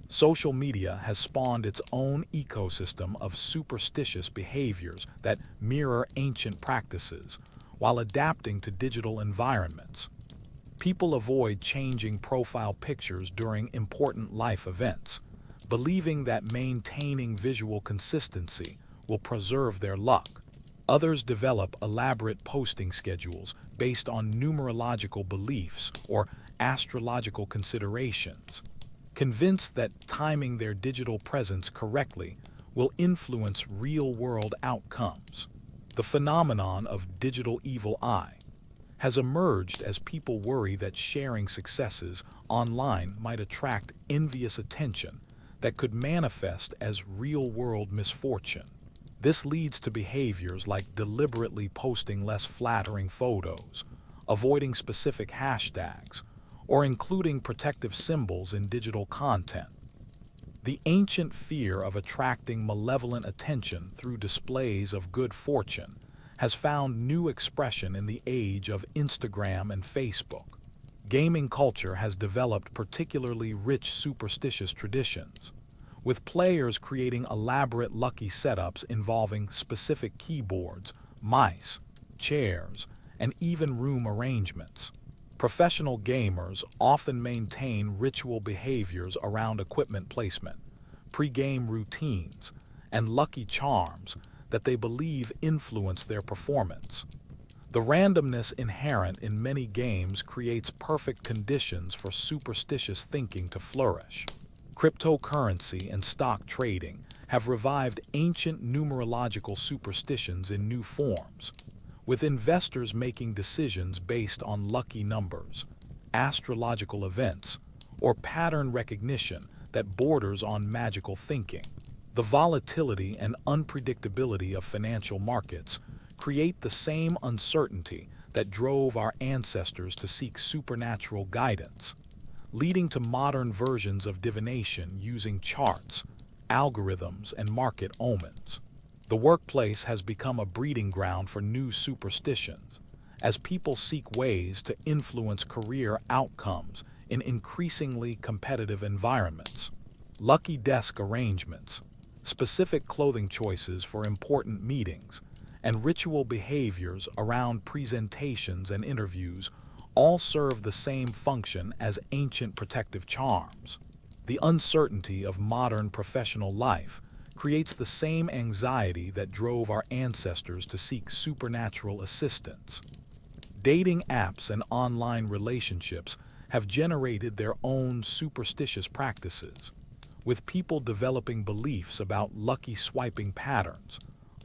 Social media has spawned its own ecosystem of superstitious behaviors that mirror ancient practices while adapting to digital environments. People avoid changing profile pictures during important life events, believing that maintaining visual consistency will preserve their luck. Others develop elaborate posting schedules based on numerological beliefs or astrological considerations, convinced that timing their digital presence correctly will influence real-world outcomes. The phenomenon of digital evil eye has emerged as people worry that sharing successes online might attract envious attention that could manifest as real-world misfortune. This leads to behaviors like deliberately posting less flattering photos, avoiding specific hashtags, or including protective symbols in digital content. The ancient fear of attracting malevolent attention through displays of good fortune has found new expression in the age of Instagram and Facebook. Gaming culture has developed particularly rich superstitious traditions, with players creating elaborate lucky setups involving specific keyboards, mice, chairs, and even room arrangements. Professional gamers often maintain ritual behaviors around equipment placement, pre-game routines, and lucky charms that they believe influence their performance. The randomness inherent in many games creates perfect conditions for superstitious thinking to flourish. Cryptocurrency and stock trading have revived ancient numerological superstitions in new forms, with investors making decisions based on lucky numbers, astrological events, or pattern recognition that borders on magical thinking. The volatility and unpredictability of financial markets create the same uncertainty that drove our ancestors to seek supernatural guidance, leading to modern versions of divination using charts, algorithms, and market omens. The workplace has become a breeding ground for new superstitions, as people seek ways to influence career outcomes in increasingly competitive environments. Lucky desk arrangements, specific clothing choices for important meetings, and ritual behaviors around presentations and interviews all serve the same function as ancient protective charms. The uncertainty of modern professional life creates the same anxiety that drove our ancestors to seek supernatural assistance. Dating apps and online relationships have generated their own superstitious practices, with people developing beliefs about lucky swiping patterns,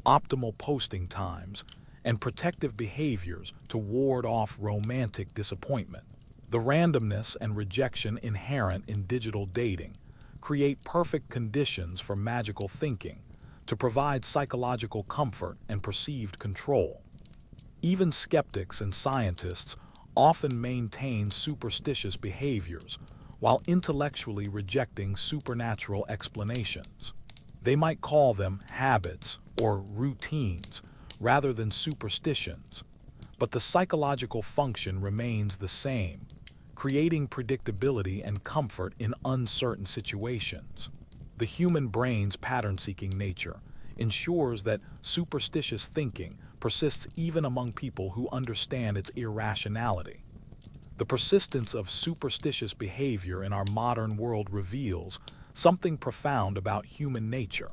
optimal posting times, and protective behaviors to ward off romantic disappointment. The randomness and rejection inherent in digital dating create perfect conditions for magical thinking to provide psychological comfort and perceived control. Even skeptics and scientists often maintain superstitious behaviors while intellectually rejecting supernatural explanations. They might call them habits or routines rather than superstitions, but the psychological function remains the same, creating predictability and comfort in uncertain situations. The human brain's pattern-seeking nature ensures that superstitious thinking persists even among people who understand its irrationality. The persistence of superstitious behavior in our modern world reveals something profound about human nature.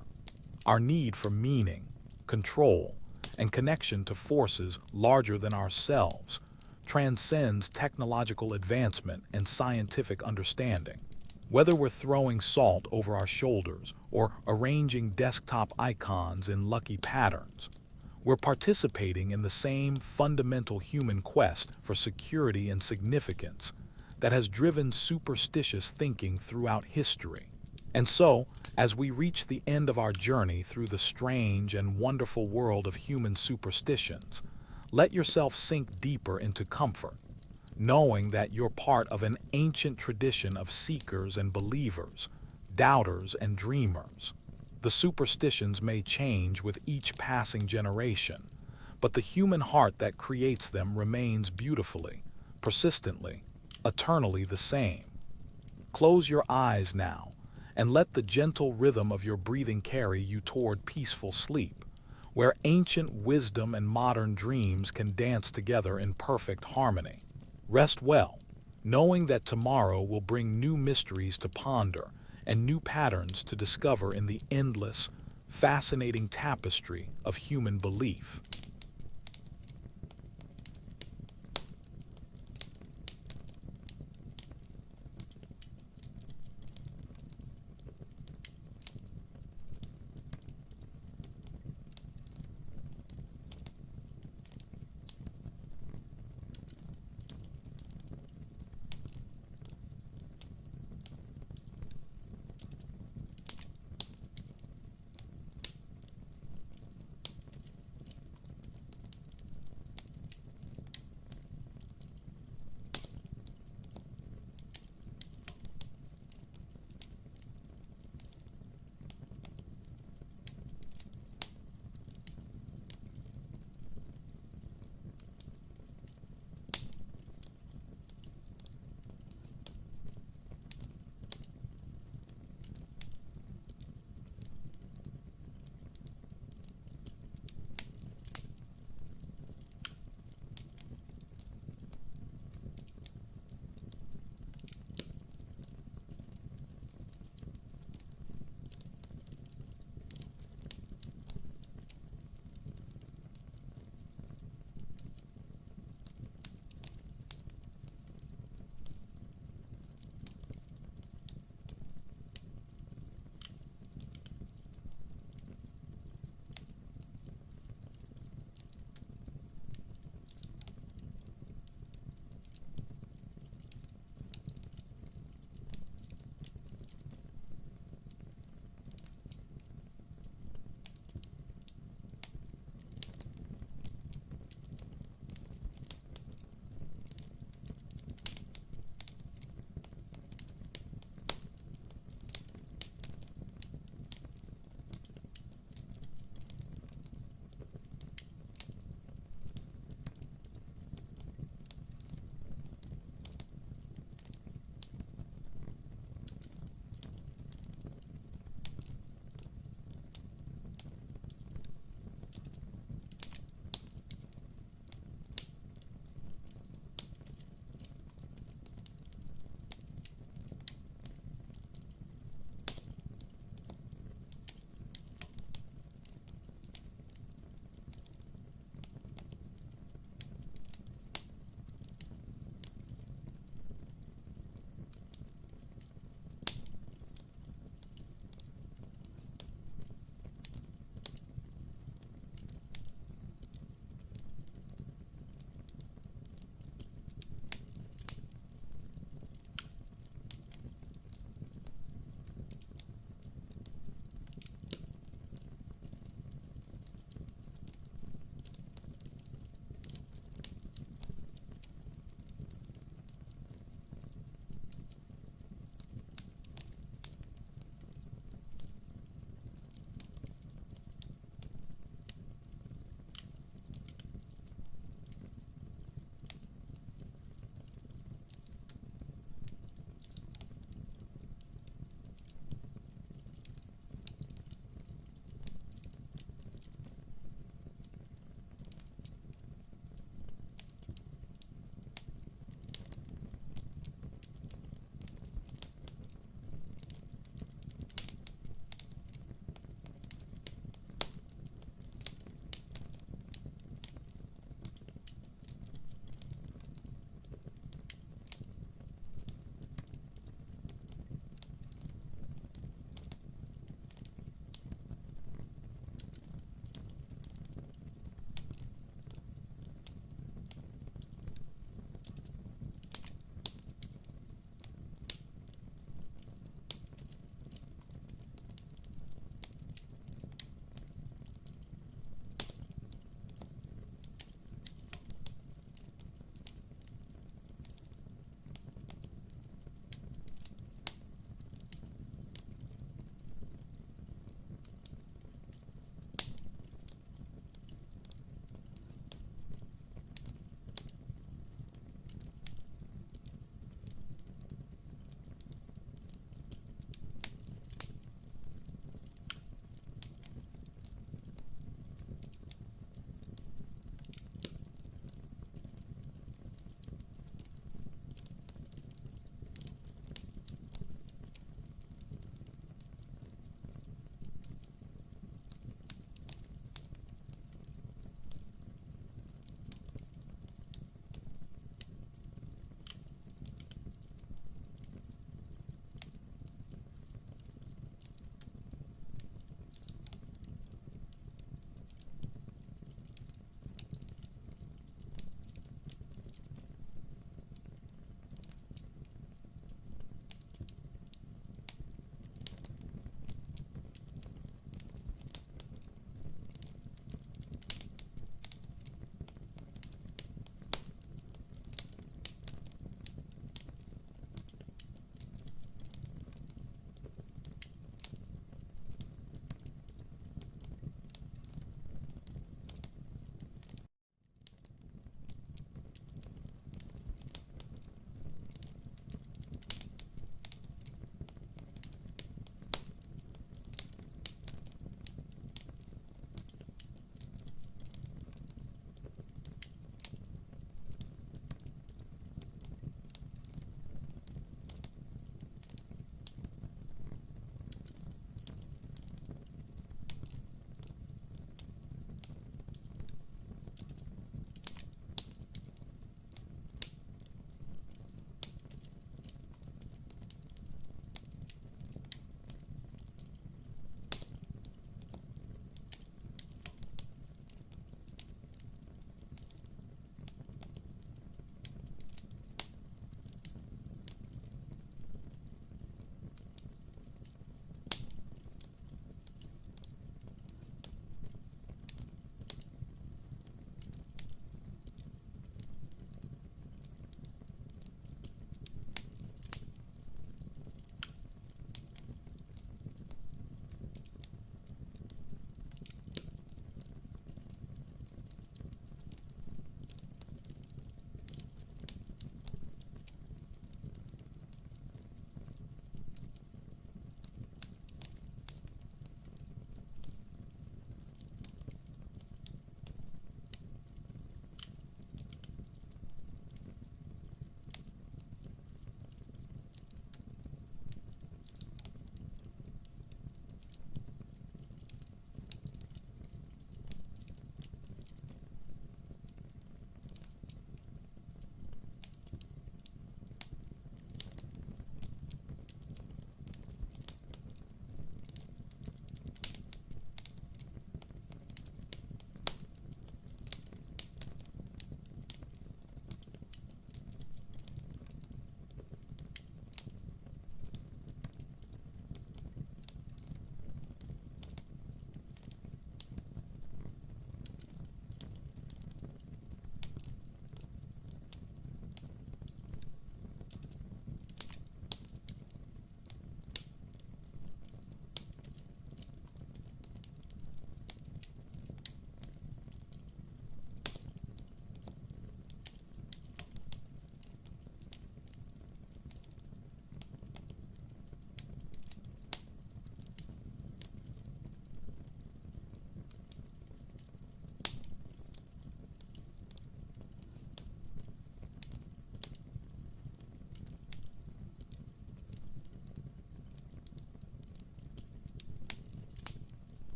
Our need for meaning, control, and connection to forces larger than ourselves transcends technological advancement and scientific understanding. Whether we're throwing salt over our shoulders or arranging desktop icons in lucky patterns, we're participating in the same fundamental human quest for security and significance that has driven superstitious thinking throughout history. And so, as we reach the end of our journey through the strange and wonderful world of human superstitions, let yourself sink deeper into comfort, knowing that you're part of an ancient tradition of seekers and believers, doubters and dreamers. The superstitions may change with each passing generation, but the human heart that creates them remains beautifully, persistently, eternally the same. Close your eyes now, and let the gentle rhythm of your breathing carry you toward peaceful sleep, where ancient wisdom and modern dreams can dance together in perfect harmony. Rest well, knowing that tomorrow will bring new mysteries to ponder and new patterns to discover in the endless, fascinating tapestry of human belief.